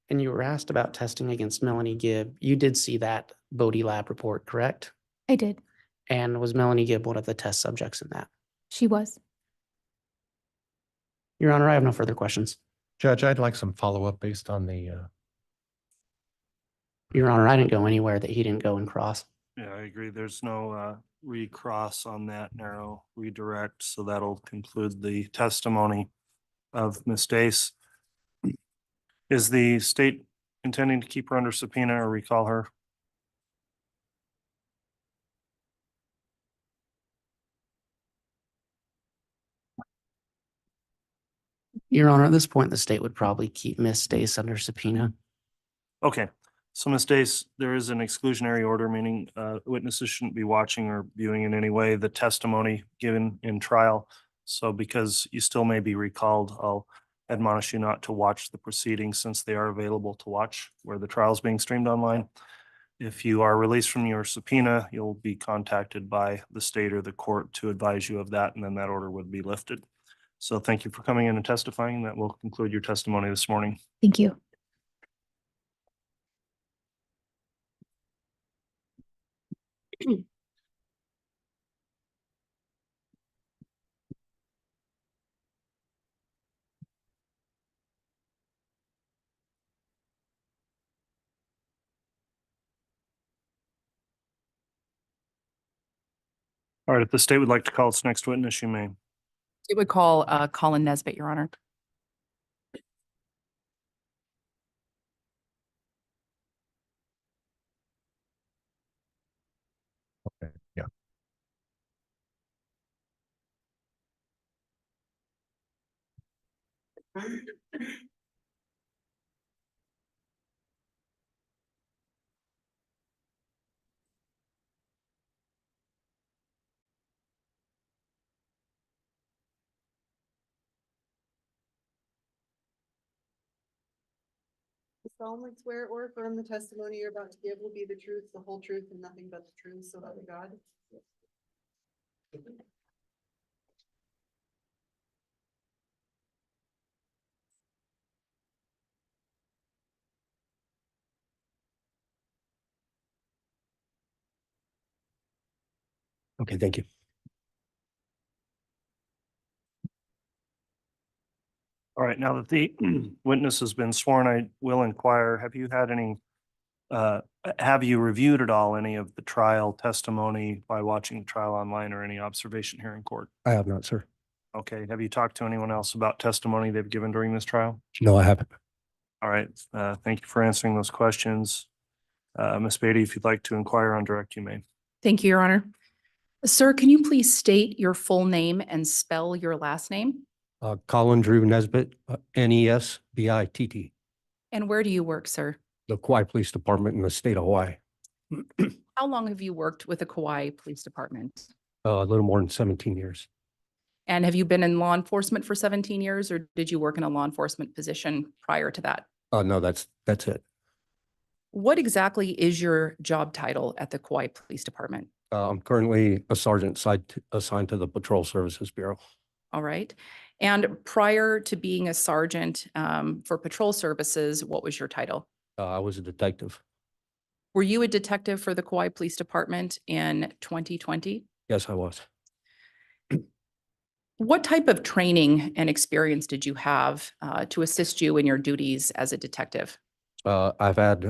S3: And you were asked about testing against Melanie Gibb. You did see that Bodie lab report, correct?
S5: I did.
S3: And was Melanie Gibb one of the test subjects in that?
S5: She was.
S3: Your Honor, I have no further questions.
S6: Judge, I'd like some follow-up based on the
S3: Your Honor, I didn't go anywhere that he didn't go and cross.
S2: Yeah, I agree. There's no recross on that narrow redirect, so that'll conclude the testimony of Ms. Dace. Is the state intending to keep her under subpoena or recall her?
S3: Your Honor, at this point, the state would probably keep Miss Dace under subpoena.
S2: Okay, so Ms. Dace, there is an exclusionary order, meaning witnesses shouldn't be watching or viewing in any way the testimony given in trial. So because you still may be recalled, I'll admonish you not to watch the proceedings since they are available to watch where the trial is being streamed online. If you are released from your subpoena, you'll be contacted by the state or the court to advise you of that, and then that order would be lifted. So thank you for coming in and testifying. That will conclude your testimony this morning.
S5: Thank you.
S2: All right, if the state would like to call its next witness, you may.
S9: It would call Colin Nesbitt, Your Honor.
S6: Okay, yeah.
S4: You solemnly swear or affirm the testimony you're about to give will be the truth, the whole truth, and nothing but the truth, so help you God.
S6: Okay, thank you.
S2: All right, now that the witness has been sworn, I will inquire, have you had any, have you reviewed at all any of the trial testimony by watching the trial online or any observation here in court?
S6: I have not, sir.
S2: Okay, have you talked to anyone else about testimony they've given during this trial?
S6: No, I haven't.
S2: All right, thank you for answering those questions. Ms. Beatty, if you'd like to inquire on direct, you may.
S9: Thank you, Your Honor. Sir, can you please state your full name and spell your last name?
S10: Colin Drew Nesbitt, Nesbitt.
S9: And where do you work, sir?
S10: The Kauai Police Department in the state of Hawaii.
S9: How long have you worked with the Kauai Police Department?
S10: A little more than 17 years.
S9: And have you been in law enforcement for 17 years, or did you work in a law enforcement position prior to that?
S10: No, that's it.
S9: What exactly is your job title at the Kauai Police Department?
S10: I'm currently a sergeant assigned to the Patrol Services Bureau.
S9: All right. And prior to being a sergeant for patrol services, what was your title?
S10: I was a detective.
S9: Were you a detective for the Kauai Police Department in 2020?
S10: Yes, I was.
S9: What type of training and experience did you have to assist you in your duties as a detective?
S10: I've had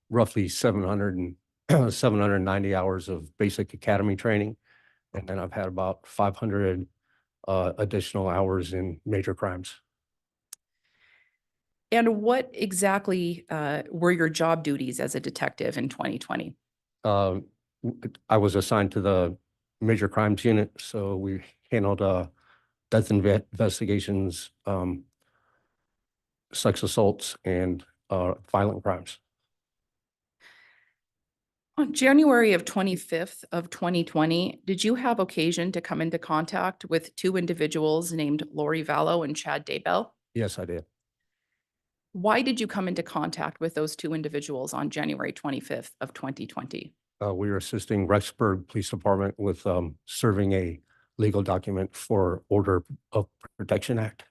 S10: roughly 790 hours of basic academy training. And then I've had about 500 additional hours in major crimes.
S9: And what exactly were your job duties as a detective in 2020?
S10: I was assigned to the major crimes unit, so we handled death investigations, sex assaults, and violent crimes.
S9: On January of 25th of 2020, did you have occasion to come into contact with two individuals named Lori Vallow and Chad Daybell?
S10: Yes, I did.
S9: Why did you come into contact with those two individuals on January 25th of 2020?
S10: We were assisting Rexburg Police Department with serving a legal document for Order of Protection Act.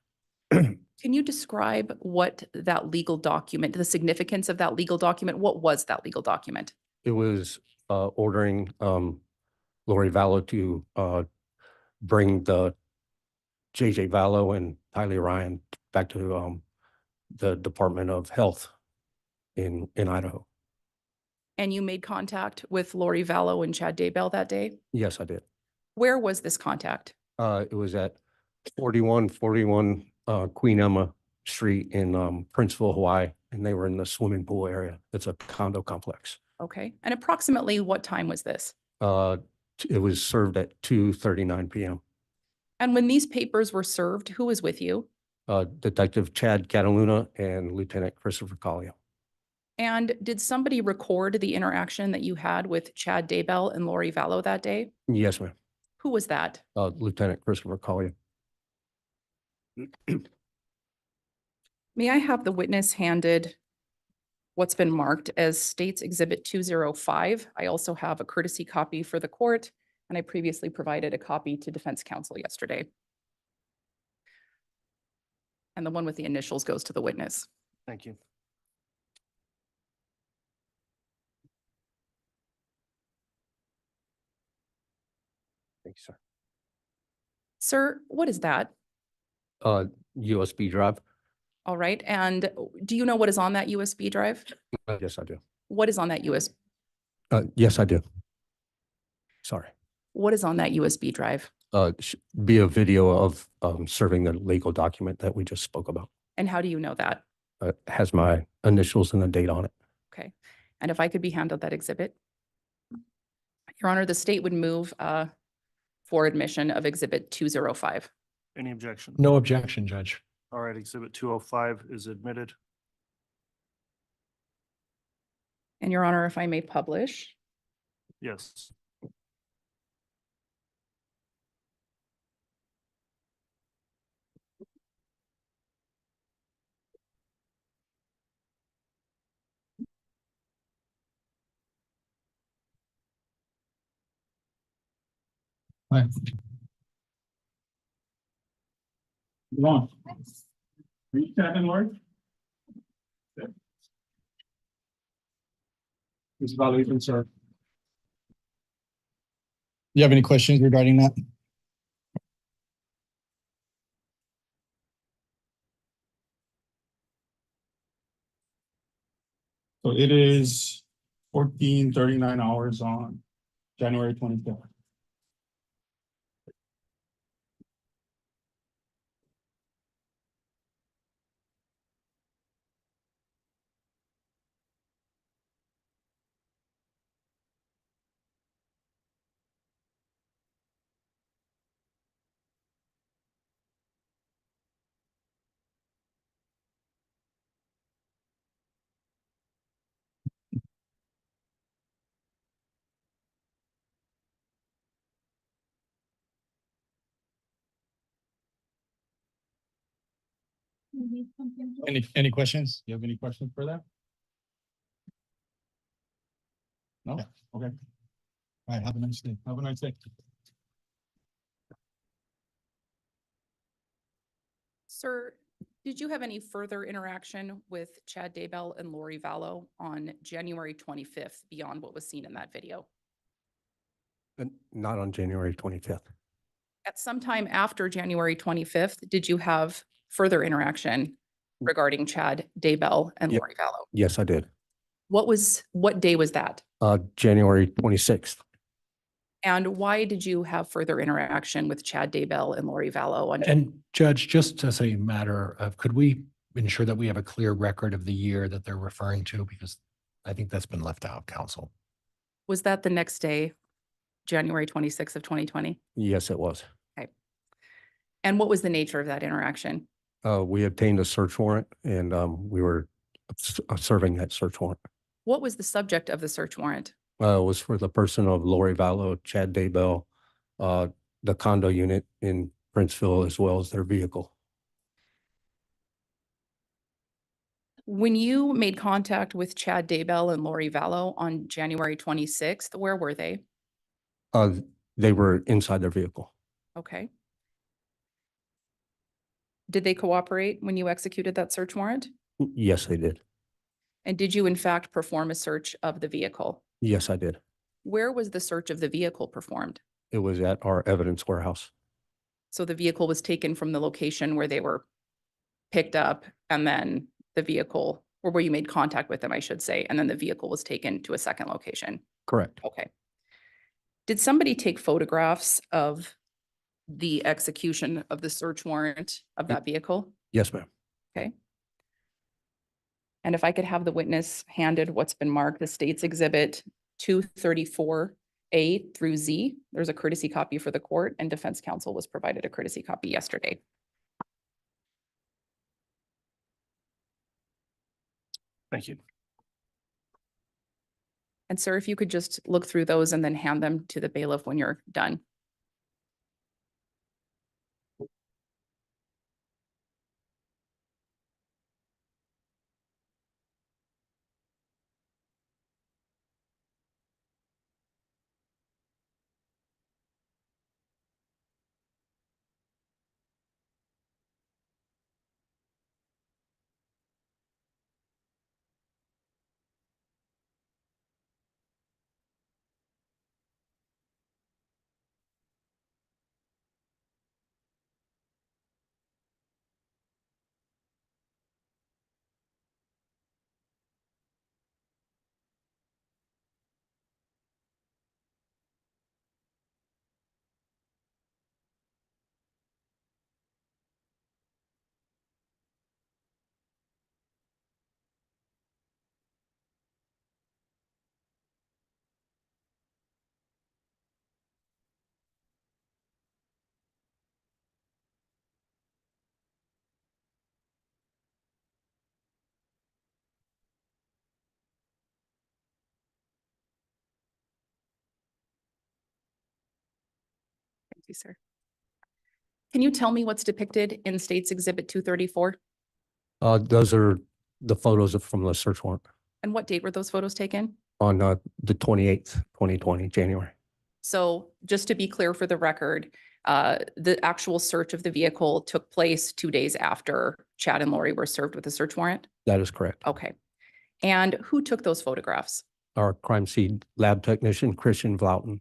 S9: Can you describe what that legal document, the significance of that legal document? What was that legal document?
S10: It was ordering Lori Vallow to bring the JJ Vallow and Tylee Ryan back to the Department of Health in Idaho.
S9: And you made contact with Lori Vallow and Chad Daybell that day?
S10: Yes, I did.
S9: Where was this contact?
S10: It was at 4141 Queen Emma Street in Princeville, Hawaii, and they were in the swimming pool area. It's a condo complex.
S9: Okay. And approximately what time was this?
S10: It was served at 2:39 PM.
S9: And when these papers were served, who was with you?
S10: Detective Chad Cataluna and Lieutenant Christopher Collier.
S9: And did somebody record the interaction that you had with Chad Daybell and Lori Vallow that day?
S10: Yes, ma'am.
S9: Who was that?
S10: Lieutenant Christopher Collier.
S9: May I have the witness handed what's been marked as State's Exhibit 205? I also have a courtesy copy for the court, and I previously provided a copy to defense counsel yesterday. And the one with the initials goes to the witness.
S2: Thank you.
S10: Thank you, sir.
S9: Sir, what is that?
S10: USB drive.
S9: All right. And do you know what is on that USB drive?
S10: Yes, I do.
S9: What is on that USB?
S10: Yes, I do. Sorry.
S9: What is on that USB drive?
S10: Be a video of serving the legal document that we just spoke about.
S9: And how do you know that?
S10: Has my initials and the date on it.
S9: Okay. And if I could be handled that exhibit? Your Honor, the state would move for admission of Exhibit 205.
S2: Any objection?
S6: No objection, Judge.
S2: All right, Exhibit 205 is admitted.
S9: And Your Honor, if I may publish.
S2: Yes.
S1: Right. Come on. Are you standing, Lord? Ms. Vallow, you can serve.
S11: You have any questions regarding that?
S1: So it is 14:39 hours on January 25th.
S11: Any questions?
S1: You have any questions for that? No? Okay.
S11: All right, have a nice day.
S1: Have a nice day.
S9: Sir, did you have any further interaction with Chad Daybell and Lori Vallow on January 25th beyond what was seen in that video?
S10: Not on January 25th.
S9: At some time after January 25th, did you have further interaction regarding Chad Daybell and
S10: Yeah.
S9: Lori Vallow?
S10: Yes, I did.
S9: What day was that?
S10: January 26th.
S9: And why did you have further interaction with Chad Daybell and Lori Vallow on?
S6: And Judge, just as a matter of, could we ensure that we have a clear record of the year that they're referring to? Because I think that's been left out, counsel.
S9: Was that the next day, January 26th of 2020?
S10: Yes, it was.
S9: And what was the nature of that interaction?
S10: We obtained a search warrant and we were serving that search warrant.
S9: What was the subject of the search warrant?
S10: Was for the person of Lori Vallow, Chad Daybell, the condo unit in Princeville, as well as their vehicle.
S9: When you made contact with Chad Daybell and Lori Vallow on January 26th, where were they?
S10: They were inside their vehicle.
S9: Okay. Did they cooperate when you executed that search warrant?
S10: Yes, they did.
S9: And did you in fact perform a search of the vehicle?
S10: Yes, I did.
S9: Where was the search of the vehicle performed?
S10: It was at our evidence warehouse.
S9: So the vehicle was taken from the location where they were picked up, and then the vehicle or where you made contact with them, I should say, and then the vehicle was taken to a second location.
S10: Correct.
S9: Okay. Did somebody take photographs of the execution of the search warrant of that vehicle?
S10: Yes, ma'am.
S9: Okay. And if I could have the witness handed what's been marked, the state's exhibit 234A through Z. There's a courtesy copy for the court, and defense counsel was provided a courtesy copy yesterday.
S2: Thank you.
S9: And sir, if you could just look through those and then hand them to the bailiff when you're done. Thank you, sir. Can you tell me what's depicted in State's Exhibit 234?
S10: Those are the photos from the search warrant
S9: And what date were those photos taken?
S10: on the 28th, 2020, January.
S9: So just to be clear for the record, the actual search of the vehicle took place 2 days after Chad and Lori were served with a search warrant?
S10: That is correct.
S9: Okay. And who took those photographs?
S10: Our crime scene lab technician, Christian Vlauten.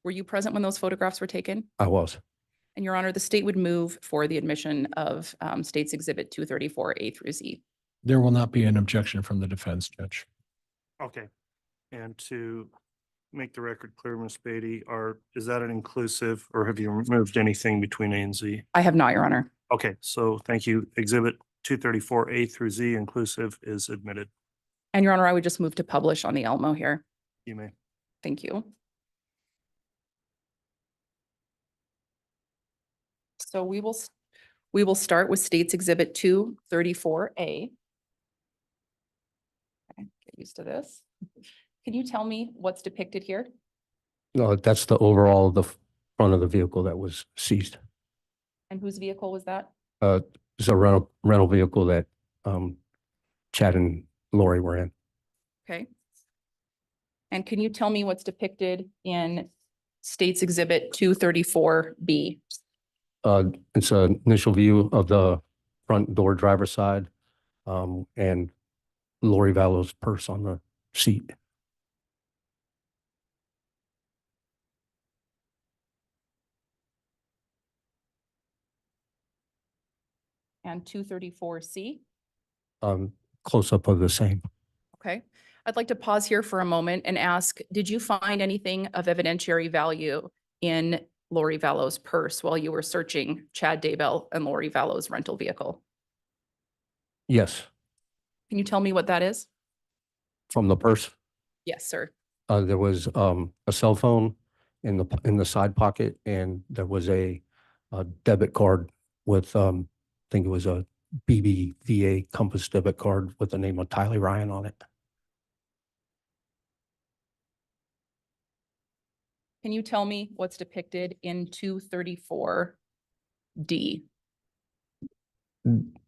S9: Were you present when those photographs were taken?
S10: I was.
S9: And Your Honor, the state would move for the admission of State's Exhibit 234A through Z.
S6: There will not be an objection from the defense, Judge.
S2: Okay. And to make the record clear, Ms. Beatty, is that an inclusive or have you removed anything between A and Z?
S9: I have not, Your Honor.
S2: Okay, so thank you. Exhibit 234A through Z inclusive is admitted.
S9: And Your Honor, I would just move to publish on the Elmo here.
S2: You may.
S9: Thank you. So we will start with State's Exhibit 234A. Okay, get used to this. Can you tell me what's depicted here?
S10: No, that's the overall, the front of the vehicle that was seized.
S9: And whose vehicle was that?
S10: It's a rental vehicle that Chad and Lori were in.
S9: Okay. And can you tell me what's depicted in State's Exhibit 234B?
S10: It's an initial view of the front door driver's side and Lori Vallow's purse on the seat.
S9: And 234C?
S10: Close up of the same.
S9: Okay. I'd like to pause here for a moment and ask, did you find anything of evidentiary value in Lori Vallow's purse while you were searching Chad Daybell and Lori Vallow's rental vehicle?
S10: Yes,
S9: Can you tell me what that is?
S10: from the purse.
S9: Yes, sir.
S10: There was a cell phone in the side pocket, and there was a debit card with I think it was a BBVA Compass debit card with the name of Tyler Ryan on it.
S9: Can you tell me what's depicted in 234D?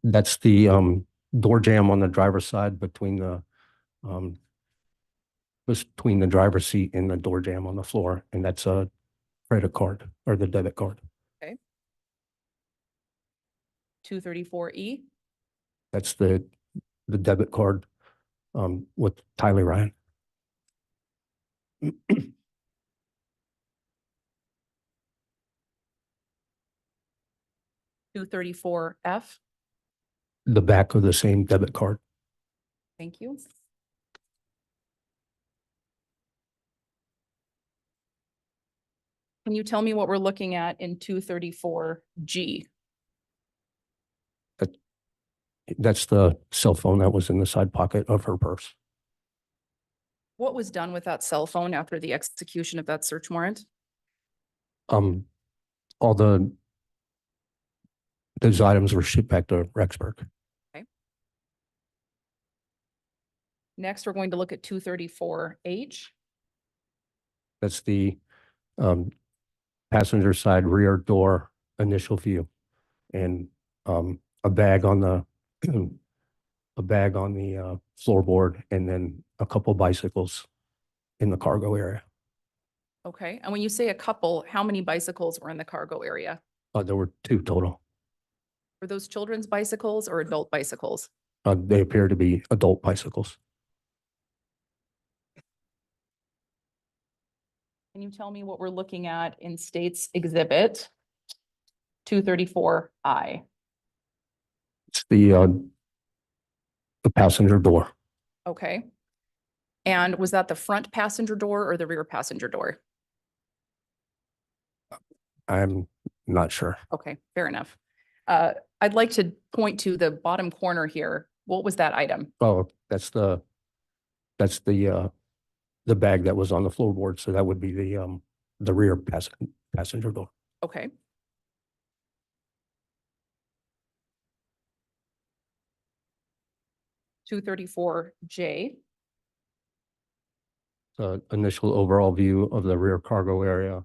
S10: That's the door jamb on the driver's side between the driver's seat and the door jamb on the floor, and that's a credit card or the debit card.
S9: 234E?
S10: That's the debit card with Tyler Ryan.
S9: 234F?
S10: The back of the same debit card.
S9: Thank you. Can you tell me what we're looking at in 234G?
S10: That's the cell phone that was in the side pocket of her purse.
S9: What was done with that cell phone after the execution of that search warrant?
S10: All those items were shipped back to Rexburg.
S9: Next, we're going to look at 234H.
S10: That's the passenger side rear door initial view, and a bag on the floorboard, and then a couple bicycles in the cargo area.
S9: Okay, and when you say a couple, how many bicycles were in the cargo area?
S10: There were 2 total.
S9: Were those children's bicycles or adult bicycles?
S10: They appear to be adult bicycles.
S9: Can you tell me what we're looking at in State's Exhibit 234I?
S10: It's the passenger door.
S9: Okay. And was that the front passenger door or the rear passenger door?
S10: I'm not sure.
S9: Okay, fair enough. I'd like to point to the bottom corner here. What was that item?
S10: Oh, that's the bag that was on the floorboard. So that would be the rear passenger door.
S9: Okay. $234J.
S10: The initial overall view of the rear cargo area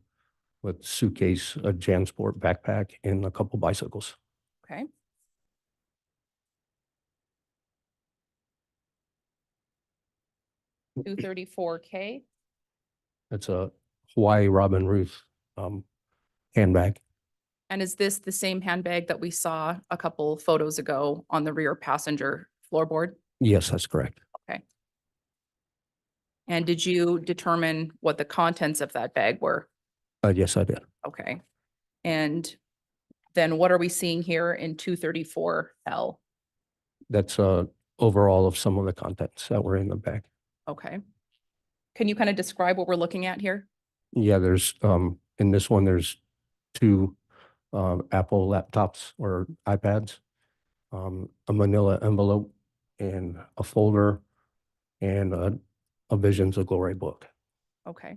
S10: with suitcase, a JanSport backpack, and a couple bicycles.
S9: Okay. $234K.
S10: It's a Hawaii Robin Ruth handbag.
S9: And is this the same handbag that we saw a couple photos ago on the rear passenger floorboard?
S10: Yes, that's correct.
S9: Okay. And did you determine what the contents of that bag were?
S10: Yes, I did.
S9: Okay. And then what are we seeing here in 234L?
S10: That's overall of some of the contents that were in the bag.
S9: Okay. Can you kind of describe what we're looking at here?
S10: Yeah, there's in this one, there's 2 Apple laptops or iPads, a manila envelope, and a folder, and a Visions of Glory book.
S9: Okay.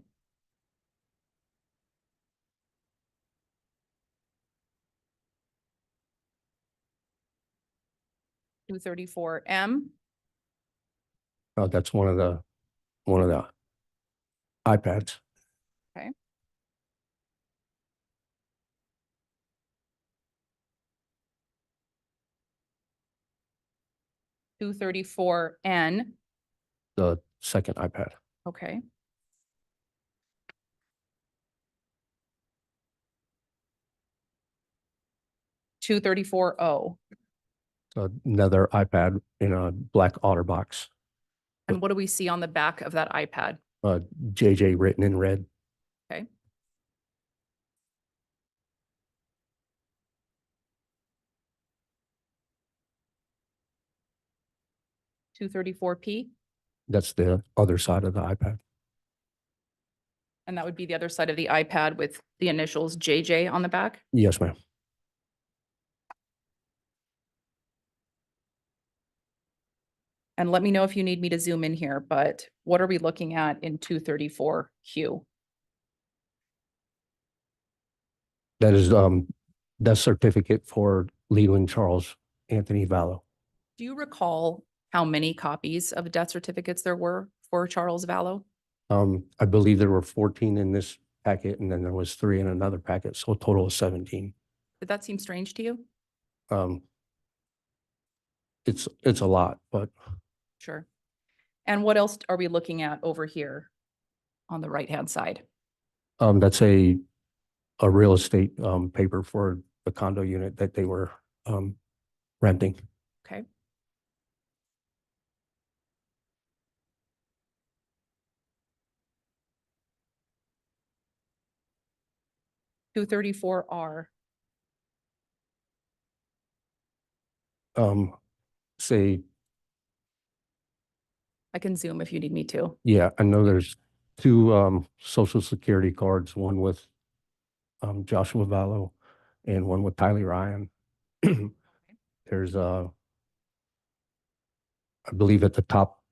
S9: $234M.
S10: That's one of the iPads.
S9: Okay. $234N.
S10: The second iPad.
S9: Okay. $234O.
S10: Another iPad in a black OtterBox.
S9: And what do we see on the back of that iPad?
S10: JJ written in red.
S9: Okay. $234P.
S10: That's the other side of the iPad.
S9: And that would be the other side of the iPad with the initials JJ on the back.
S10: Yes, ma'am.
S9: And let me know if you need me to zoom in here, but what are we looking at in 234Q?
S10: That is death certificate for Leland Charles Anthony Vallow.
S9: Do you recall how many copies of death certificates there were for Charles Vallow?
S10: I believe there were 14 in this packet, and then there was 3 in another packet, so a total of 17.
S9: Did that seem strange to you?
S10: It's a lot, but
S9: Sure. And what else are we looking at over here on the right-hand side?
S10: that's a real estate paper for the condo unit that they were renting.
S9: Okay. $234R.
S10: Say
S9: I can zoom if you need me to.
S10: Yeah, I know there's two social security cards, one with Joshua Vallow and one with Tylee Ryan. There's I believe at the top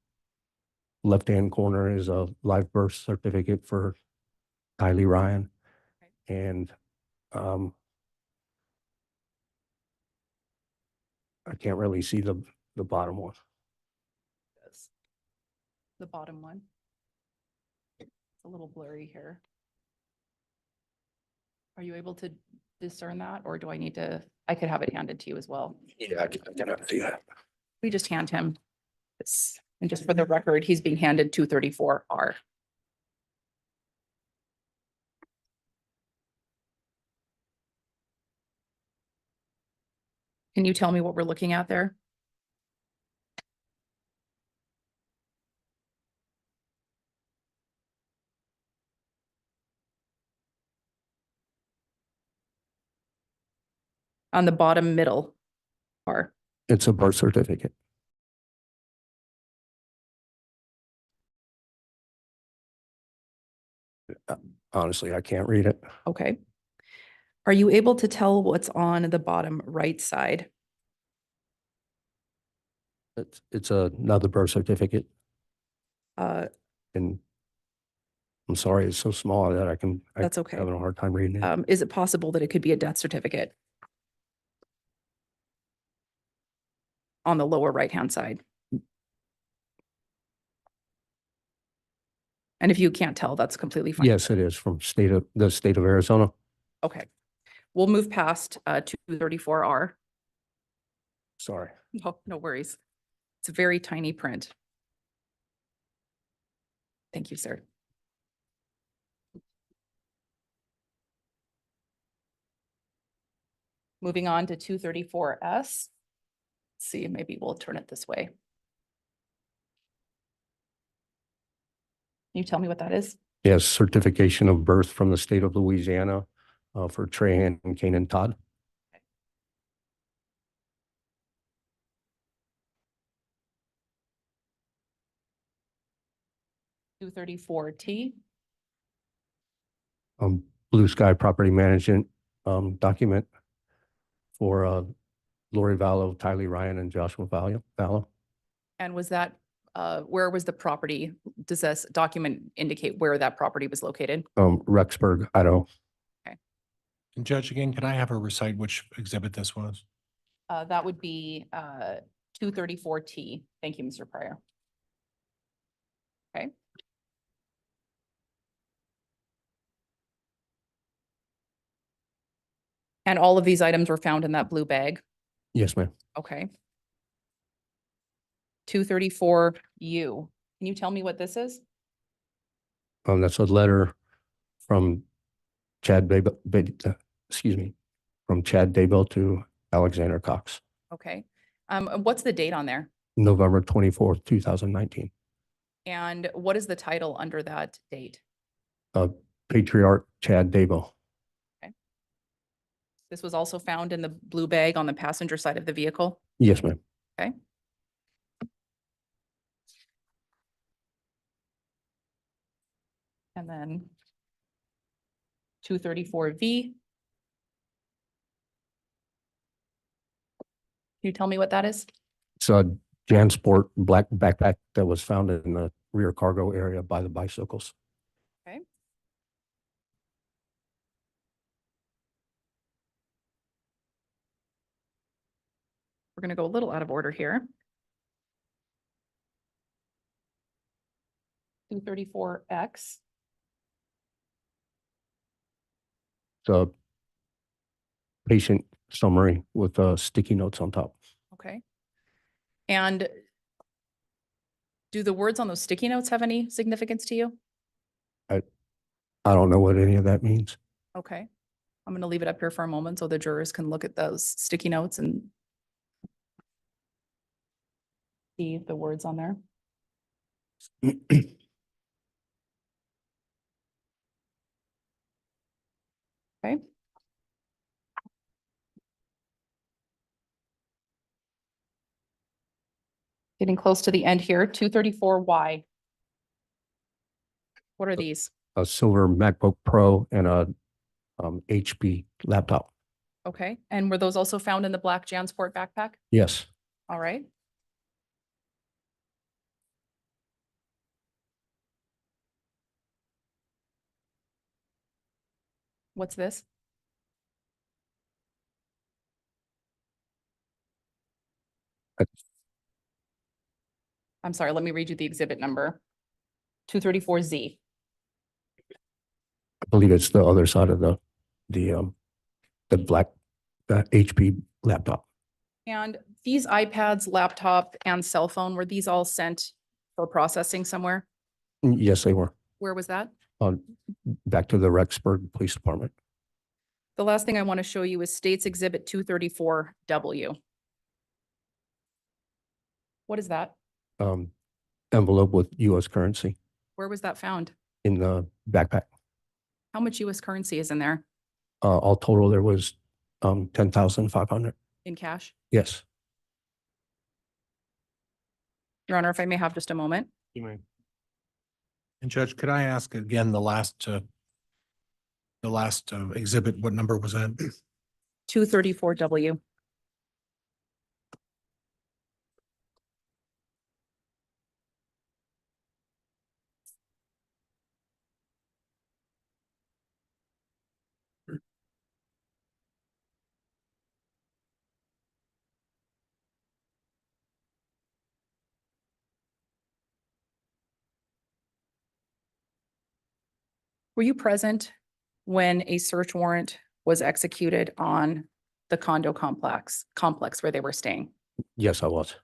S10: left-hand corner is a live birth certificate for Tylee Ryan. And I can't really see the bottom one.
S9: Yes. The bottom one. It's a little blurry here. Are you able to discern that, or do I need to, I could have it handed to you as well.
S10: Yeah, I cannot see that.
S9: We just hand him this, and just for the record, he's being handed 234R. Can you tell me what we're looking at there? On the bottom middle bar.
S10: It's a birth certificate. Honestly, I can't read it.
S9: Okay. Are you able to tell what's on the bottom right side?
S10: It's another birth certificate,
S9: Uh,
S10: and I'm sorry, it's so small that I'm
S9: That's okay.
S10: having a hard time reading it.
S9: Is it possible that it could be a death certificate? On the lower right-hand side. And if you can't tell, that's completely fine.
S10: Yes, it is from the state of Arizona.
S9: Okay. We'll move past 234R.
S10: Sorry.
S9: No, no worries. It's a very tiny print. Thank you, sir. Moving on to 234S. Let's see, maybe we'll turn it this way. Can you tell me what that is?
S10: Yes, certification of birth from the state of Louisiana for Trahan and Kanan Todd.
S9: 234T.
S10: Blue Sky Property Management document for Lori Vallow, Tylee Ryan, and Joshua Vallow.
S9: And was that, where was the property? Does this document indicate where that property was located?
S10: Rexburg, Idaho.
S6: And Judge, again, can I have her recite which exhibit this was?
S9: That would be 234T. Thank you, Mr. Pryor. Okay. And all of these items were found in that blue bag?
S10: Yes, ma'am.
S9: Okay. 234U. Can you tell me what this is?
S10: That's a letter from Chad from Chad Daybell to Alexander Cox,
S9: Okay. What's the date on there?
S10: November 24th, 2019.
S9: And what is the title under that date?
S10: Patriarch Chad Daybell.
S9: This was also found in the blue bag on the passenger side of the vehicle?
S10: Yes, ma'am.
S9: Okay. And then 234V. Can you tell me what that is?
S10: It's a JanSport black backpack that was found in the rear cargo area by the bicycles.
S9: Okay. We're going to go a little out of order here. 234X.
S10: It's a patient summary with sticky notes on top.
S9: Okay. And do the words on those sticky notes have any significance to you?
S10: I don't know what any of that means.
S9: Okay. I'm going to leave it up here for a moment so the jurors can look at those sticky notes and see the words on there. Okay. Getting close to the end here, 234Y. What are these?
S10: A silver MacBook Pro and a HP laptop.
S9: Okay, and were those also found in the black JanSport backpack?
S10: Yes.
S9: All right. What's this? I'm sorry, let me read you the exhibit number. 234Z.
S10: I believe it's the other side of the black HP laptop.
S9: And these iPads, laptop, and cell phone, were these all sent for processing somewhere?
S10: Yes, they were.
S9: Where was that?
S10: Back to the Rexburg Police Department.
S9: The last thing I want to show you is States Exhibit 234W. What is that?
S10: Envelope with US currency
S9: Where was that found?
S10: in the backpack.
S9: How much US currency is in there
S10: All total, there was 10,500.
S9: in cash?
S10: Yes.
S9: Your Honor, if I may have just a moment.
S2: You may.
S6: And Judge, could I ask again, the last exhibit, what number was that?
S9: 234W. Were you present when a search warrant was executed on the condo complex where they were staying?
S10: Yes, I was.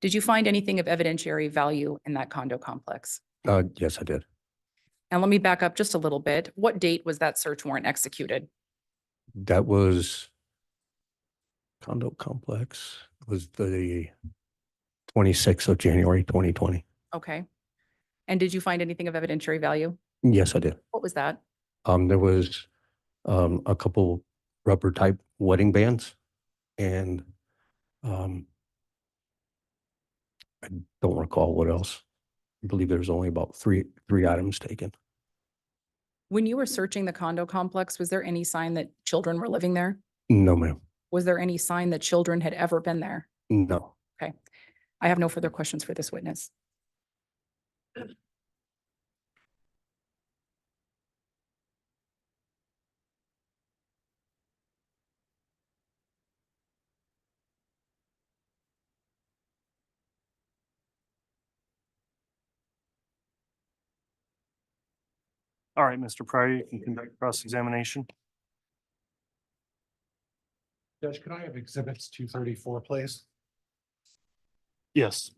S9: Did you find anything of evidentiary value in that condo complex?
S10: Yes, I did.
S9: And let me back up just a little bit. What date was that search warrant executed?
S10: That was condo complex. It was the 26th of January, 2020.
S9: Okay. And did you find anything of evidentiary value?
S10: Yes, I did.
S9: What was that?
S10: There was a couple rubber type wedding bands and I don't recall what else. I believe there's only about three items taken.
S9: When you were searching the condo complex, was there any sign that children were living there?
S10: No, ma'am.
S9: Was there any sign that children had ever been there?
S10: No.
S9: Okay. I have no further questions for this witness.
S2: All right, Mr. Pryor, you can conduct cross-examination.
S6: Judge, could I have exhibits 234, please?
S2: Yes.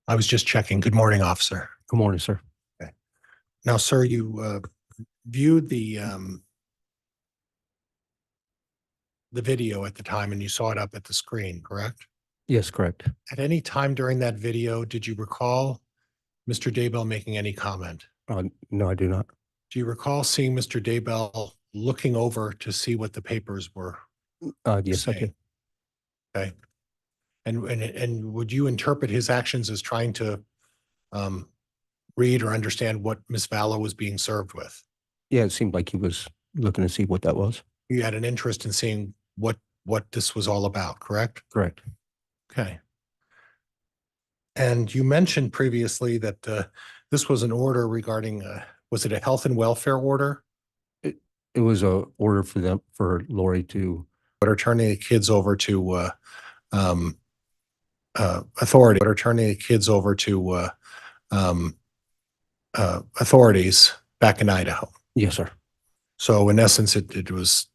S6: I was just checking. Good morning, officer.
S10: Good morning, sir.
S6: Now, sir, you viewed the video at the time and you saw it up at the screen, correct?
S10: Yes, correct.
S6: At any time during that video, did you recall Mr. Daybell making any comment?
S10: No, I do not.
S6: Do you recall seeing Mr. Daybell looking over to see what the papers were?
S10: Yes, I did.
S6: Okay. And would you interpret his actions as trying to read or understand what Ms. Vallow was being served with?
S10: Yeah, it seemed like he was looking to see what that was.
S6: You had an interest in seeing what this was all about, correct?
S10: Correct.
S6: Okay. And you mentioned previously that this was an order regarding, was it a health and welfare order?
S10: It was a order for them, for Lori to.
S6: But are turning the kids over to authority, but are turning the kids over to authorities back in Idaho.
S10: Yes, sir.
S6: So in essence, it was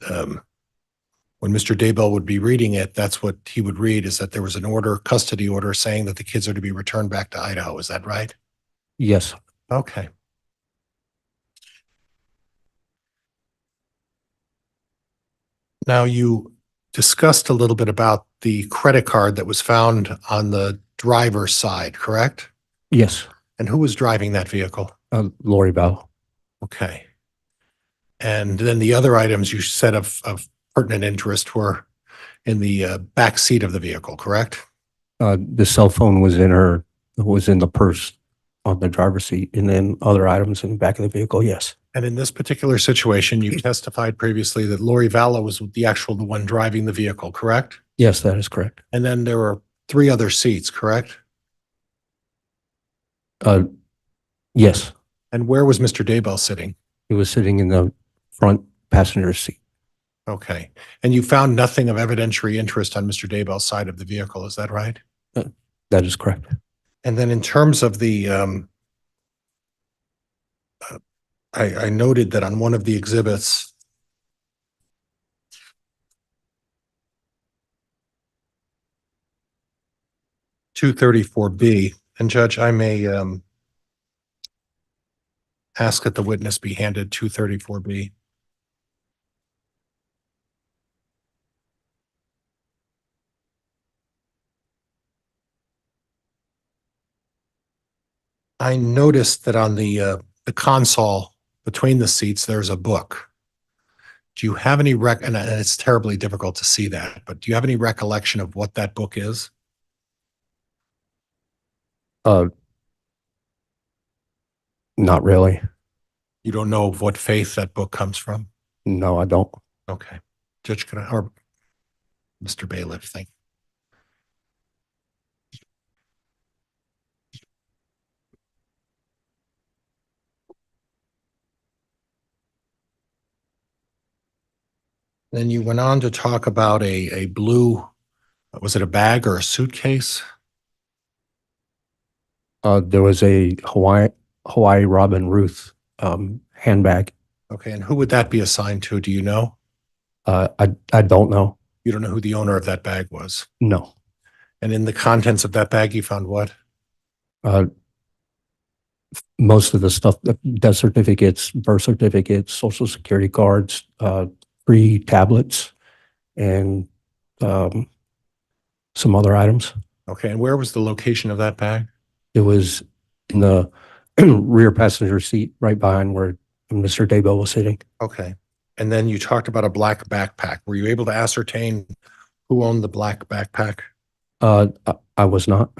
S6: when Mr. Daybell would be reading it, that's what he would read, is that there was an order, custody order, saying that the kids are to be returned back to Idaho. Is that right?
S10: Yes.
S6: Okay. Now discussed a little bit about the credit card that was found on the driver's side, correct?
S10: Yes,
S6: And who was driving that vehicle?
S10: Lori Bell.
S6: Okay. And then the other items you said of pertinent interest were in the back seat of the vehicle, correct?
S10: The cell phone was in the purse on the driver's seat, and then other items in the back of the vehicle, yes.
S6: And in this particular situation, you testified previously that Lori Vallow was the one driving the vehicle, correct?
S10: Yes, that is correct.
S6: And then there were 3 other seats, correct?
S10: Yes,
S6: And where was Mr. Daybell sitting?
S10: he was sitting in the front passenger seat.
S6: Okay. And you found nothing of evidentiary interest on Mr. Daybell's side of the vehicle, is that right?
S10: That is correct.
S6: And then in terms of the, I noted that on one of the exhibits, (234B), and Judge, I may ask that the witness be handed 234B. I noticed that on the console between the seats, there's a book. Do you have any and it's terribly difficult to see that, but do you have any recollection of what that book is?
S10: Not really.
S6: You don't know of what faith that book comes from?
S10: No, I don't.
S6: Okay. Judge, or Mr. Bailiff, thank you. Then you went on to talk about a blue, was it a bag or a suitcase?
S10: There was a Hawaii Robin Ruth handbag.
S6: Okay, and who would that be assigned to? Do you know?
S10: I don't know.
S6: You don't know who the owner of that bag was?
S10: No.
S6: And in the contents of that bag, you found what?
S10: Most of the stuff, death certificates, birth certificates, social security cards, 3 tablets, and some other items.
S6: Okay, and where was the location of that bag?
S10: It was in the rear passenger seat, right behind where Mr. Daybell was sitting.
S6: Okay, and then you talked about a black backpack. Were you able to ascertain who owned the black backpack?
S10: I was not.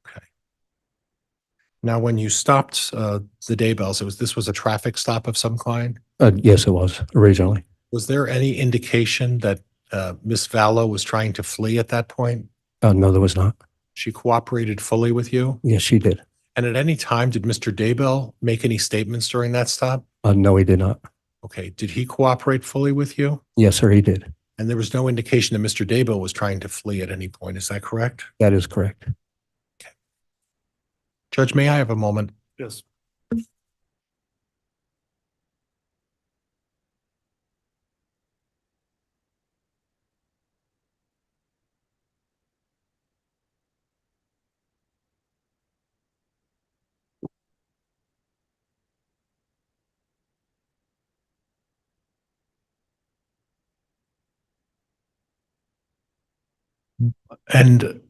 S6: Okay. Now, when you stopped the Daybells, this was a traffic stop of some kind?
S10: Yes, it was originally.
S6: Was there any indication that Miss Vallow was trying to flee at that point?
S10: No, there was not.
S6: She cooperated fully with you?
S10: Yes, she did.
S6: And at any time, did Mr. Daybell make any statements during that stop?
S10: No, he did not.
S6: Okay, did he cooperate fully with you?
S10: Yes, sir, he did.
S6: And there was no indication that Mr. Daybell was trying to flee at any point, is that correct?
S10: That is correct.
S6: Judge, may I have a moment?
S2: Yes.
S6: And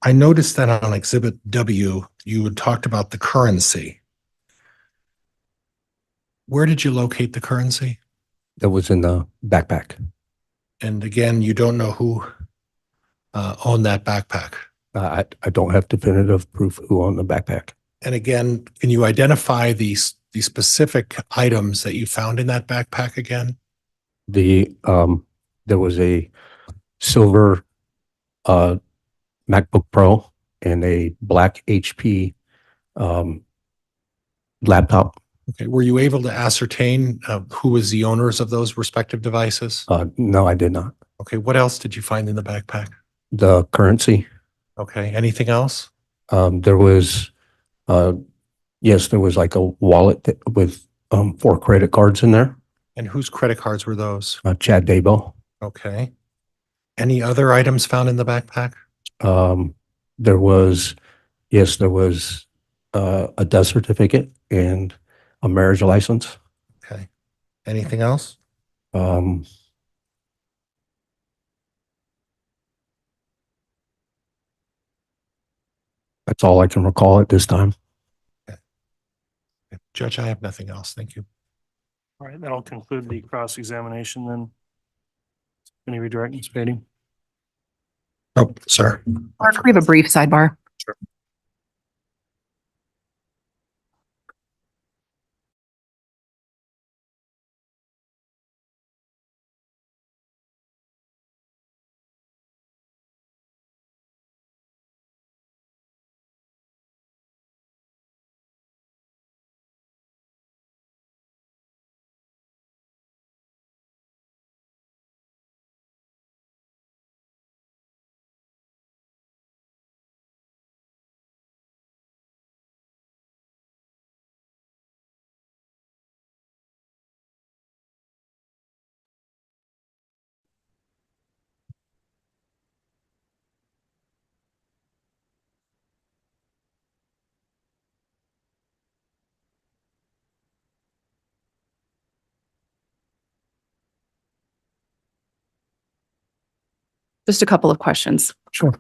S6: I noticed that on Exhibit W, you had talked about the currency. Where did you locate the currency?
S10: That was in the backpack.
S6: And again, you don't know who owned that backpack.
S10: I don't have definitive proof who owned the backpack.
S6: And again, can you identify the specific items that you found in that backpack again?
S10: There was a silver MacBook Pro and a black HP laptop.
S6: Okay, were you able to ascertain who was the owners of those respective devices?
S10: No, I did not.
S6: Okay, what else did you find in the backpack?
S10: The currency.
S6: Okay, anything else?
S10: There was, yes, there was like a wallet with 4 credit cards in there.
S6: And whose credit cards were those?
S10: Chad Daybell.
S6: Okay. Any other items found in the backpack?
S10: There was, yes, there was a death certificate and a marriage license.
S6: Okay. Anything else?
S10: That's all I can recall at this time.
S6: Judge, I have nothing else. Thank you.
S2: All right, that'll conclude the cross-examination then. Any redirect, Ms. Beatty?
S6: Oh, sir.
S9: We have a brief sidebar. Just a couple of questions.
S10: Sure.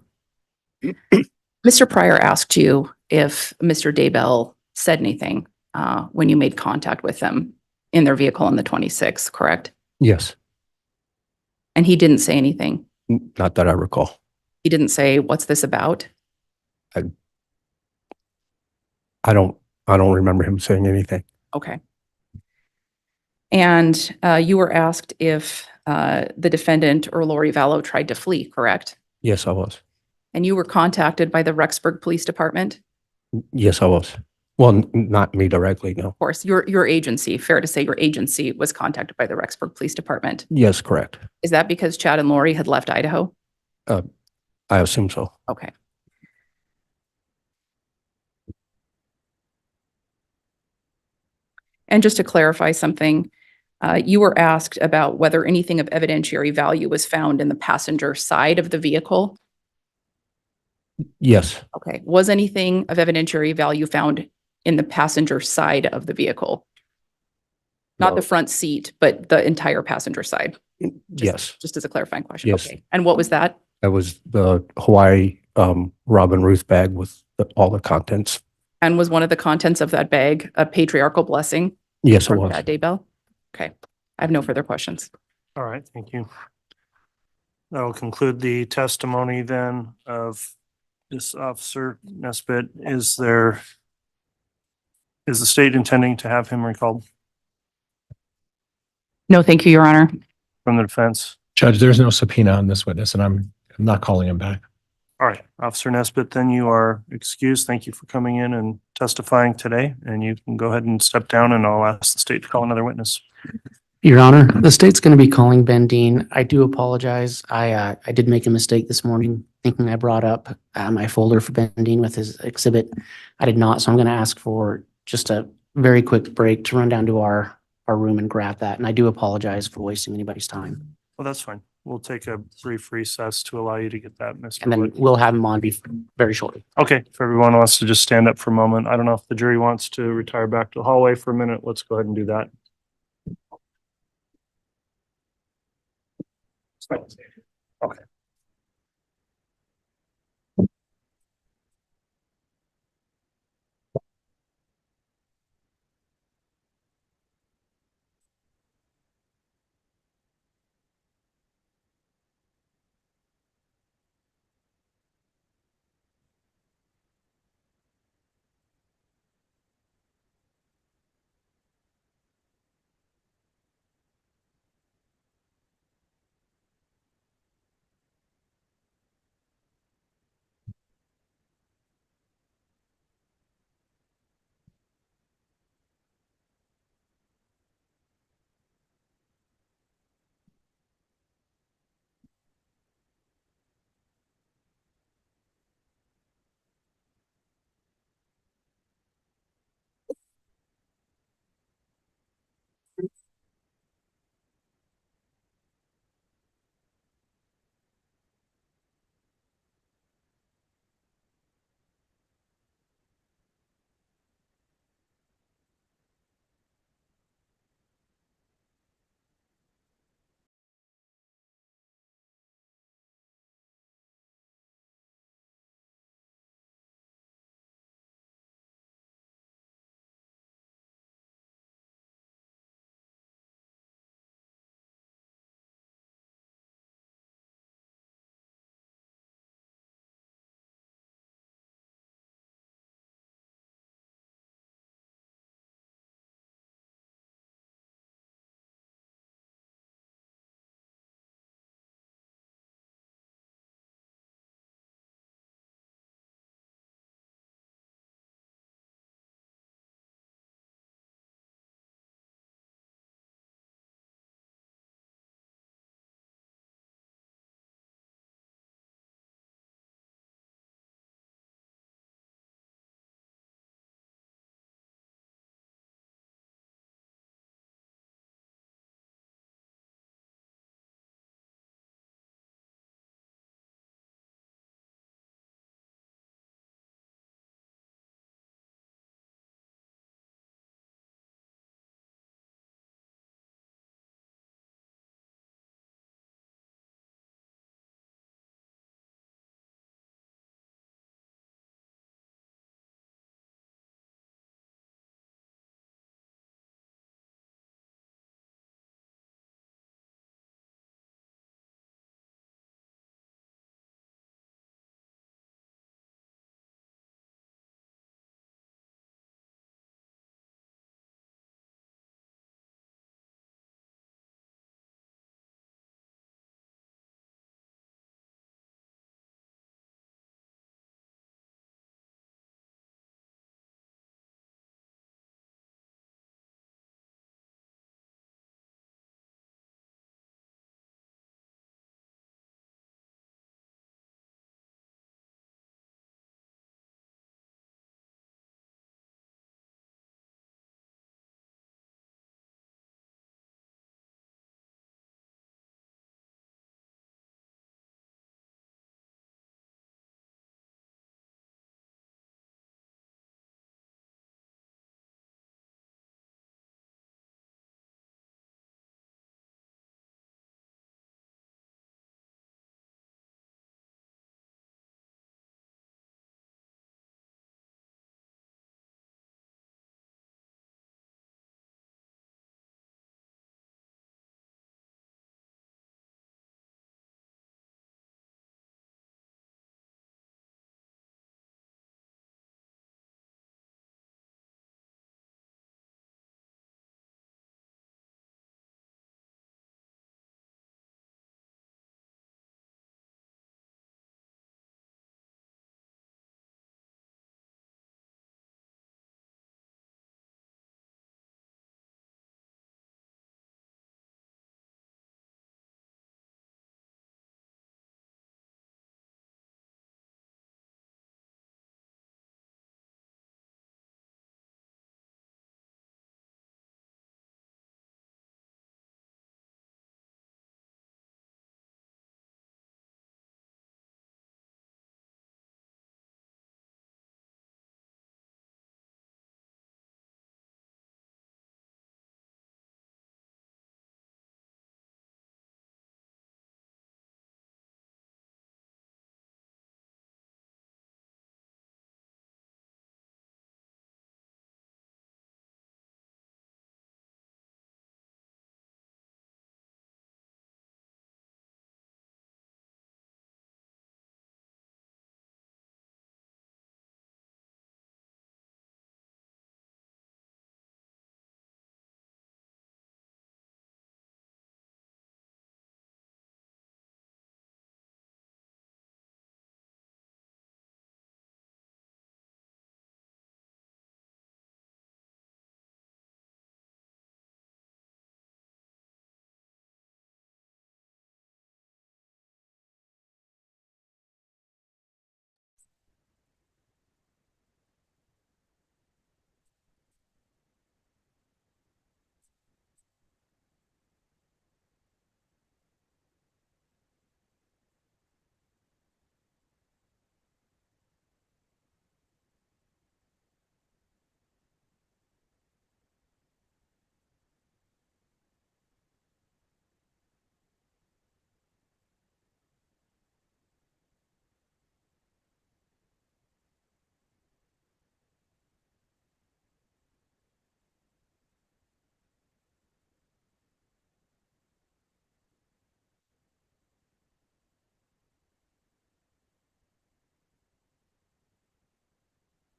S9: Mr. Pryor asked you if Mr. Daybell said anything when you made contact with them in their vehicle on the 26th, correct?
S10: Yes.
S9: And he didn't say anything.
S10: Not that I recall.
S9: He didn't say, "What's this about?"
S10: I don't remember him saying anything.
S9: Okay. And you were asked if the defendant or Lori Vallow tried to flee, correct?
S10: Yes, I was.
S9: And you were contacted by the Rexburg Police Department?
S10: Yes, I was. Well, not me directly, no.
S9: Of course, your agency, fair to say your agency was contacted by the Rexburg Police Department.
S10: Yes, correct.
S9: Is that because Chad and Lori had left Idaho?
S10: I assume so.
S9: Okay. And just to clarify something, you were asked about whether anything of evidentiary value was found in the passenger side of the vehicle.
S10: Yes,
S9: Okay. Was anything of evidentiary value found in the passenger side of the vehicle? Not
S10: No.
S9: the front seat, but the entire passenger side?
S10: yes.
S9: Just as a clarifying question.
S10: Yes.
S9: Okay. And what was that?
S10: That was the Hawaii Robin Ruth bag with all the contents.
S9: And was one of the contents of that bag a patriarchal blessing
S10: Yes, it
S9: from
S10: was.
S9: Chad Daybell? Okay. I have no further questions.
S2: All right, thank you. That'll conclude the testimony then of this officer Nesbitt. Is the state intending to have him recalled
S9: No, thank you, Your Honor.
S2: from the defense?
S6: Judge, there's no subpoena on this witness and I'm not calling him back.
S2: All right, Officer Nesbitt, then you are excused. Thank you for coming in and testifying today, and you can go ahead and step down and I'll ask the state to call another witness.
S3: Your Honor, the state's going to be calling Ben Dean. I do apologize. I did make a mistake this morning, thinking I brought up my folder for Ben Dean with his exhibit. I did not, so I'm going to ask for just a very quick break to run down to our room and grab that. And I do apologize for wasting anybody's time.
S2: Well, that's fine. We'll take a brief recess to allow you to get that, Mr.
S3: And then
S2: Wood.
S3: we'll have him on very shortly.
S2: Okay, if everyone wants to just stand up for a moment. I don't know if the jury wants to retire back to the hallway for a minute. Let's go ahead and do that. Okay.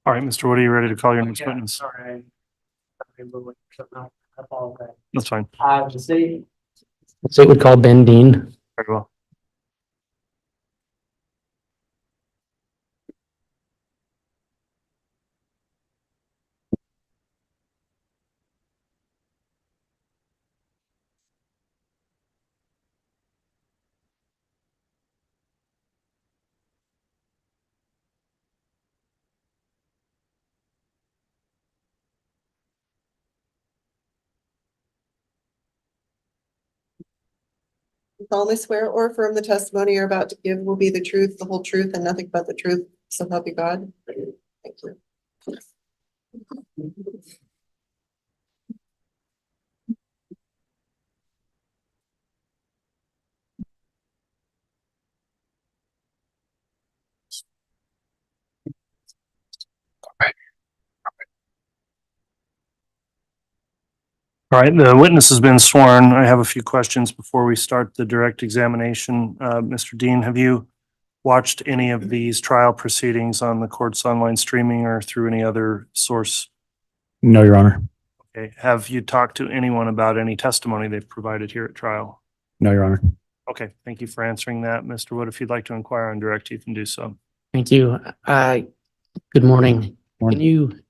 S2: All right, Mr. Wood, are you ready to call your next witness?
S3: Sorry.
S2: That's fine.
S3: The state would call Ben Dean.
S2: Very well.
S4: Solemnly swear or affirm the testimony you're about to give will be the truth, the whole truth, and nothing but the truth, so help you God. Thank you.
S2: All right, the witness has been sworn. I have a few questions before we start the direct examination. Mr. Dean, have you watched any of these trial proceedings on the court's online streaming or through any other source?
S11: No, Your Honor.
S2: Okay, have you talked to anyone about any testimony they've provided here at trial?
S11: No, Your Honor.
S2: Okay, thank you for answering that. Mr. Wood, if you'd like to inquire on direct, you can do so.
S3: Thank you. Good morning.
S11: Morning.
S3: Can you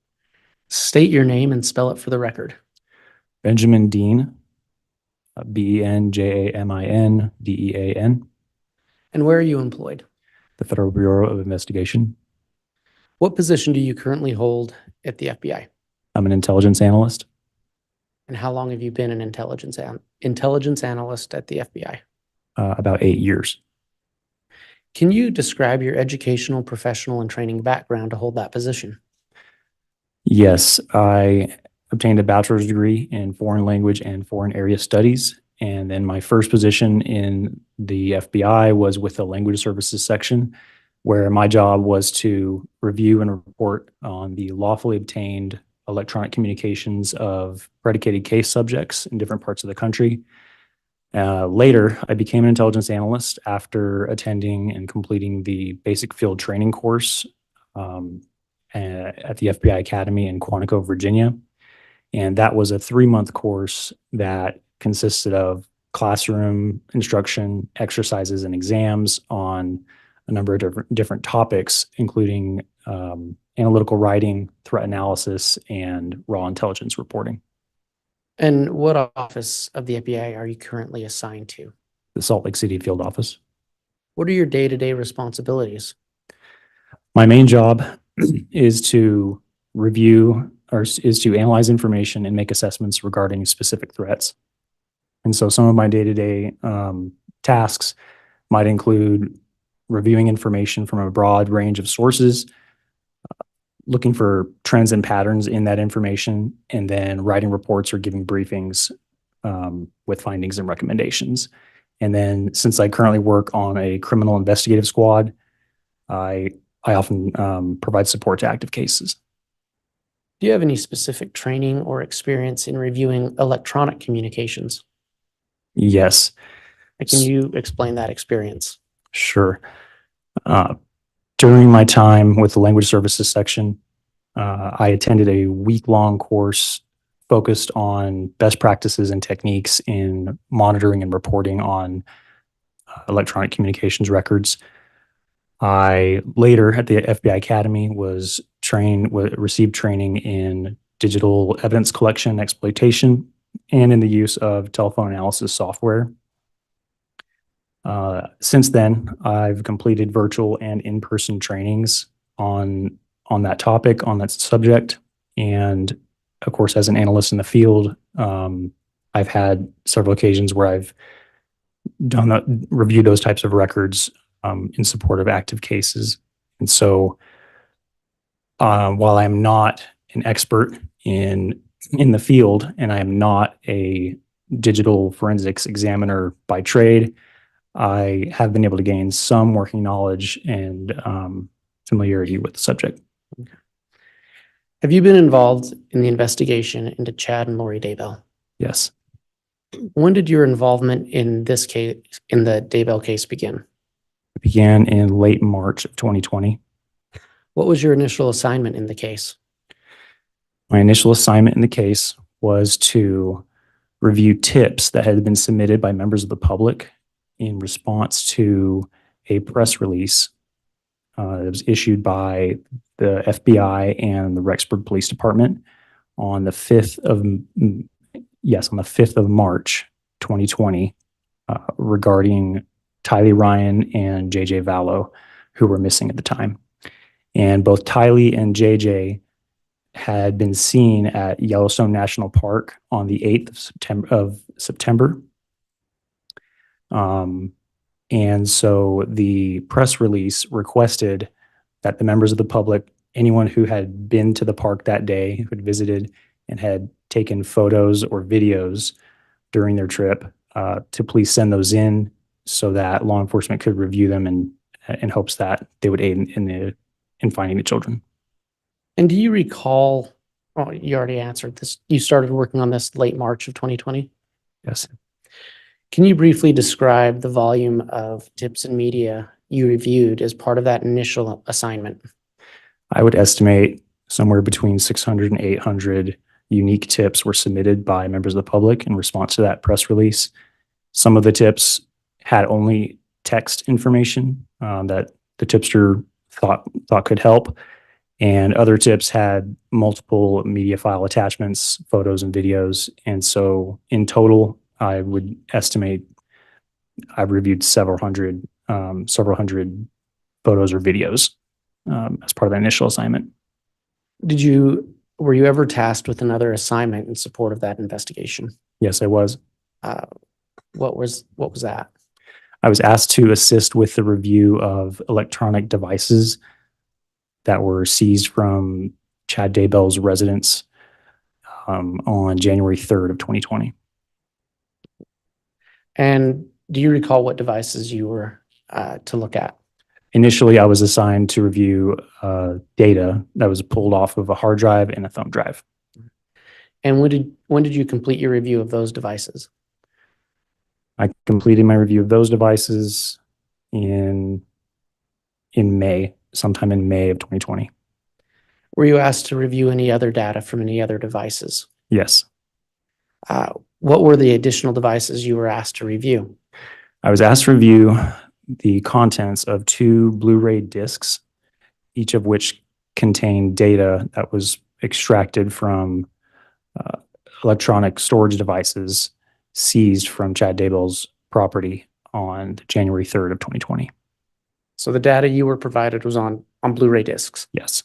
S3: state your name and spell it for the record?
S11: Benjamin Dean, BenjaminDean,
S3: And where are you employed?
S11: the Federal Bureau of Investigation.
S3: What position do you currently hold at the FBI?
S11: I'm an intelligence analyst.
S3: And how long have you been an intelligence analyst at the FBI?
S11: About 8 years.
S3: Can you describe your educational, professional, and training background to hold that position?
S11: Yes, I obtained a bachelor's degree in foreign language and foreign area studies. And then my first position in the FBI was with the language services section, where my job was to review and report on the lawfully obtained electronic communications of predicated case subjects in different parts of the country. Later, I became an intelligence analyst after attending and completing the basic field training course at the FBI Academy in Quantico, Virginia. And that was a 3-month course that consisted of classroom instruction, exercises, and exams on a number of different topics, including analytical writing, threat analysis, and raw intelligence reporting.
S3: And what office of the FBI are you currently assigned to?
S11: The Salt Lake City field office.
S3: What are your day-to-day responsibilities?
S11: My main job is to review or is to analyze information and make assessments regarding specific threats. And so some of my day-to-day tasks might include reviewing information from a broad range of sources, looking for trends and patterns in that information, and then writing reports or giving briefings with findings and recommendations. And then since I currently work on a criminal investigative squad, I often provide support to active cases.
S3: Do you have any specific training or experience in reviewing electronic communications?
S11: Yes.
S3: Can you explain that experience?
S11: Sure. During my time with the language services section, I attended a week-long course focused on best practices and techniques in monitoring and reporting on electronic communications records. I later at the FBI Academy received training in digital evidence collection and exploitation and in the use of telephone analysis software. Since then, I've completed virtual and in-person trainings on that topic, on that subject. And of course, as an analyst in the field, I've had several occasions where I've reviewed those types of records in support of active cases. And so while I'm not an expert in the field and I am not a digital forensics examiner by trade, I have been able to gain some working knowledge and familiarity with the subject.
S3: Okay. Have you been involved in the investigation into Chad and Lori Daybell?
S11: Yes.
S3: When did your involvement in this case, in the Daybell case, begin?
S11: It began in late March of 2020.
S8: What was your initial assignment in the case?
S11: My initial assignment in the case was to review tips that had been submitted by members of the public in response to a press release that was issued by the FBI and the Rexburg Police Department on the 5th of, on the 5th of March, 2020, regarding Tylee Ryan and JJ Vallow, who were missing at the time. And both Tylee and JJ had been seen at Yellowstone National Park on the 8th of September. And so the press release requested that the members of the public, anyone who had been to the park that day, who had visited and had taken photos or videos during their trip, to please send those in so that law enforcement could review them in hopes that they would aid in finding the children.
S8: And do you recall, oh, you already answered this. You started working on this late March of 2020?
S11: Yes.
S8: Can you briefly describe the volume of tips and media you reviewed as part of that initial assignment?
S11: I would estimate somewhere between 600 and 800 unique tips were submitted by members of the public in response to that press release. Some of the tips had only text information that the tipster thought could help, and other tips had multiple media file attachments, photos and videos. And so in total, I would estimate I've reviewed several hundred photos or videos as part of the initial assignment.
S8: Were you ever tasked with another assignment in support of that investigation?
S11: Yes, I was.
S8: What was that?
S11: I was asked to assist with the review of electronic devices that were seized from Chad Daybell's residence on January 3rd of 2020.
S8: And do you recall what devices you were to look at?
S11: Initially, I was assigned to review data that was pulled off of a hard drive and a thumb drive.
S8: And when did you complete your review of those devices?
S11: I completed my review of those devices in May, sometime in May of 2020.
S8: Were you asked to review any other data from any other devices?
S11: Yes.
S8: What were the additional devices you were asked to review?
S11: I was asked to review the contents of 2 Blu-ray discs, each of which contained data that was extracted from electronic storage devices seized from Chad Daybell's property on January 3rd of 2020.
S8: So the data you were provided was on Blu-ray discs?
S11: Yes.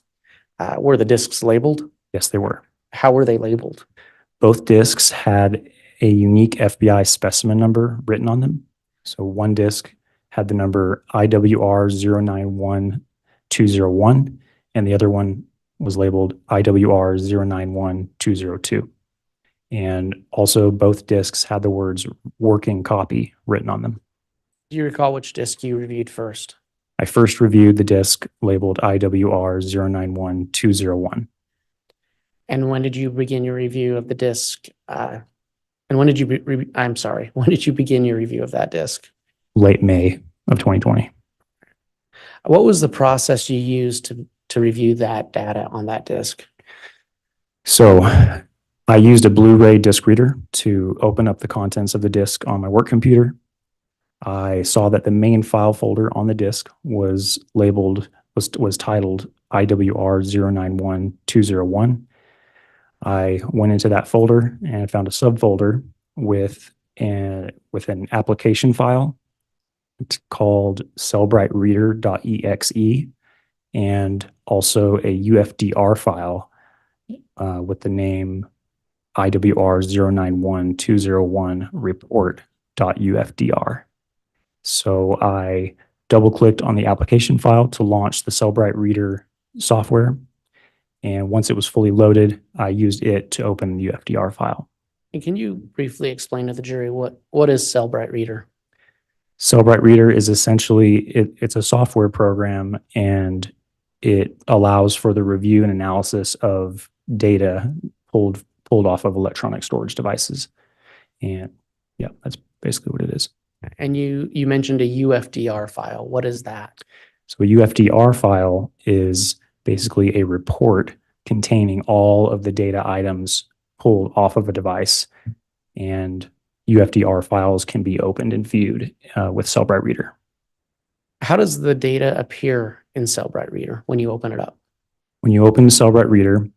S8: Were the discs labeled?
S11: Yes, they were.
S8: How were they labeled?
S11: Both discs had a unique FBI specimen number written on them. So one disc had the number IWR 091201, and the other one was labeled IWR 091202. And also both discs had the words working copy written on them.
S8: Do you recall which disc you reviewed first?
S11: I first reviewed the disc labeled IWR 091201.
S8: And when did you begin your review of the disc? And when did you, when did you begin your review of that disc?
S11: Late May of 2020.
S8: What was the process you used to review that data on that disc?
S11: So I used a Blu-ray disc reader to open up the contents of the disc on my work computer. I saw that the main file folder on the disc was labeled, was titled IWR 091201. I went into that folder and found a subfolder with an application file. It's called cellbrightreader.exe, and also a UFDR file with the name IWR 091201 report.ufdr. So I double-clicked on the application file to launch the Cellbright Reader software. And once it was fully loaded, I used it to open the UFDR file.
S8: And can you briefly explain to the jury what is Cellbright Reader?
S11: Cellbright Reader is essentially, it's a software program, and it allows for the review and analysis of data pulled off of electronic storage devices. And yeah, that's basically what it is.
S8: And you mentioned a UFDR file. What is that?
S11: So a UFDR file is basically a report containing all of the data items pulled off of a device, and UFDR files can be opened and viewed with Cellbrite Reader.
S8: How does the data appear in Cellbrite Reader when you open it up?
S11: When you open Cellbrite Reader,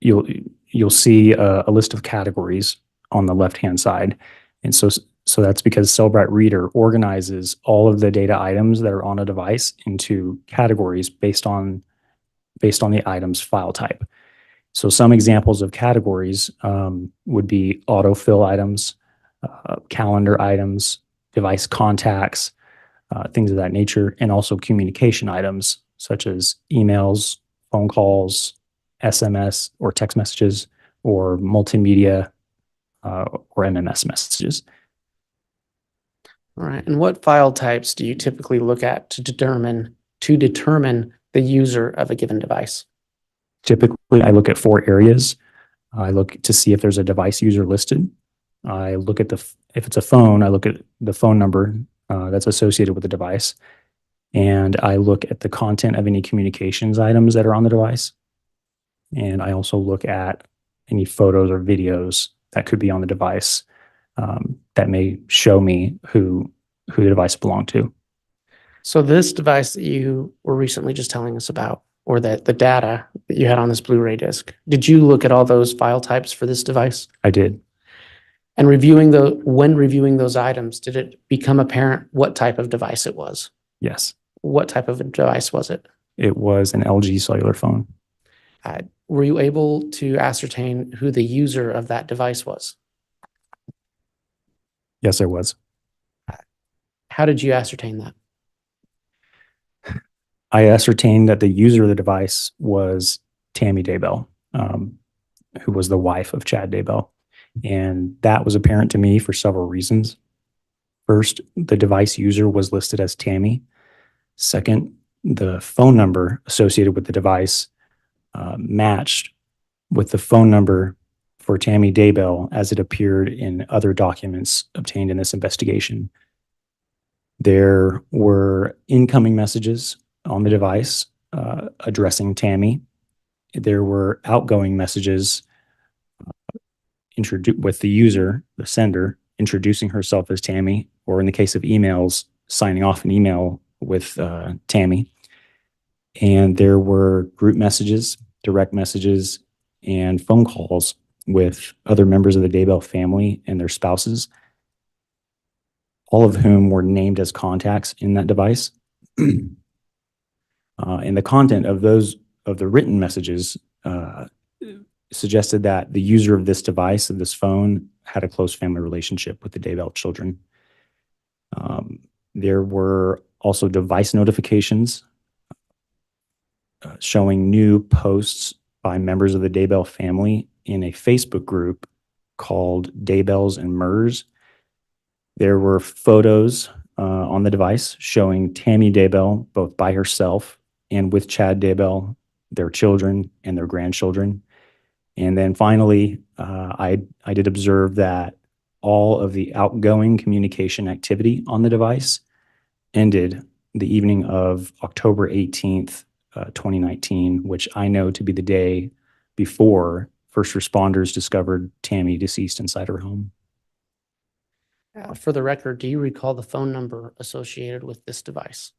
S11: you'll see a list of categories on the left-hand side. And so that's because Cellbrite Reader organizes all of the data items that are on a device into categories based on the item's file type. So some examples of categories would be autofill items, calendar items, device contacts, things of that nature, and also communication items such as emails, phone calls, SMS or text messages, or multimedia or MMS messages.
S8: All right. And what file types do you typically look at to determine the user of a given device?
S11: Typically, I look at 4 areas. I look to see if there's a device user listed. I look at if it's a phone, I look at the phone number that's associated with the device. And I look at the content of any communications items that are on the device. And I also look at any photos or videos that could be on the device that may show me who the device belonged to.
S8: So this device that you were recently just telling us about, or that the data that you had on this Blu-ray disc, did you look at all those file types for this device?
S11: I did.
S8: And when reviewing those items, did it become apparent what type of device it was?
S11: Yes.
S8: What type of a device was it?
S11: It was an LG cellular phone.
S8: Were you able to ascertain who the user of that device was?
S11: Yes, I was.
S8: How did you ascertain that?
S11: I ascertained that the user of the device was Tammy Daybell, who was the wife of Chad Daybell. And that was apparent to me for several reasons. First, the device user was listed as Tammy. Second, the phone number associated with the device matched with the phone number for Tammy Daybell as it appeared in other documents obtained in this investigation. There were incoming messages on the device addressing Tammy. There were outgoing messages with the user, the sender, introducing herself as Tammy, or in the case of emails, signing off an email with Tammy. And there were group messages, direct messages, and phone calls with other members of the Daybell family and their spouses, all of whom were named as contacts in that device. And the content of the written messages suggested that the user of this device, of this phone, had a close family relationship with the Daybell children. There were also device notifications showing new posts by members of the Daybell family in a Facebook group called Daybells and Murs. There were photos on the device showing Tammy Daybell both by herself and with Chad Daybell, their children and their grandchildren. And then finally, I did observe that all of the outgoing communication activity on the device ended the evening of October 18th, 2019, which I know to be the day before first responders discovered Tammy deceased inside her home.
S8: For the record, do you recall the phone number associated with this device?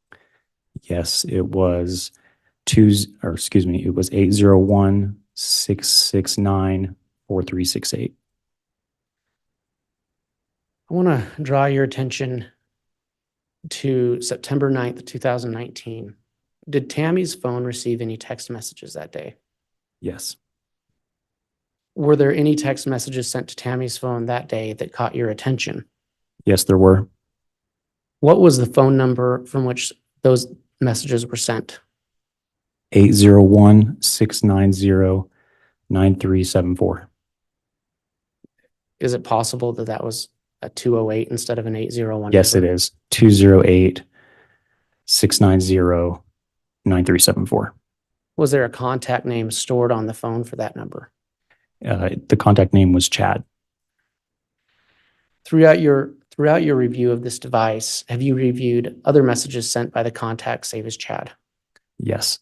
S11: Yes, it was 801-669-4368.
S8: I want to draw your attention to September 9th, 2019. Did Tammy's phone receive any text messages that day?
S11: Yes.
S8: Were there any text messages sent to Tammy's phone that day that caught your attention?
S11: Yes, there were.
S8: What was the phone number from which those messages were sent?
S11: 801-690-9374.
S8: Is it possible that that was a 208 instead of an 801?
S11: Yes, it is. 208-690-9374.
S8: Was there a contact name stored on the phone for that number?
S11: The contact name was Chad.
S8: Throughout your review of this device, have you reviewed other messages sent by the contact, save as Chad?
S11: Yes.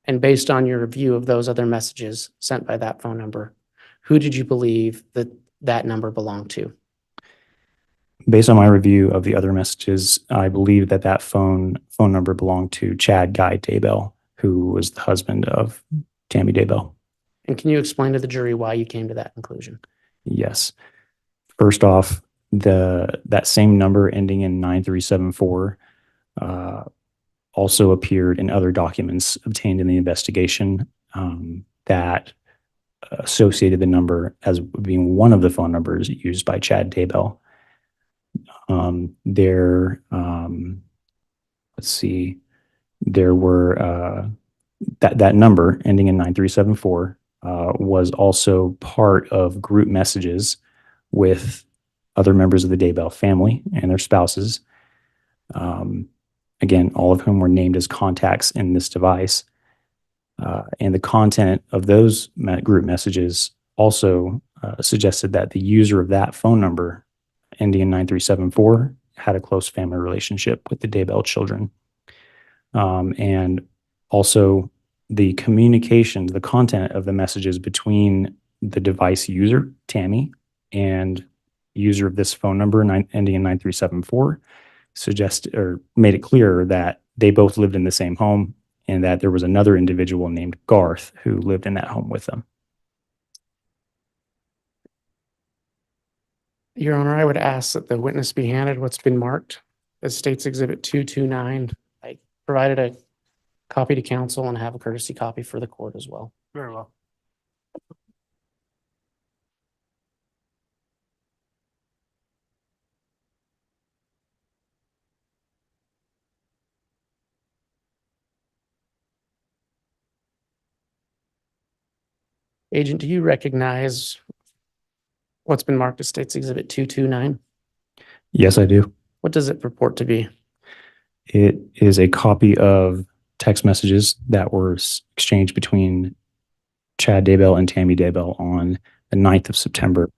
S8: And based on your review of those other messages sent by that phone number, who did you believe that that number belonged to?
S11: Based on my review of the other messages, I believe that that phone number belonged to Chad Guy Daybell, who was the husband of Tammy Daybell.
S8: And can you explain to the jury why you came to that conclusion?
S11: Yes. First off, that same number ending in 9374 also appeared in other documents obtained in the investigation that associated the number as being one of the phone numbers used by Chad Daybell. Let's see, there were that number ending in 9374 was also part of group messages with other members of the Daybell family and their spouses. Again, all of whom were named as contacts in this device. And the content of those group messages also suggested that the user of that phone number ending in 9374 had a close family relationship with the Daybell children. And also the communication, the content of the messages between the device user, Tammy, and user of this phone number ending in 9374 made it clear that they both lived in the same home and that there was another individual named Garth who lived in that home with them.
S3: Your Honor, I would ask that the witness be handed what's been marked as State's Exhibit 229. I provided a copy to counsel and have a courtesy copy for the court as well.
S2: Very well.
S3: Agent, do you recognize what's been marked as State's Exhibit 229?
S11: Yes, I do.
S3: What does it purport to be?
S11: It is a copy of text messages that were exchanged between Chad Daybell and Tammy Daybell on the 9th of September.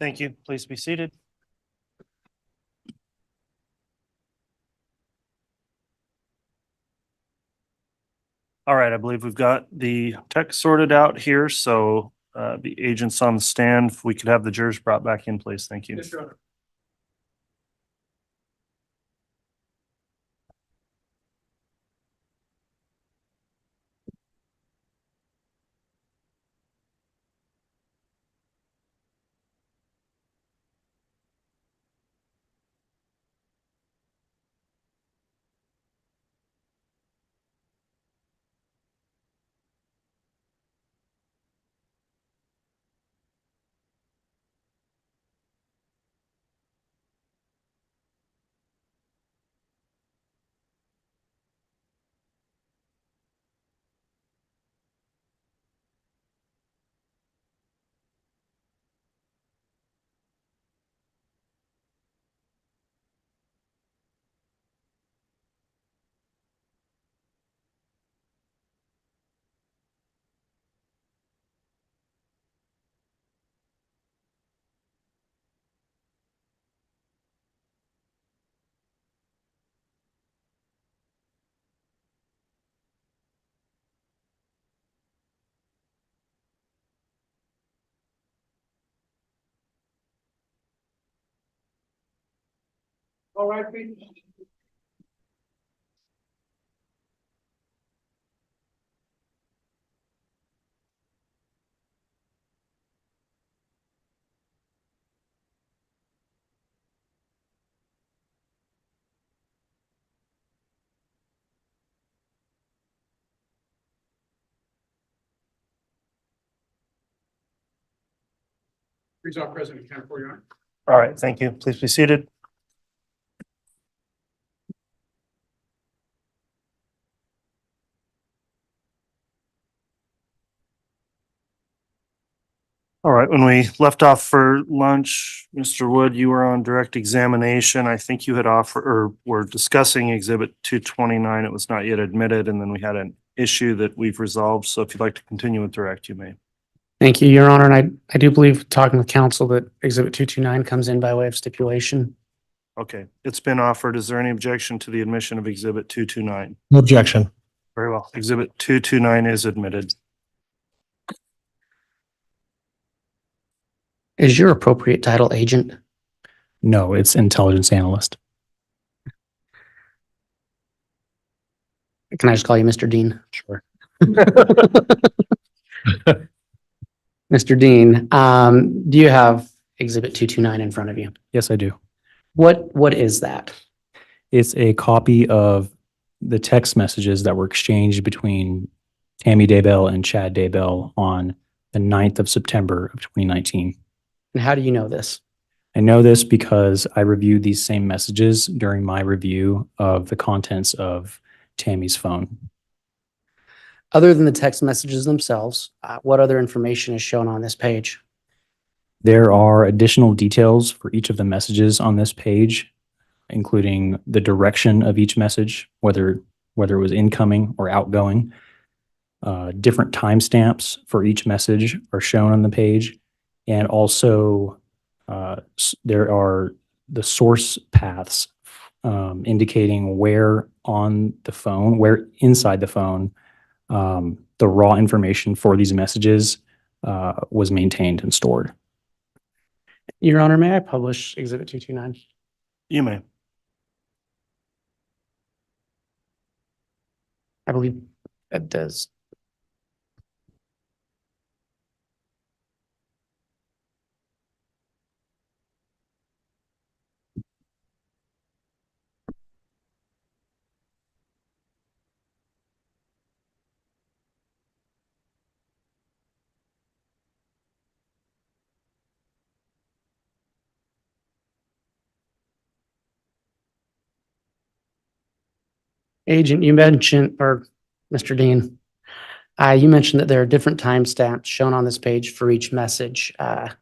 S2: Thank you. Please be seated. All right, I believe we've got the text sorted out here, so the agents on the stand, if we could have the jurors brought back in, please. Thank you.
S1: Yes, Your Honor. All right, please. Resolve President Kent for Your Honor.
S2: All right, thank you. Please be seated. All right, when we left off for lunch, Mr. Wood, you were on direct examination. I think you had offered or were discussing Exhibit 229. It was not yet admitted, and then we had an issue that we've resolved. So if you'd like to continue with direct, you may.
S3: Thank you, Your Honor. And I do believe, talking with counsel, that Exhibit 229 comes in by way of stipulation.
S2: Okay, it's been offered. Is there any objection to the admission of Exhibit 229?
S6: No objection.
S2: Very well. Exhibit 229 is admitted.
S3: Is your appropriate title agent?
S11: No, it's intelligence analyst.
S3: Can I just call you Mr. Dean?
S11: Sure.
S3: Mr. Dean, do you have Exhibit 229 in front of you?
S11: Yes, I do.
S3: What is that?
S11: It's a copy of the text messages that were exchanged between Tammy Daybell and Chad Daybell on the 9th of September of 2019.
S3: And how do you know this?
S11: I know this because I reviewed these same messages during my review of the contents of Tammy's phone.
S3: Other than the text messages themselves, what other information is shown on this page?
S11: There are additional details for each of the messages on this page, including the direction of each message, whether it was incoming or outgoing. Different timestamps for each message are shown on the page. And also there are the source paths indicating where on the phone, where inside the phone, the raw information for these messages was maintained and stored.
S3: Your Honor, may I publish Exhibit 229?
S2: You may.
S3: I believe that does. Agent, you mentioned, or Mr. Dean, you mentioned that there are different timestamps shown on this page for each message. Have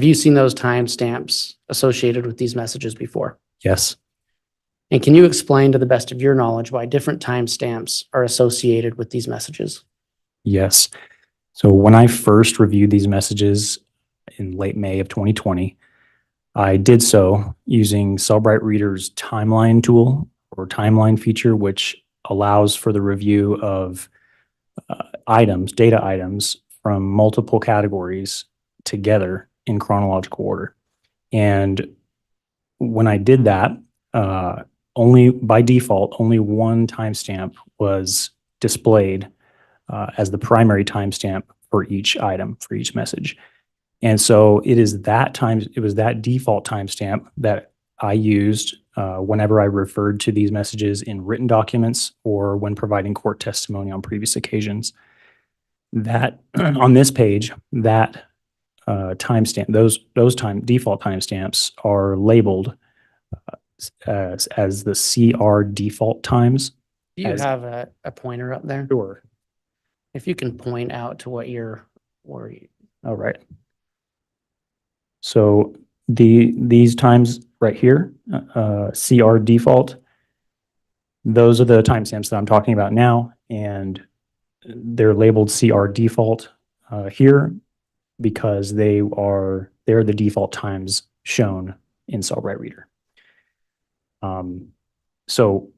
S3: you seen those timestamps associated with these messages before?
S11: Yes.
S3: And can you explain, to the best of your knowledge, why different timestamps are associated with these messages?
S11: Yes. So when I first reviewed these messages, in late May of 2020. I did so using Cellbrite Reader's timeline tool or timeline feature, which allows for the review of data items from multiple categories together in chronological order. And when I did that, only by default, only one timestamp was displayed as the primary timestamp for each item, for each message. And so it was that default timestamp that I used whenever I referred to these messages in written documents or when providing court testimony on previous occasions. That on this page, that timestamp, those default timestamps are labeled as the CR default times.
S3: Do you
S11: As-
S3: have a pointer up there?
S11: Sure.
S3: If you can point out to what
S11: All right. So these times right here, CR default, those are the timestamps that I'm talking about now, and they're labeled CR default here because they're the default times shown in Cellbrite Reader. So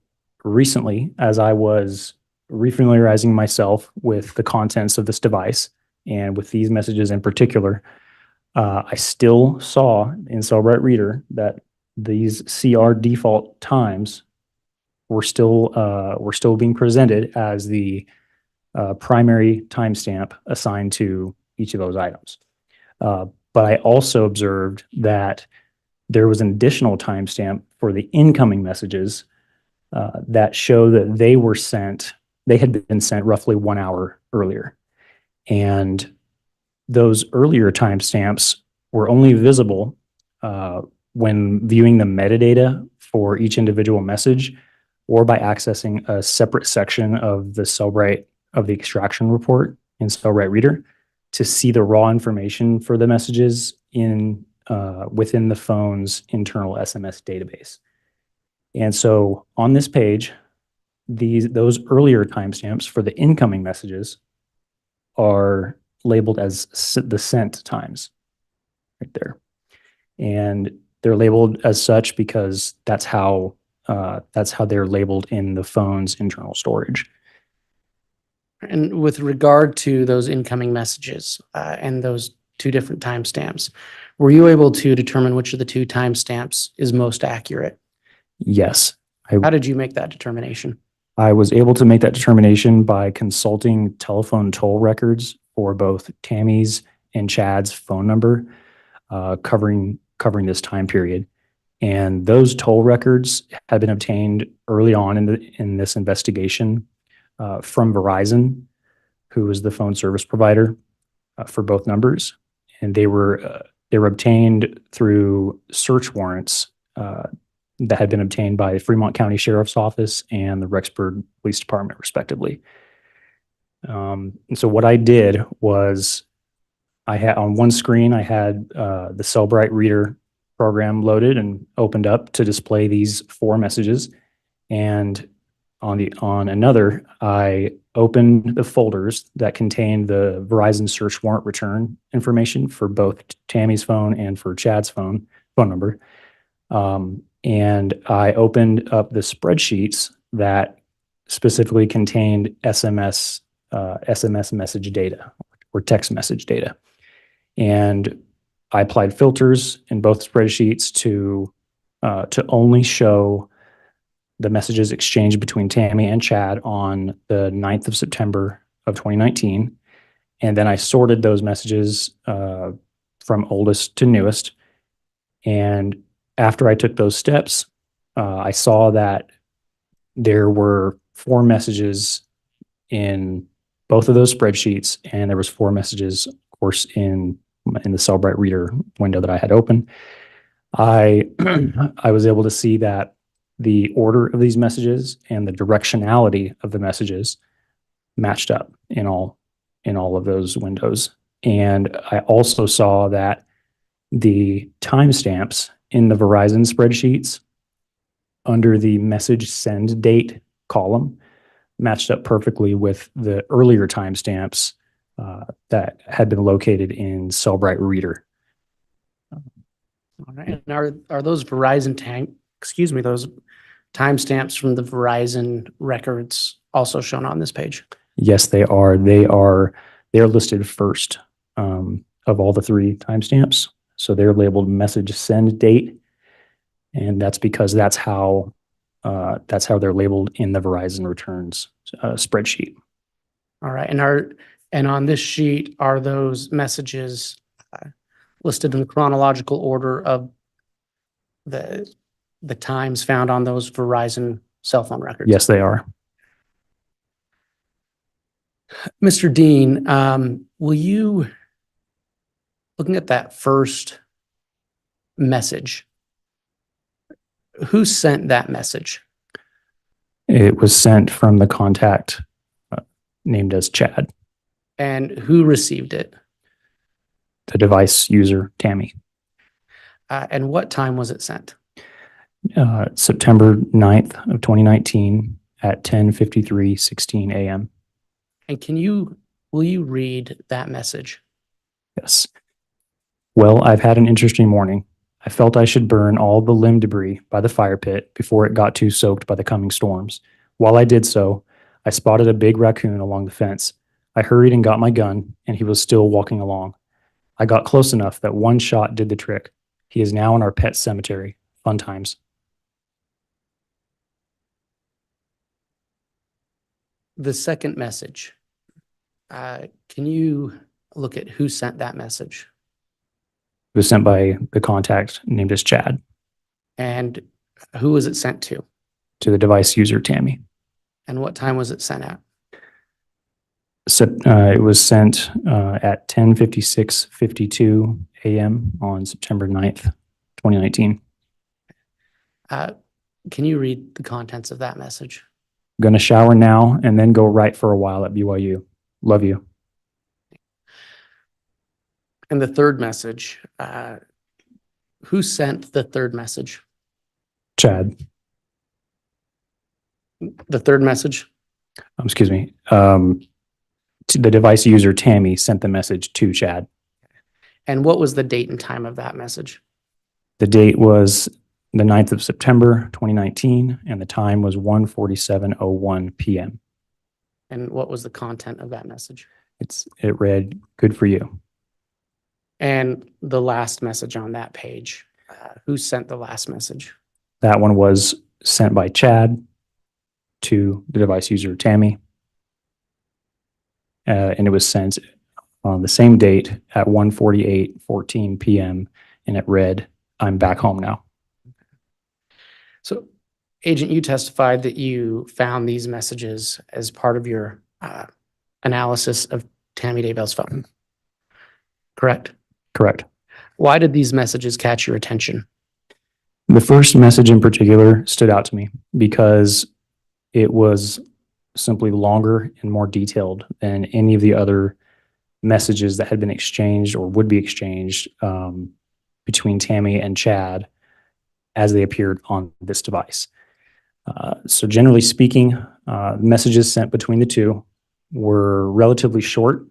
S11: recently, as I was refamiliarizing myself with the contents of this device and with these messages in particular, I still saw in Cellbrite Reader that these CR default times were still being presented as the primary timestamp assigned to each of those items. But I also observed that there was an additional timestamp for the incoming messages that show that they had been sent roughly 1 hour earlier. And those earlier timestamps were only visible when viewing the metadata for each individual message or by accessing a separate section of the extraction report in Cellbrite Reader to see the raw information for the messages within the phone's internal SMS database. And so on this page, those earlier timestamps for the incoming messages are labeled as the sent times right there. And they're labeled as such because that's how they're labeled in the phone's internal storage.
S3: And with regard to those incoming messages and those two different timestamps, were you able to determine which of the two timestamps is most accurate?
S11: Yes.
S3: How did you make that determination?
S11: I was able to make that determination by consulting telephone toll records for both Tammy's and Chad's phone number covering this time period. And those toll records had been obtained early on in this investigation from Verizon, who was the phone service provider for both numbers. And they were obtained through search warrants that had been obtained by Fremont County Sheriff's Office and the Rexburg Police Department, respectively. And so what I did was I had on one screen, I had the Cellbrite Reader program loaded and opened up to display these 4 messages. And on another, I opened the folders that contained the Verizon search warrant return information for both Tammy's phone and for Chad's phone number. And I opened up the spreadsheets that specifically contained SMS message data or text message data. And I applied filters in both spreadsheets to only show the messages exchanged between Tammy and Chad on the 9th of September of 2019. And then I sorted those messages from oldest to newest. And after I took those steps, I saw that there were 4 messages in both of those spreadsheets, and there was 4 messages, of course, in the Cellbrite Reader window that I had open. I was able to see that the order of these messages and the directionality of the messages matched up in all of those windows. And I also saw that the timestamps in the Verizon spreadsheets under the message send date column matched up perfectly with the earlier timestamps that had been located in Cellbrite Reader.
S8: All right, and are those those timestamps from the Verizon records also shown on this page?
S11: Yes, they are. They're listed first of all the three timestamps. So they're labeled message send date. And that's because that's how they're labeled in the Verizon returns spreadsheet.
S8: All right, and on this sheet, are those messages listed in the chronological order of the times found on those Verizon cell phone records?
S11: Yes, they are.
S8: Mr. Dean, will you, looking at that first message, who sent that message?
S11: It was sent from the contact named as Chad,
S8: And who received it?
S11: the device user, Tammy.
S8: And what time was it sent?
S11: September 9th of 2019 at 10:53:16 a.m.
S8: And will you read that message?
S11: Yes. Well, I've had an interesting morning. I felt I should burn all the limb debris by the fire pit before it got too soaked by the coming storms. While I did so, I spotted a big raccoon along the fence. I hurried and got my gun, and he was still walking along. I got close enough that one shot did the trick. He is now in our pet cemetery. Fun times.
S8: The second message, can you look at who sent that message?
S11: It was sent by the contact named as Chad
S8: And who was it sent to?
S11: to the device user, Tammy.
S8: And what time was it sent at?
S11: So, it was sent at 10:56:52 a.m. on September 9th, 2019.
S8: Can you read the contents of that message?
S11: Gonna shower now and then go right for a while at BYU. Love you.
S8: And the third message, who sent the third message?
S11: Chad,
S8: The third message?
S11: excuse me. To the device user, Tammy, sent the message to Chad.
S8: And what was the date and time of that message?
S11: The date was the 9th of September, 2019, and the time was 1:47:01 p.m.
S8: And what was the content of that message?
S11: It read, "Good for you."
S8: And the last message on that page, who sent the last message?
S11: That one was sent by Chad to the device user, Tammy. And it was sent on the same date at 1:48:14 p.m. And it read, "I'm back home now."
S8: So, Agent, you testified that you found these messages as part of your analysis of Tammy Daybell's phone. Correct?
S11: Correct.
S8: Why did these messages catch your attention?
S11: The first message in particular stood out to me because it was simply longer and more detailed than any of the other messages that had been exchanged or would be exchanged between Tammy and Chad as they appeared on this device. So generally speaking, messages sent between the two were relatively short,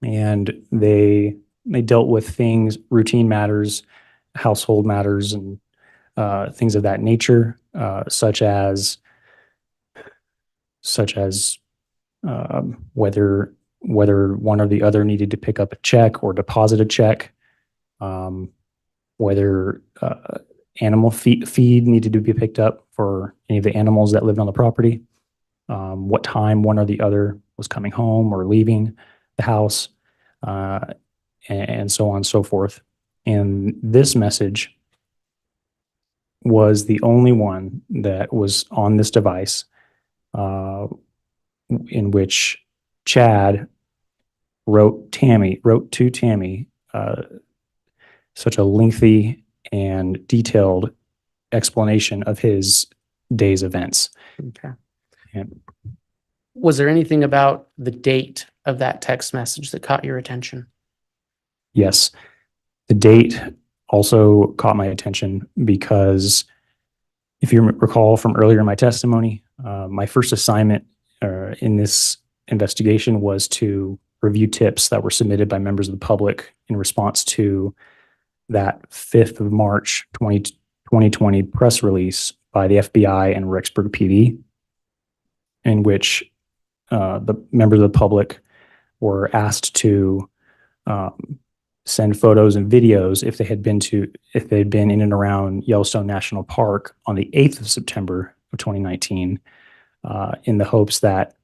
S11: and they dealt with things, routine matters, household matters, and things of that nature, such as whether one or the other needed to pick up a check or deposit a check, whether animal feed needed to be picked up for any of the animals that lived on the property, what time one or the other was coming home or leaving the house, and so on and so forth. And this message was the only one that was on this device in which Chad wrote to Tammy such a lengthy and detailed explanation of his day's events.
S8: Okay.
S11: And
S8: Was there anything about the date of that text message that caught your attention?
S11: yes, the date also caught my attention because if you recall from earlier in my testimony, my first assignment in this investigation was to review tips that were submitted by members of the public in response to that 5th of March, 2020 press release by the FBI and Rexburg PD, in which the members of the public were asked to send photos and videos if they had been in and around Yellowstone National Park on the 8th of September of 2019, in the hopes that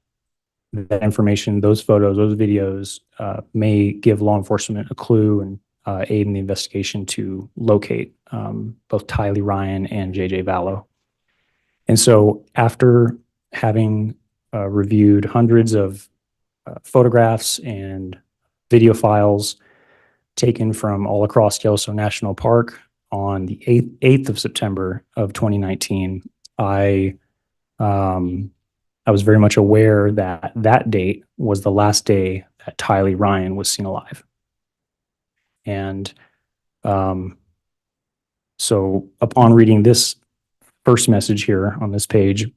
S11: that information, those photos, those videos may give law enforcement a clue and aid in the investigation to locate both Tylee Ryan and JJ Vallow. And so after having reviewed hundreds of photographs and video files taken from all across Yellowstone National Park on the 8th of September of 2019, I was very much aware that that date was the last day that Tylee Ryan was seen alive. And so upon reading this first message here on this page,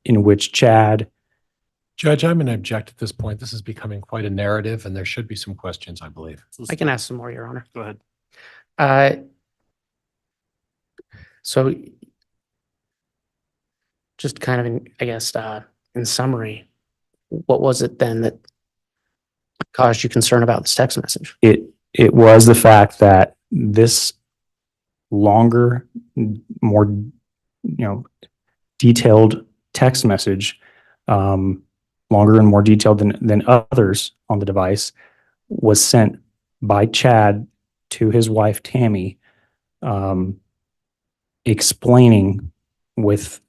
S11: in which Chad.
S6: Judge, I'm going to object at this point. This is becoming quite a narrative and there should be some questions, I believe.
S3: I can ask some more, Your Honor.
S2: Go ahead.
S3: So just kind of in summary, what was it then that caused you concern about this text message?
S11: It was the fact that this longer, more, detailed text message, longer and more detailed than others on the device, was sent by Chad to his wife, Tammy, explaining with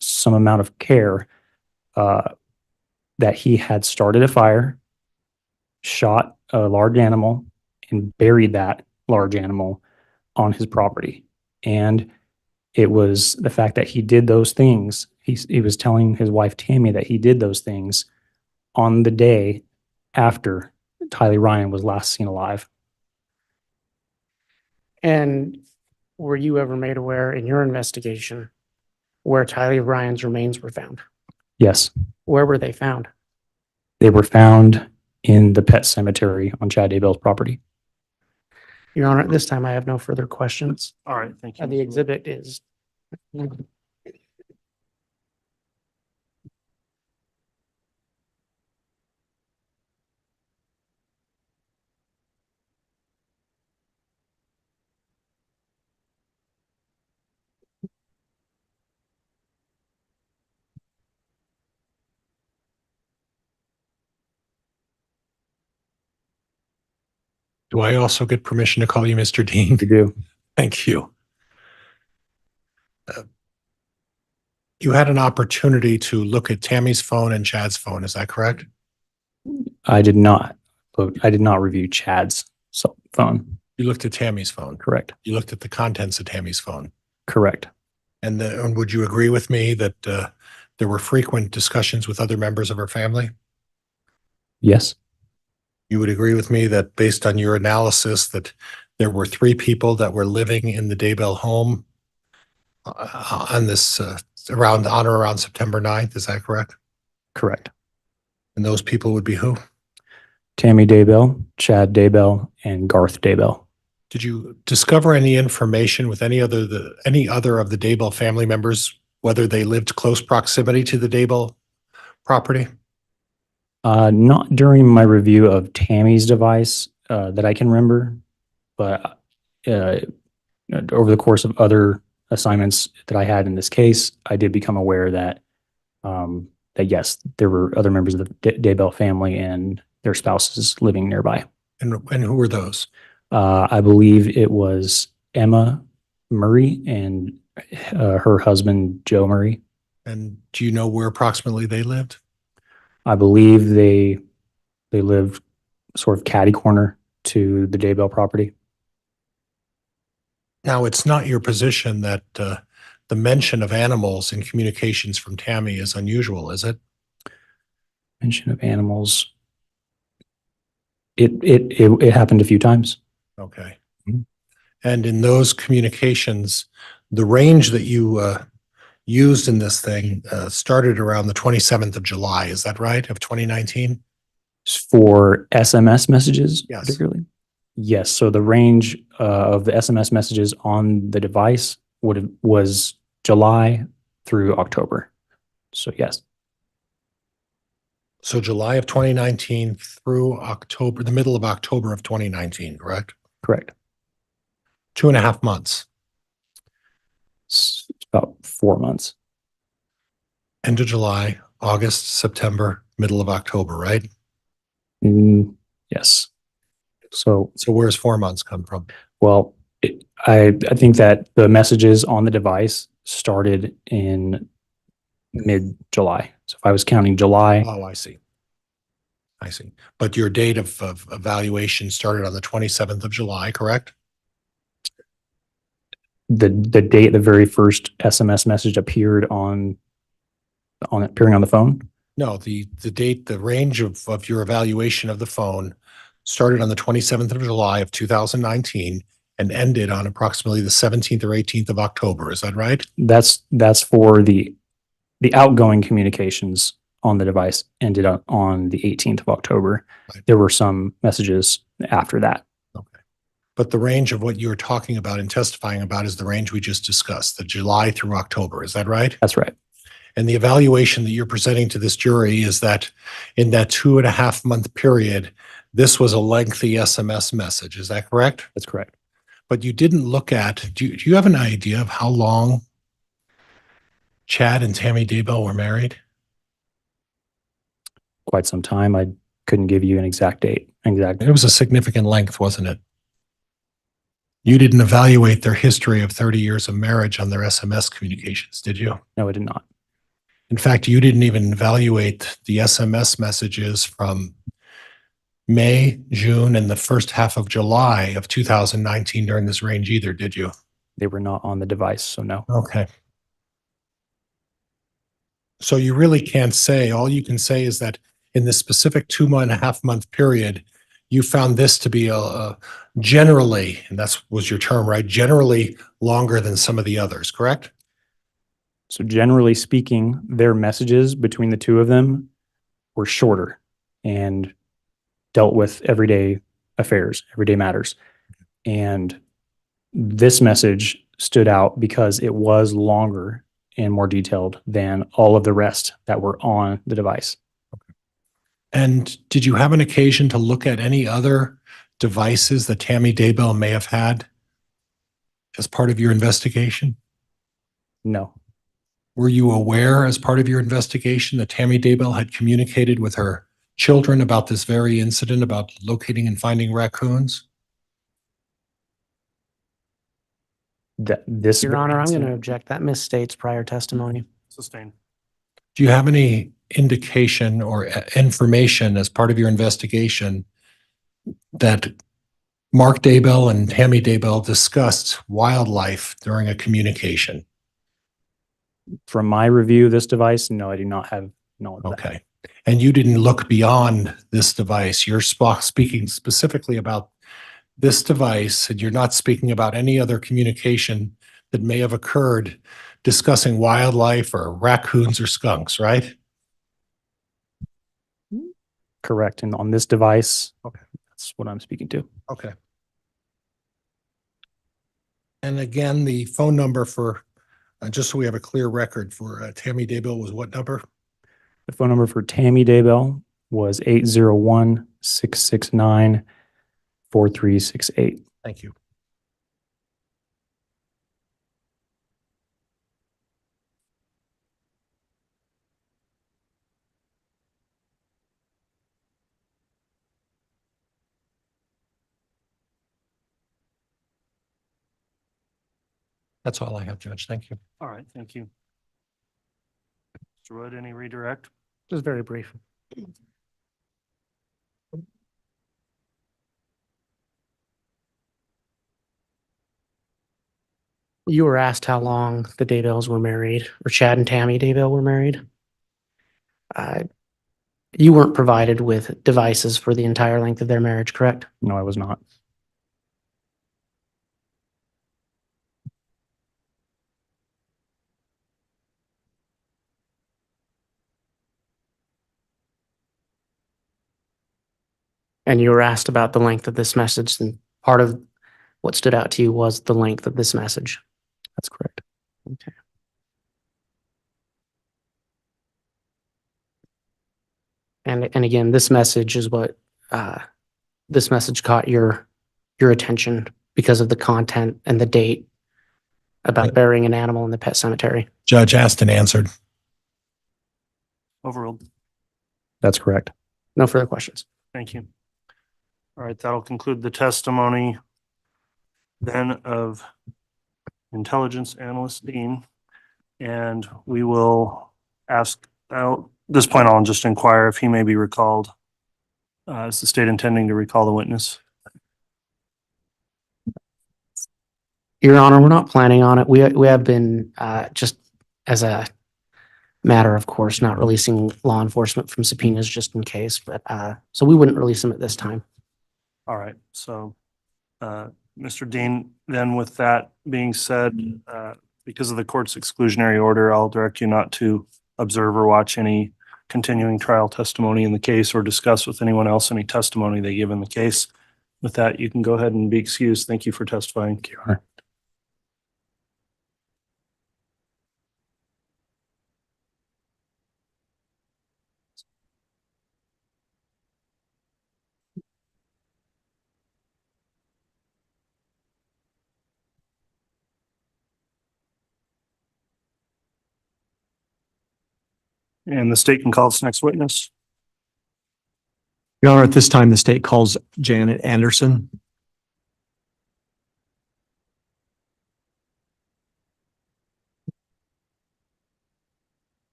S11: some amount of care that he had started a fire, shot a large animal, and buried that large animal on his property. And it was the fact that he did those things. He was telling his wife, Tammy, that he did those things on the day after Tylee Ryan was last seen alive.
S3: And were you ever made aware in your investigation where Tylee Ryan's remains were found?
S11: Yes,
S3: Where were they found?
S11: they were found in the pet cemetery on Chad Daybell's property.
S3: Your Honor, at this time, I have no further questions.
S2: All right, thank you.
S3: The exhibit is.
S6: Do I also get permission to call you Mr. Dean?
S11: You do.
S6: Thank you. You had an opportunity to look at Tammy's phone and Chad's phone, is that correct?
S11: I did not review Chad's cell phone.
S6: You looked at Tammy's phone.
S11: Correct.
S6: You looked at the contents of Tammy's phone.
S11: Correct.
S6: And would you agree with me that there were frequent discussions with other members of her family?
S11: Yes.
S6: You would agree with me that based on your analysis that there were 3 people that were living in the Daybell home on this on or around September 9th, is that correct?
S11: Correct.
S6: And those people would be who?
S11: Tammy Daybell, Chad Daybell, and Garth Daybell.
S6: Did you discover any information with any other of the Daybell family members, whether they lived close proximity to the Daybell property?
S11: Not during my review of Tammy's device that I can remember, but over the course of other assignments that I had in this case, I did become aware that that yes, there were other members of the Daybell family and their spouses living nearby.
S6: And who were those?
S11: I believe it was Emma Murray and her husband, Joe Murray.
S6: And do you know where approximately they lived?
S11: I believe they lived sort of catty corner to the Daybell property.
S6: Now, it's not your position that the mention of animals in communications from Tammy is unusual, is it?
S11: Mention of animals. It happened a few times.
S6: Okay. And in those communications, the range that you used in this thing started around the 27th of July, is that right, of 2019?
S11: For SMS messages,
S6: Yes.
S11: particularly. Yes, so the range of the SMS messages on the device was July through October. So yes,
S6: So July of 2019 through October, the middle of October of 2019, correct?
S11: correct.
S6: 2.5 months.
S11: It's about 4 months.
S6: End of July, August, September, middle of October, right?
S11: Yes. So,
S6: So where's 4 months come from?
S11: well, I think that the messages on the device started in mid-July. So if I was counting July,
S6: Oh, I see. I see. But your date of evaluation started on the 27th of July, correct?
S11: the date the very first SMS message appeared on appearing on the phone.
S6: No, the date, the range of your evaluation of the phone started on the 27th of July of 2019 and ended on approximately the 17th or 18th of October. Is that right?
S11: That's for the outgoing communications on the device ended on the 18th of October.
S6: Right.
S11: There were some messages after that.
S6: Okay. But the range of what you're talking about and testifying about is the range we just discussed, the July through October. Is that right?
S11: That's right.
S6: And the evaluation that you're presenting to this jury is that in that 2.5 month period, this was a lengthy SMS message. Is that correct?
S11: That's correct.
S6: But you didn't look at, do you have an idea of how long Chad and Tammy Daybell were married?
S11: Quite some time. I couldn't give you an exact date.
S6: It was a significant length, wasn't it? You didn't evaluate their history of 30 years of marriage on their SMS communications, did you?
S11: No, I did not.
S6: In fact, you didn't even evaluate the SMS messages from May, June, and the first half of July of 2019 during this range either, did you?
S11: They were not on the device, so no.
S6: Okay. So you really can't say, all you can say is that in this specific 2.5 month period, you found this to be a generally, and that was your term, right? Generally longer than some of the others, correct?
S11: So generally speaking, their messages between the two of them were shorter and dealt with everyday affairs, everyday matters. And this message stood out because it was longer and more detailed than all of the rest that were on the device.
S6: And did you have an occasion to look at any other devices that Tammy Daybell may have had as part of your investigation?
S11: No,
S6: Were you aware as part of your investigation that Tammy Daybell had communicated with her children about this very incident about locating and finding raccoons?
S11: this.
S8: Your Honor, I'm going to object. That misstates prior testimony.
S2: Sustained.
S6: Do you have any indication or information as part of your investigation that Mark Daybell and Tammy Daybell discussed wildlife during a communication?
S11: From my review of this device, no, I do not have knowledge of that.
S6: Okay. And you didn't look beyond this device. You're speaking specifically about this device, and you're not speaking about any other communication that may have occurred discussing wildlife or raccoons or skunks, right?
S11: Correct. And on this device,
S6: Okay.
S11: that's what I'm speaking to.
S6: Okay. And again, the phone number for, just so we have a clear record for Tammy Daybell was what number?
S11: The phone number for Tammy Daybell was 801-669-4368.
S6: Thank you. That's all I have, Judge. Thank you.
S2: All right, thank you. Mr. Wood, any redirect?
S8: Just very brief. You were asked how long the Daybells were married, or Chad and Tammy Daybell were married. You weren't provided with devices for the entire length of their marriage, correct?
S11: No, I was not.
S8: And you were asked about the length of this message, and part of what stood out to you was the length of this message.
S11: That's correct.
S8: Okay. And again, this message is what, this message caught your attention because of the content and the date about burying an animal in the pet cemetery.
S6: Judge asked and answered.
S2: Overruled.
S11: That's correct.
S8: No further questions.
S2: Thank you. All right, that'll conclude the testimony then of intelligence analyst Dean. And we will ask, at this point, I'll just inquire if he may be recalled. Is the state intending to recall the witness?
S8: Your Honor, we're not planning on it. We have been, just as a matter of course, not releasing law enforcement from subpoenas just in case, but, so we wouldn't release them at this time.
S2: All right, so, Mr. Dean, then with that being said, because of the court's exclusionary order, I'll direct you not to observe or watch any continuing trial testimony in the case or discuss with anyone else any testimony they give in the case. With that, you can go ahead and be excused. Thank you for testifying.
S11: Thank you, Your Honor.
S2: And the state can call its next witness.
S12: Your Honor, at this time, the state calls Janet Anderson.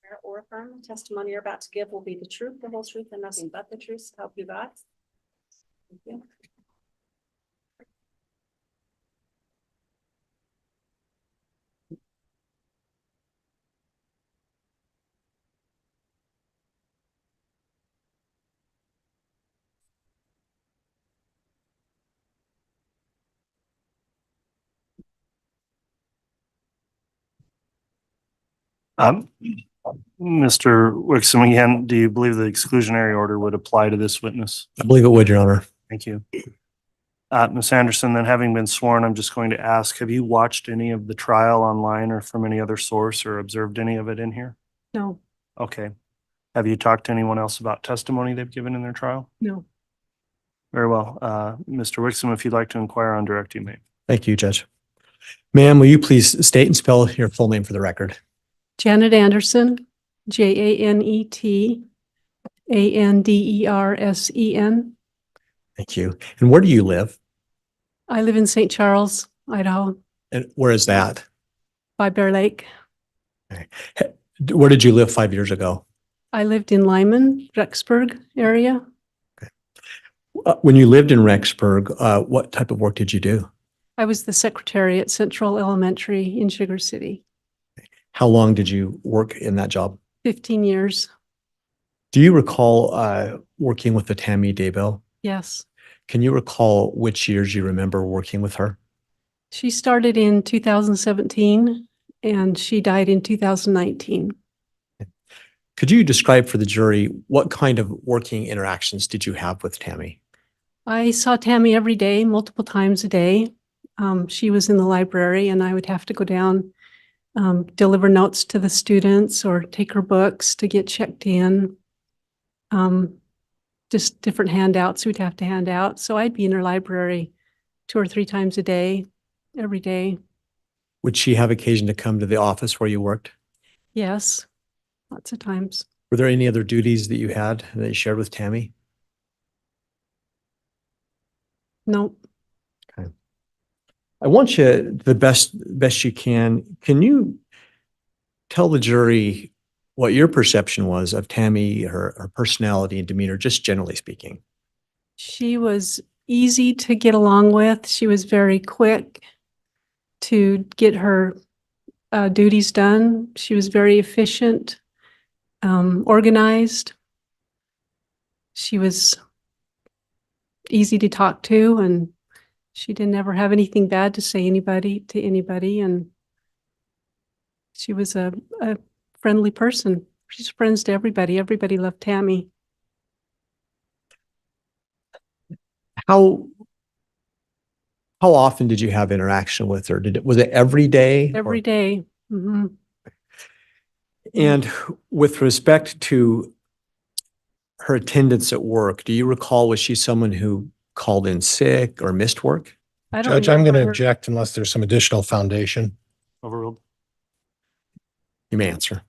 S4: Swear or affirm the testimony you're about to give will be the truth, the whole truth, and nothing but the truth. So help you God. Thank you.
S2: Mr. Wixom, again, do you believe the exclusionary order would apply to this witness?
S6: I believe it would, Your Honor.
S2: Thank you. Ms. Anderson, then having been sworn, I'm just going to ask, have you watched any of the trial online or from any other source or observed any of it in here?
S4: No,
S2: Okay. Have you talked to anyone else about testimony they've given in their trial?
S4: no.
S2: Very well. Mr. Wixom, if you'd like to inquire on direct, you may.
S6: Thank you, Judge. Ma'am, will you please state and spell your full name for the record?
S13: Janet Anderson, JANET ANDERSEN.
S6: Thank you. And where do you live?
S13: I live in St. Charles, Idaho,
S6: And where is that?
S13: by Bear Lake.
S6: Where did you live 5 years ago?
S13: I lived in Lyman, Rexburg area.
S6: When you lived in Rexburg, what type of work did you do?
S13: I was the secretary at Central Elementary in Sugar City,
S6: How long did you work in that job?
S13: 15 years.
S6: Do you recall working with the Tammy Daybell?
S13: Yes.
S6: Can you recall which years you remember working with her?
S13: She started in 2017 and she died in 2019.
S6: Could you describe for the jury what kind of working interactions did you have with Tammy?
S13: I saw Tammy every day, multiple times a day. She was in the library and I would have to go down, deliver notes to the students or take her books to get checked in. Just different handouts we'd have to hand out. So I'd be in her library 2 or 3 times a day, every day.
S6: Would she have occasion to come to the office where you worked?
S13: Yes, lots of times.
S6: Were there any other duties that you had that you shared with Tammy?
S13: Nope.
S6: I want you the best you can. Can you tell the jury what your perception was of Tammy, her personality and demeanor, just generally speaking?
S13: She was easy to get along with. She was very quick to get her duties done. She was very efficient, organized. She was easy to talk to, and she didn't ever have anything bad to say to anybody, and she was a friendly person. She's friends to everybody. Everybody loved Tammy.
S12: How often did you have interaction with her? Was it every day?
S13: Every day. Mhm.
S12: And with respect to her attendance at work, do you recall, was she someone who called in sick or missed work?
S13: I don't
S6: Judge, I'm going to
S13: remember her.
S6: object unless there's some additional foundation.
S2: Overruled.
S12: You may answer.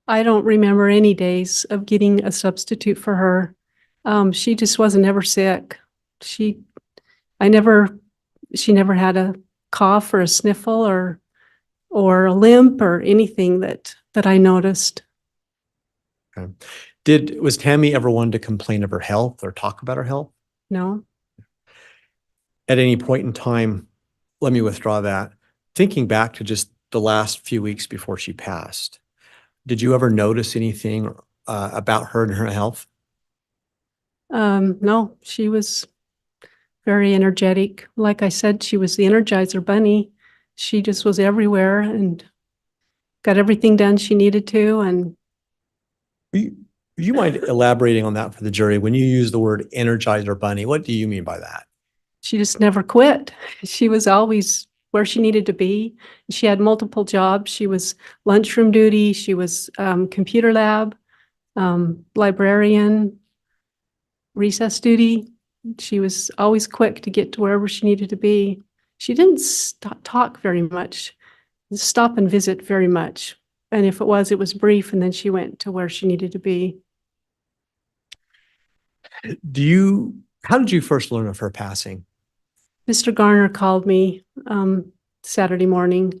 S13: I don't remember any days of getting a substitute for her. She just wasn't ever sick. She never had a cough or a sniffle or a limp or anything that I noticed.
S12: Okay. Was Tammy ever one to complain of her health or talk about her health?
S13: No,
S12: At any point in time, let me withdraw that. Thinking back to just the last few weeks before she passed, did you ever notice anything about her and her health?
S13: no, she was very energetic. Like I said, she was the Energizer Bunny. She just was everywhere and got everything done she needed to. And
S12: Would you mind elaborating on that for the jury? When you use the word Energizer Bunny, what do you mean by that?
S13: she just never quit. She was always where she needed to be. She had multiple jobs. She was lunchroom duty. She was computer lab, librarian, recess duty. She was always quick to get to wherever she needed to be. She didn't talk very much, stop and visit very much. And if it was brief, and then she went to where she needed to be.
S12: How did you first learn of her passing?
S13: Mr. Garner called me Saturday morning.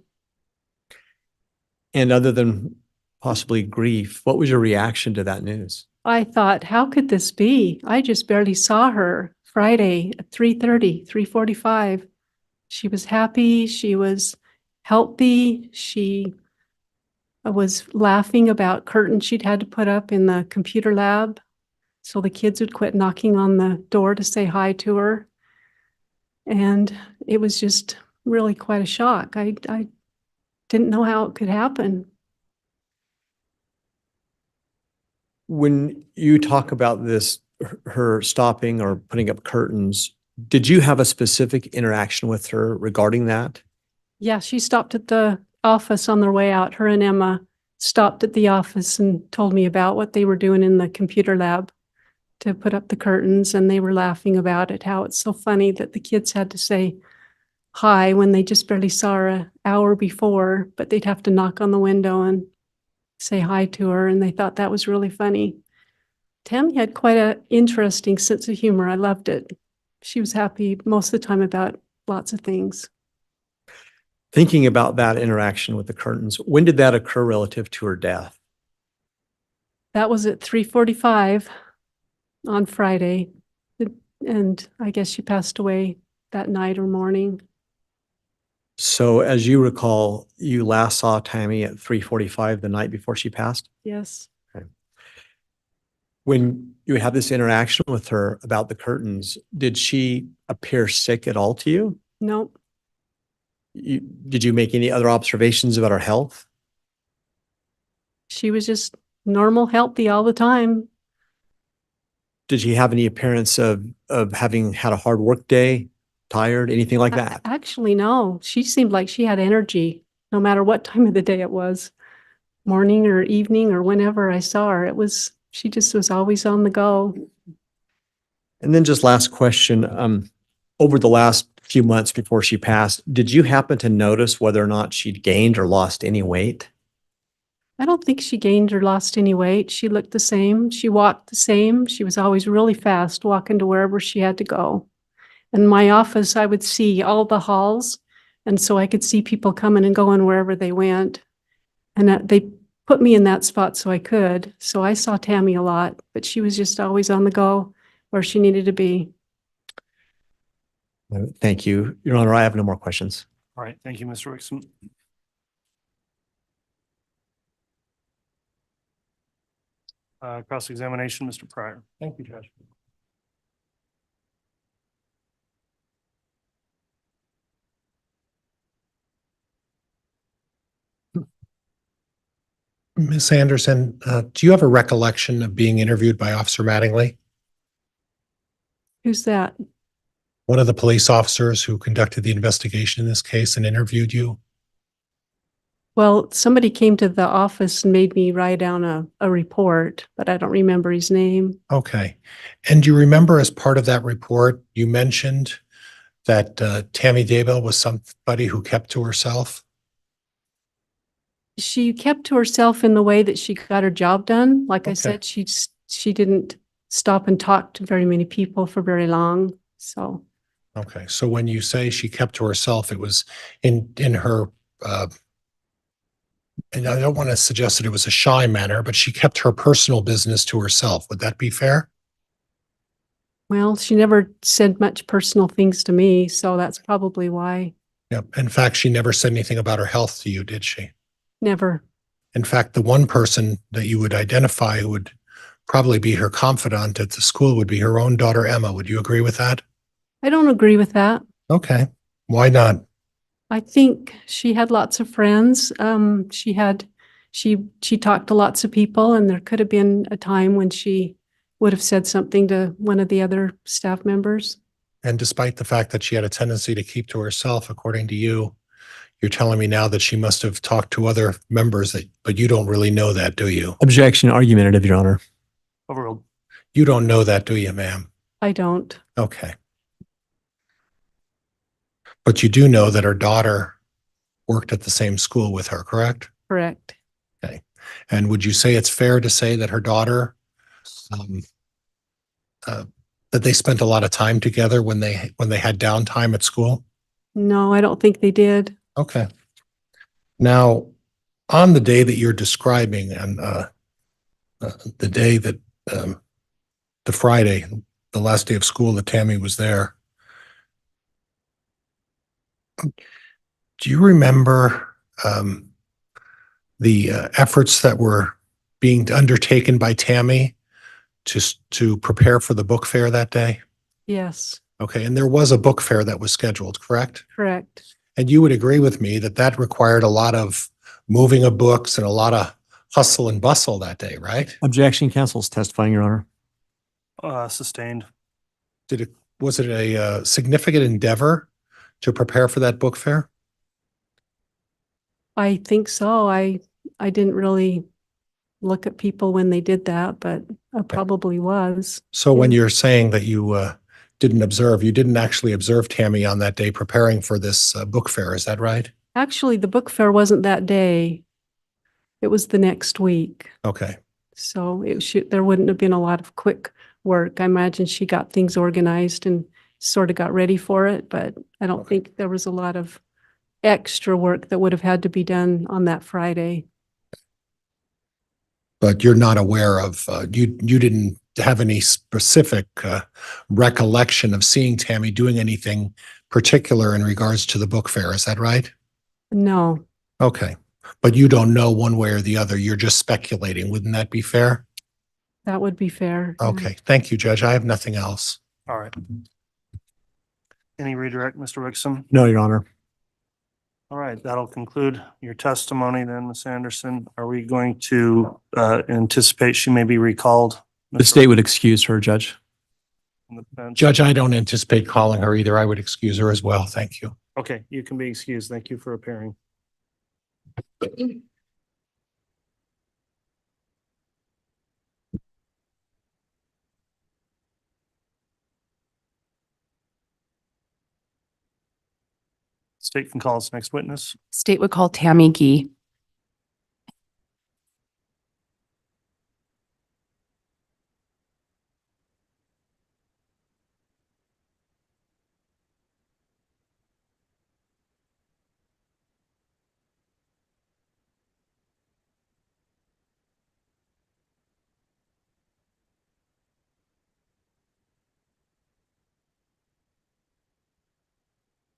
S12: And other than possibly grief, what was your reaction to that news?
S13: I thought, how could this be? I just barely saw her Friday at 3:30, 3:45. She was happy. She was healthy. She was laughing about curtains she'd had to put up in the computer lab so the kids would quit knocking on the door to say hi to her. And it was just really quite a shock. I didn't know how it could happen.
S12: When you talk about this, her stopping or putting up curtains, did you have a specific interaction with her regarding that?
S13: Yeah, she stopped at the office on their way out. Her and Emma stopped at the office and told me about what they were doing in the computer lab to put up the curtains, and they were laughing about it, how it's so funny that the kids had to say hi when they just barely saw her an hour before, but they'd have to knock on the window and say hi to her, and they thought that was really funny. Tammy had quite an interesting sense of humor. I loved it. She was happy most of the time about lots of things.
S12: Thinking about that interaction with the curtains, when did that occur relative to her death?
S13: That was at 3:45 on Friday, and I guess she passed away that night or morning.
S12: So as you recall, you last saw Tammy at 3:45 the night before she passed?
S13: Yes.
S12: Okay. When you had this interaction with her about the curtains, did she appear sick at all to you?
S13: Nope.
S12: Did you make any other observations about her health?
S13: She was just normal, healthy all the time.
S12: Did she have any appearance of having had a hard work day, tired, anything like that?
S13: Actually, no. She seemed like she had energy, no matter what time of the day it was, morning or evening or whenever I saw her. She just was always on the go.
S12: And then just last question, over the last few months before she passed, did you happen to notice whether or not she'd gained or lost any weight?
S13: I don't think she gained or lost any weight. She looked the same. She walked the same. She was always really fast walking to wherever she had to go. In my office, I would see all the halls, and so I could see people coming and going wherever they went. And they put me in that spot so I could. So I saw Tammy a lot, but she was just always on the go where she needed to be.
S12: Thank you, Your Honor. I have no more questions.
S2: All right, thank you, Mr. Wixom. Cross-examination, Mr. Pryor.
S6: Thank you, Judge. Ms. Anderson, do you have a recollection of being interviewed by Officer Mattingly?
S13: Who's that?
S6: One of the police officers who conducted the investigation in this case and interviewed you?
S13: Well, somebody came to the office and made me write down a report, but I don't remember his name.
S6: Okay. And do you remember as part of that report, you mentioned that Tammy Daybell was somebody who kept to herself?
S13: She kept to herself in the way that she got her job done. Like I
S6: Okay.
S13: said, she didn't stop and talk to very many people for very long. So
S6: Okay. So when you say she kept to herself, it was in her, and I don't want to suggest that it was a shy manner, but she kept her personal business to herself. Would that be fair?
S13: well, she never said much personal things to me, so that's probably why.
S6: Yep. In fact, she never said anything about her health to you, did she?
S13: Never.
S6: In fact, the one person that you would identify who would probably be her confidant at the school would be her own daughter, Emma. Would you agree with that?
S13: I don't agree with that.
S6: Okay. Why not?
S13: I think she had lots of friends. She talked to lots of people, and there could have been a time when she would have said something to one of the other staff members.
S6: And despite the fact that she had a tendency to keep to herself, according to you, you're telling me now that she must have talked to other members but you don't really know that, do you?
S12: Objection, argumentative, Your Honor.
S2: Overruled.
S6: You don't know that, do you, ma'am?
S13: I don't.
S6: Okay. But you do know that her daughter worked at the same school with her, correct?
S13: Correct.
S6: Okay. And would you say it's fair to say that her daughter, that they spent a lot of time together when they had downtime at school?
S13: No, I don't think they did.
S6: Okay. Now, on the day that you're describing and the day that the Friday, the last day of school that Tammy was there, do you remember the efforts that were being undertaken by Tammy to prepare for the book fair that day?
S13: Yes,
S6: Okay, and there was a book fair that was scheduled, correct?
S13: correct.
S6: And you would agree with me that that required a lot of moving of books and a lot of hustle and bustle that day, right?
S12: Objection, counsel's testifying, Your Honor.
S2: Sustained.
S6: Was it a significant endeavor to prepare for that book fair?
S13: I think so. I didn't really look at people when they did that, but I probably was.
S6: So when
S13: Yeah.
S6: you're saying that you didn't observe, you didn't actually observe Tammy on that day preparing for this book fair, is that right?
S13: Actually, the book fair wasn't that day. It was the next week.
S6: Okay.
S13: So there wouldn't have been a lot of quick work. I imagine she got things organized and sort of got ready for it, but I don't think there was a lot of extra work that would have had to be done on that Friday.
S6: But you're not aware of, you didn't have any specific recollection of seeing Tammy doing anything particular in regards to the book fair, is that right?
S13: No,
S6: Okay. But you don't know one way or the other. You're just speculating. Wouldn't that be fair?
S13: that would be fair. Yeah.
S6: Okay. Thank you, Judge. I have nothing else.
S2: All right. Any redirect, Mr. Wixom?
S12: No, Your Honor.
S2: All right, that'll conclude your testimony then, Ms. Anderson. Are we going to anticipate she may be recalled?
S12: The state would excuse her, Judge.
S2: On the bench?
S6: Judge, I don't anticipate calling her either. I would excuse her as well. Thank you.
S2: Okay, you can be excused. Thank you for appearing. State can call its next witness.
S9: State would call Tammy Gee.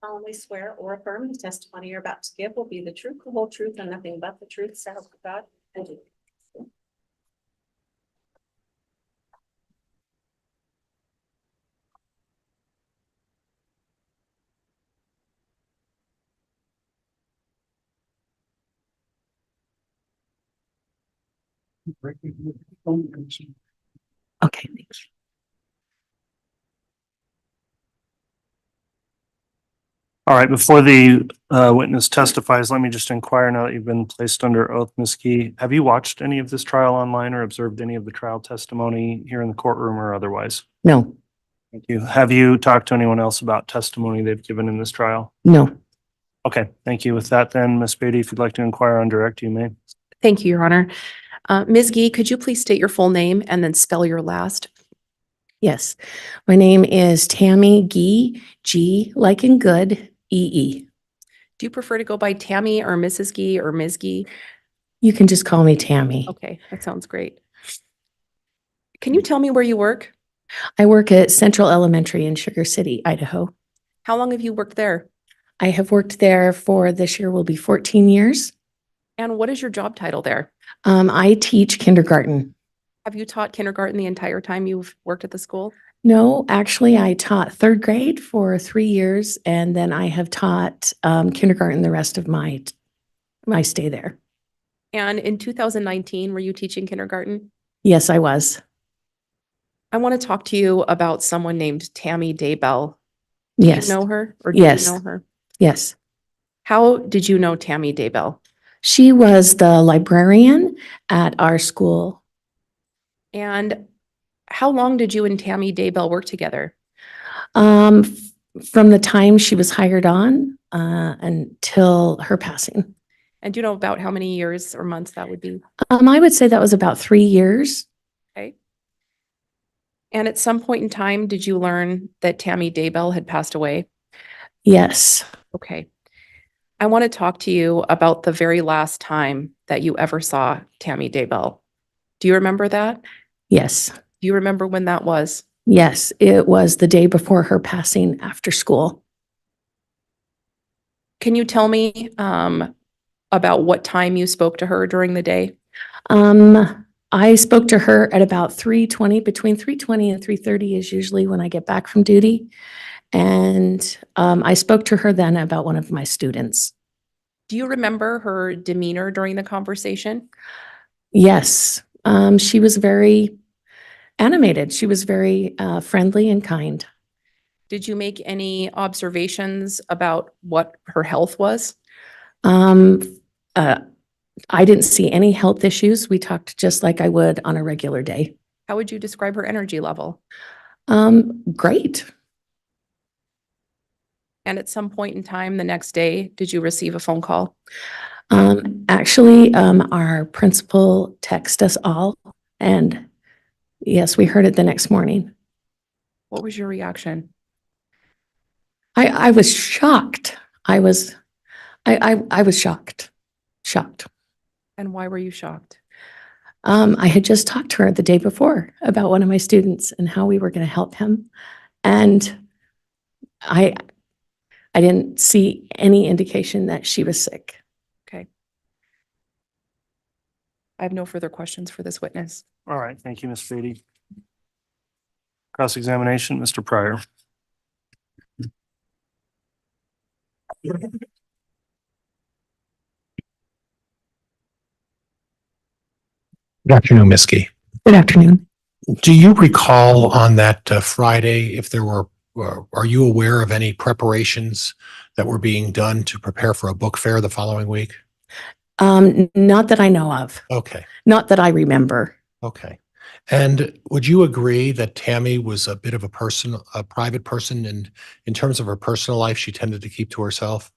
S7: Solemnly swear or affirm the testimony you're about to give will be the truth, the whole truth, and nothing but the truth, so help you God. Thank you.
S13: Okay, thank you.
S2: All right, before the witness testifies, let me just inquire now that you've been placed under oath, Ms. Key. Have you watched any of this trial online or observed any of the trial testimony here in the courtroom or otherwise?
S13: No,
S2: Thank you. Have you talked to anyone else about testimony they've given in this trial?
S13: no.
S2: Okay, thank you. With that then, Ms. Beatty, if you'd like to inquire on direct, you may.
S9: Thank you, Your Honor. Ms. Gee, could you please state your full name and then spell your last?
S13: Yes, my name is Tammy Gee, G like in good, E.
S9: Do you prefer to go by Tammy or Mrs. Gee or Ms. Gee?
S13: You can just call me Tammy.
S9: Okay, that sounds great. Can you tell me where you work?
S13: I work at Central Elementary in Sugar City, Idaho.
S9: How long have you worked there?
S13: I have worked there for this year will be 14 years.
S9: And what is your job title there?
S13: I teach kindergarten.
S9: Have you taught kindergarten the entire time you've worked at the school?
S13: No, actually, I taught third grade for 3 years, and then I have taught kindergarten the rest of my stay there.
S9: And in 2019, were you teaching kindergarten?
S13: Yes, I was.
S9: I want to talk to you about someone named Tammy Daybell. Do
S13: Yes.
S9: you know her or do
S13: Yes.
S9: you know her?
S13: Yes.
S9: How did you know Tammy Daybell?
S13: She was the librarian at our school.
S9: And how long did you and Tammy Daybell work together?
S13: From the time she was hired on until her passing.
S9: And do you know about how many years or months that would be?
S13: I would say that was about 3 years.
S9: Okay. And at some point in time, did you learn that Tammy Daybell had passed away?
S13: Yes.
S9: Okay. I want to talk to you about the very last time that you ever saw Tammy Daybell. Do you remember that?
S13: Yes.
S9: Do you remember when that was?
S13: Yes. It was the day before her passing after school.
S9: Can you tell me about what time you spoke to her during the day?
S13: I spoke to her at about 3:20, between 3:20 and 3:30 is usually when I get back from duty. And I spoke to her then about one of my students.
S9: Do you remember her demeanor during the conversation?
S13: Yes. She was very animated. She was very friendly and kind.
S9: Did you make any observations about what her health was?
S13: I didn't see any health issues. We talked just like I would on a regular day.
S9: How would you describe her energy level?
S13: Great.
S9: And at some point in time the next day, did you receive a phone call?
S13: Actually, our principal texted us all, and yes, we heard it the next morning.
S9: What was your reaction?
S13: I was shocked. I was shocked.
S9: And why were you shocked?
S13: I had just talked to her the day before about one of my students and how we were going to help him. And I didn't see any indication that she was sick.
S9: Okay. I have no further questions for this witness.
S2: All right, thank you, Ms. Beatty. Cross-examination, Mr. Pryor.
S6: Good afternoon, Ms. Key.
S13: Good afternoon.
S6: Do you recall on that Friday if there were, are you aware of any preparations that were being done to prepare for a book fair the following week?
S13: Not that I know of.
S6: Okay,
S13: Not that I remember.
S6: okay. And would you agree that Tammy was a bit of a private person, and in terms of her personal life, she tended to keep to herself?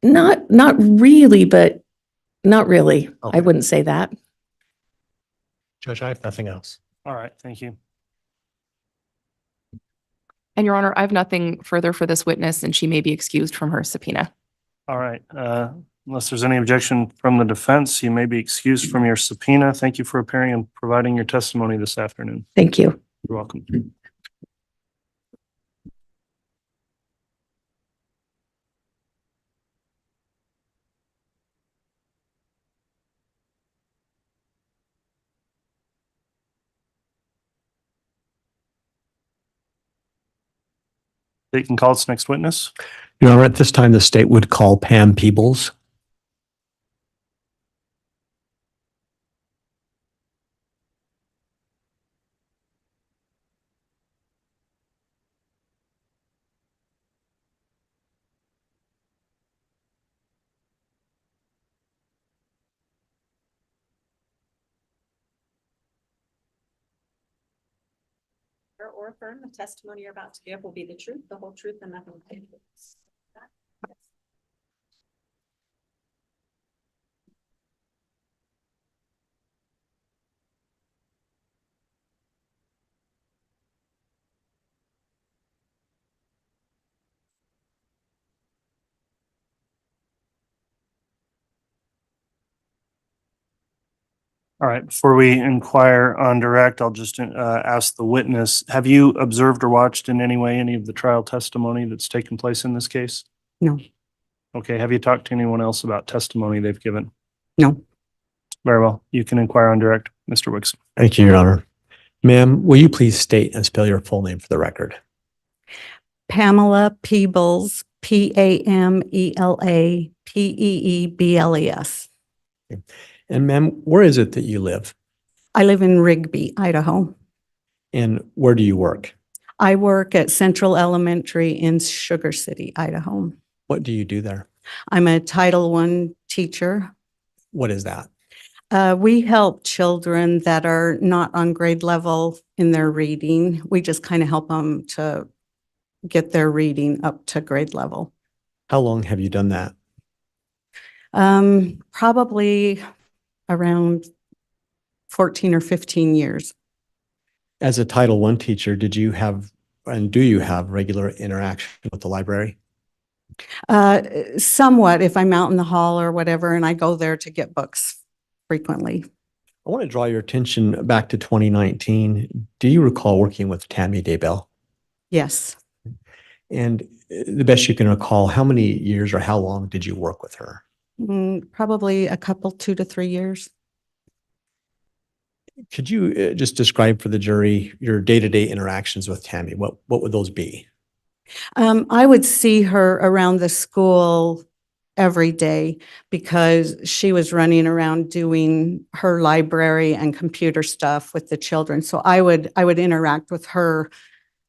S13: Not really, but not really. I
S6: Okay.
S13: wouldn't say that.
S6: Judge, I have nothing else.
S2: All right, thank you.
S9: And Your Honor, I have nothing further for this witness and she may be excused from her subpoena.
S2: All right, unless there's any objection from the defense, you may be excused from your subpoena. Thank you for appearing and providing your testimony this afternoon.
S13: Thank you.
S2: You're welcome. State can call its next witness.
S12: Your Honor, at this time, the state would call Pam Peebles.
S7: Swear or affirm the testimony you're about to give will be the truth, the whole truth, and nothing but the truth.
S2: All right, before we inquire on direct, I'll just ask the witness, have you observed or watched in any way any of the trial testimony that's taken place in this case?
S13: No.
S2: Okay, have you talked to anyone else about testimony they've given?
S13: No.
S2: Very well, you can inquire on direct, Mr. Wicks.
S12: Thank you, Your Honor. Ma'am, will you please state and spell your full name for the record?
S13: Pamela Peebles, Pamela Peebles.
S12: And ma'am, where is it that you live?
S13: I live in Rigby, Idaho.
S12: And where do you work?
S13: I work at Central Elementary in Sugar City, Idaho.
S12: What do you do there?
S13: I'm a Title I teacher.
S12: What is that?
S13: We help children that are not on grade level in their reading. We just kind of help them to get their reading up to grade level.
S12: How long have you done that?
S13: Probably around 14 or 15 years.
S12: As a Title I teacher, did you have and do you have regular interaction with the library?
S13: Somewhat, if I'm out in the hall or whatever, and I go there to get books frequently.
S12: I want to draw your attention back to 2019. Do you recall working with Tammy Daybell?
S13: Yes.
S12: And the best you can recall, how many years or how long did you work with her?
S13: Probably a couple, 2 to 3 years.
S12: Could you just describe for the jury your day-to-day interactions with Tammy? What would those be?
S13: I would see her around the school every day because she was running around doing her library and computer stuff with the children. So I would interact with her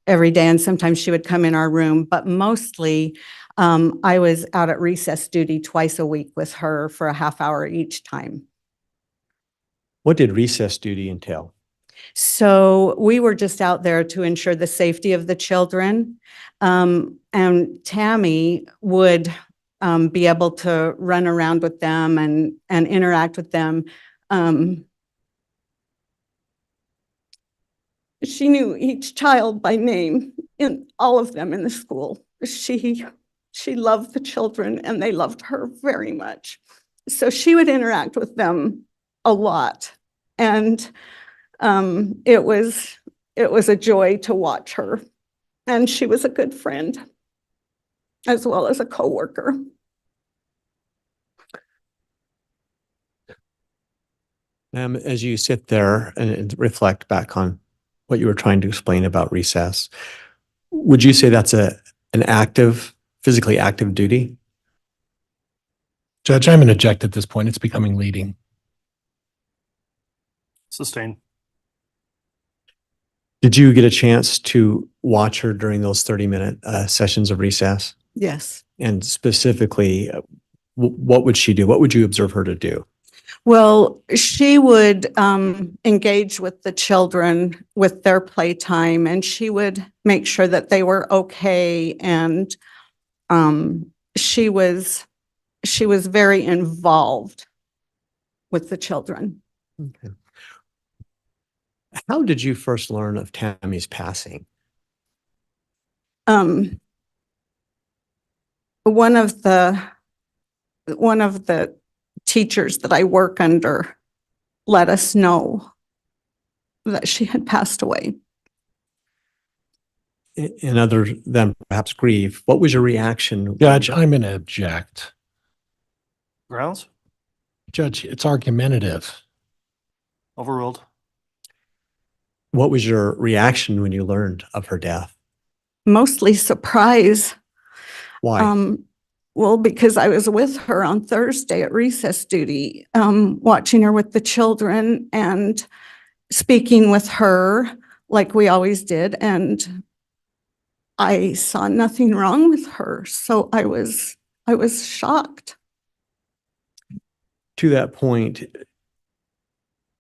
S13: every day, and sometimes she would come in our room, but mostly I was out at recess duty twice a week with her for a half hour each time.
S12: What did recess duty entail?
S13: So we were just out there to ensure the safety of the children. And Tammy would be able to run around with them and interact with them. She knew each child by name, in all of them in the school. She loved the children and they loved her very much. So she would interact with them a lot. And it was a joy to watch her. And she was a good friend as well as a coworker.
S12: As you sit there and reflect back on what you were trying to explain about recess, would you say that's an active, physically active duty?
S6: Judge, I'm going to object at this point. It's becoming leading.
S2: Sustained.
S12: Did you get a chance to watch her during those 30-minute sessions of recess?
S13: Yes.
S12: And specifically, what would she do? What would you observe her to do?
S13: Well, she would engage with the children with their playtime, and she would make sure that they were okay. And she was very involved with the children.
S12: Okay. How did you first learn of Tammy's passing?
S13: One of the teachers that I work under let us know that she had passed away.
S12: And other than perhaps grief, what was your reaction?
S6: Judge, I'm going to object.
S2: Grounds?
S6: Judge, it's argumentative.
S2: Overruled.
S12: What was your reaction when you learned of her death?
S13: Mostly surprise.
S12: Why?
S13: Well, because I was with her on Thursday at recess duty, watching her with the children and speaking with her like we always did. And I saw nothing wrong with her. So I was shocked.
S12: To that point,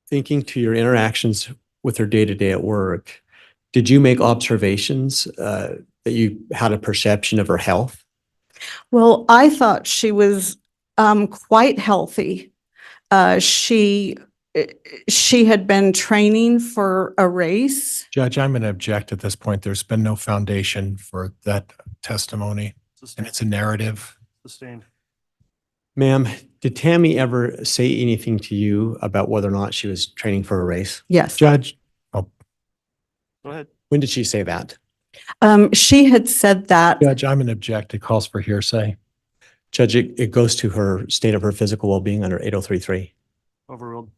S12: thinking to your interactions with her day-to-day at work, Did you make observations that you had a perception of her health?
S14: Well, I thought she was quite healthy. She had been training for a race.
S6: Judge, I'm going to object at this point. There's been no foundation for that testimony, and
S2: Sustained.
S6: it's a narrative.
S2: Sustained.
S12: Ma'am, did Tammy ever say anything to you about whether or not she was training for a race?
S14: Yes.
S6: Judge,
S2: Go ahead.
S12: When did she say that?
S14: She had said that.
S6: Judge, I'm going to object. It calls for hearsay.
S12: Judge, it goes to her state of her physical well-being under 8033.
S2: Overruled.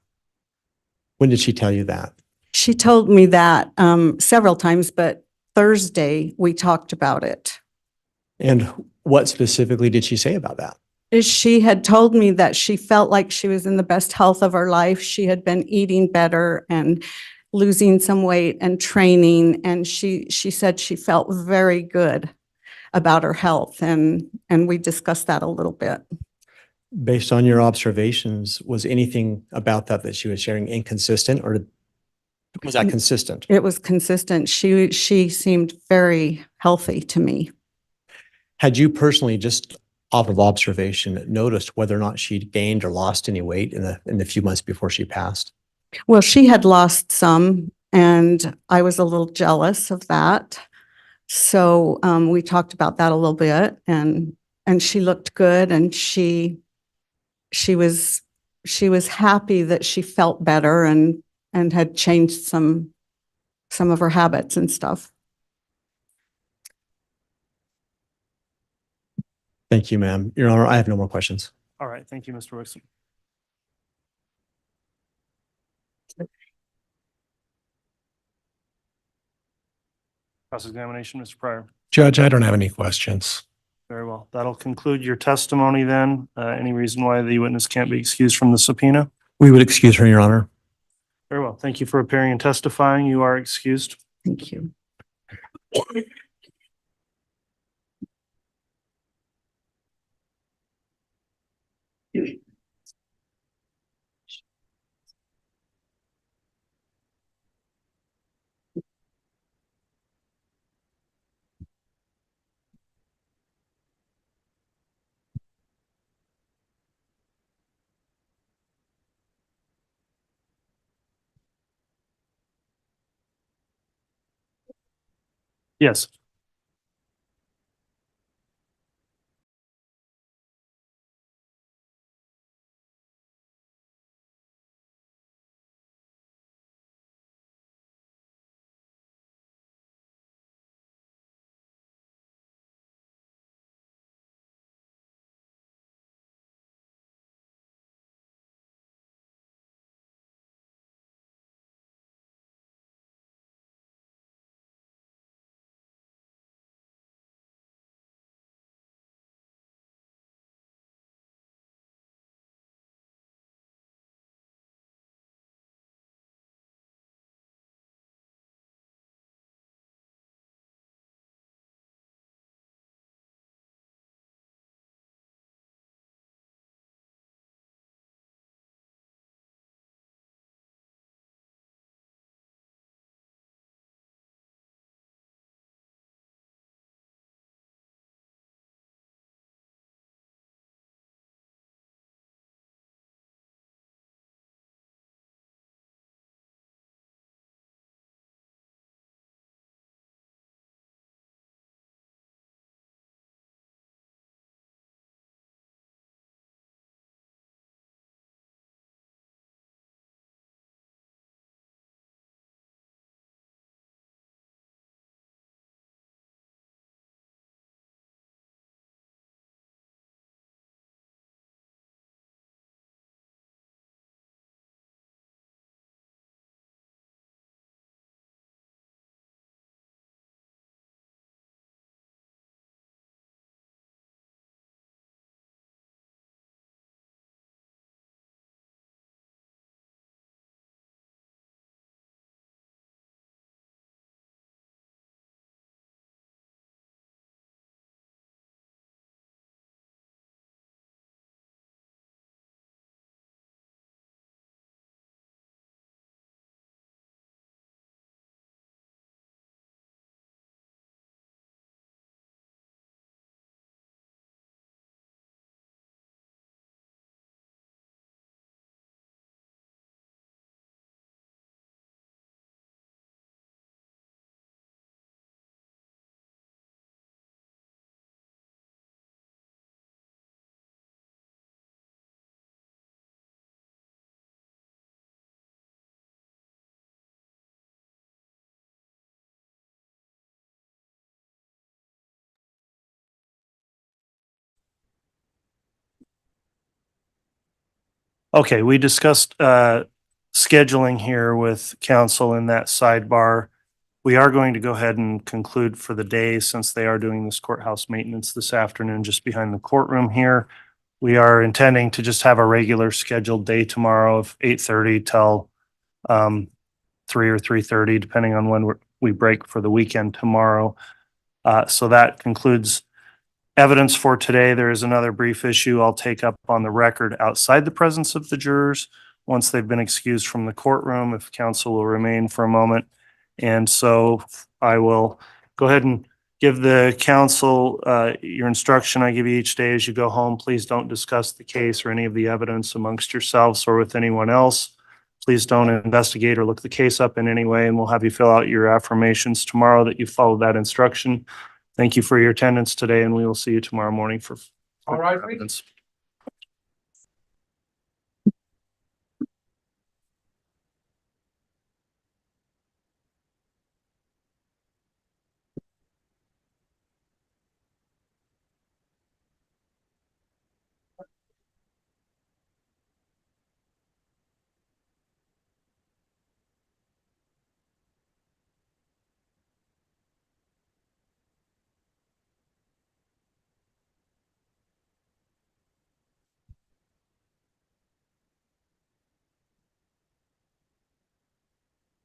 S12: When did she tell you that?
S14: She told me that several times, but Thursday we talked about it.
S12: And what specifically did she say about that?
S14: She had told me that she felt like she was in the best health of her life. She had been eating better and losing some weight and training. And she said she felt very good about her health. And we discussed that a little bit.
S12: Based on your observations, was anything about that she was sharing inconsistent, or was that consistent?
S14: It was consistent. She seemed very healthy to me.
S12: Had you personally, just off of observation, noticed whether or not she'd gained or lost any weight in the few months before she passed?
S14: Well, she had lost some, and I was a little jealous of that. So we talked about that a little bit, and she looked good, and she was happy that she felt better and had changed some of her habits and stuff.
S12: Thank you, ma'am. Your Honor, I have no more questions.
S2: All right. Thank you, Mr. Wixom. Cross-examination, Mr. Pryor.
S6: Judge, I don't have any questions.
S2: Very well. That'll conclude your testimony then. Any reason why the witness can't be excused from the subpoena?
S12: We would excuse her, Your Honor.
S2: Very well. Thank you for appearing and testifying. You are excused.
S14: Thank you.
S2: Yes. Okay, we discussed scheduling here with council in that sidebar. We are going to go ahead and conclude for the day since they are doing this courthouse maintenance this afternoon just behind the courtroom here. We are intending to just have a regular scheduled day tomorrow of 8:30 till 3 or 3:30, depending on when we break for the weekend tomorrow. So that concludes evidence for today. There is another brief issue I'll take up on the record outside the presence of the jurors once they've been excused from the courtroom, if council will remain for a moment. And so I will go ahead and give the council your instruction I give you each day as you go home. Please don't discuss the case or any of the evidence amongst yourselves or with anyone else. Please don't investigate or look the case up in any way, and we'll have you fill out your affirmations tomorrow that you followed that instruction. Thank you for your attendance today, and we will see you tomorrow morning for
S1: All right.
S2: evidence.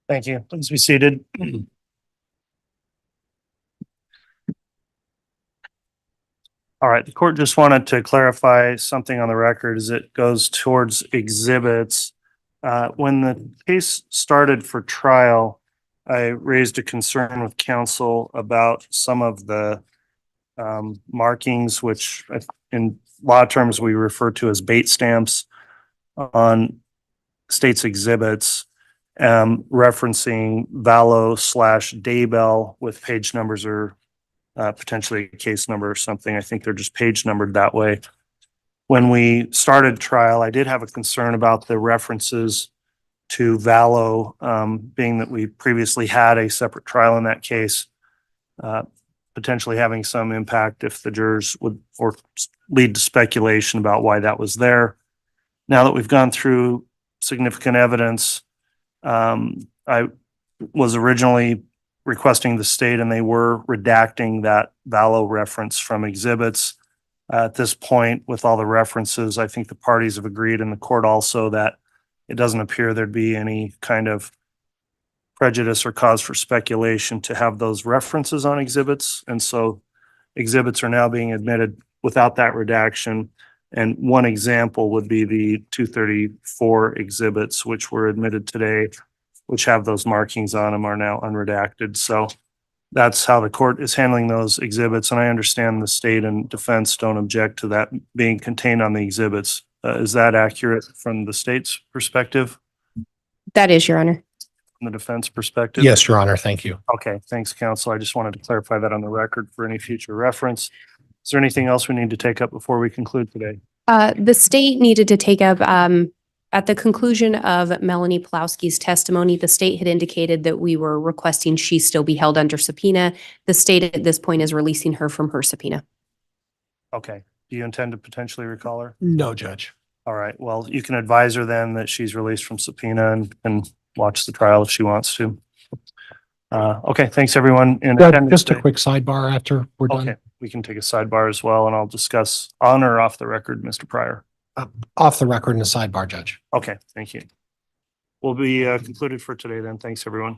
S2: Thank you. Please be seated. All right, the court just wanted to clarify something on the record as it goes towards exhibits. When the case started for trial, I raised a concern with counsel about some of the markings, which in law terms we refer to as bait stamps on state's exhibits, referencing Vallow/Daybell with page numbers or potentially a case number or something. I think they're just page numbered that way. When we started trial, I did have a concern about the references to Vallow, being that we previously had a separate trial in that case, potentially having some impact if the jurors would or lead to speculation about why that was there. Now that we've gone through significant evidence, I was originally requesting the state and they were redacting that Vallow reference from exhibits. At this point, with all the references, I think the parties have agreed in the court also that it doesn't appear there'd be any kind of prejudice or cause for speculation to have those references on exhibits. And so exhibits are now being admitted without that redaction. And one example would be the 234 exhibits, which were admitted today, which have those markings on them, are now unredacted. So that's how the court is handling those exhibits. And I understand the state and defense don't object to that being contained on the exhibits. Is that accurate from the state's perspective?
S15: That is, Your Honor.
S2: From the defense perspective?
S6: Yes, Your Honor. Thank you.
S2: Okay, thanks, counsel. I just wanted to clarify that on the record for any future reference. Is there anything else we need to take up before we conclude today?
S15: The state needed to take up, at the conclusion of Melanie Pulowski's testimony, the state had indicated that we were requesting she still be held under subpoena. The state at this point is releasing her from her subpoena.
S2: Okay. Do you intend to potentially recall her?
S6: No, Judge.
S2: All right. Well, you can advise her then that she's released from subpoena and watch the trial if she wants to. Okay. Thanks, everyone. In attendance
S6: Just a
S2: today.
S6: quick sidebar after we're done.
S2: Okay. We can take a sidebar as well, and I'll discuss on or off the record, Mr. Pryor.
S6: Off the record in the sidebar, Judge.
S2: Okay. Thank you. We'll be concluded for today then. Thanks, everyone.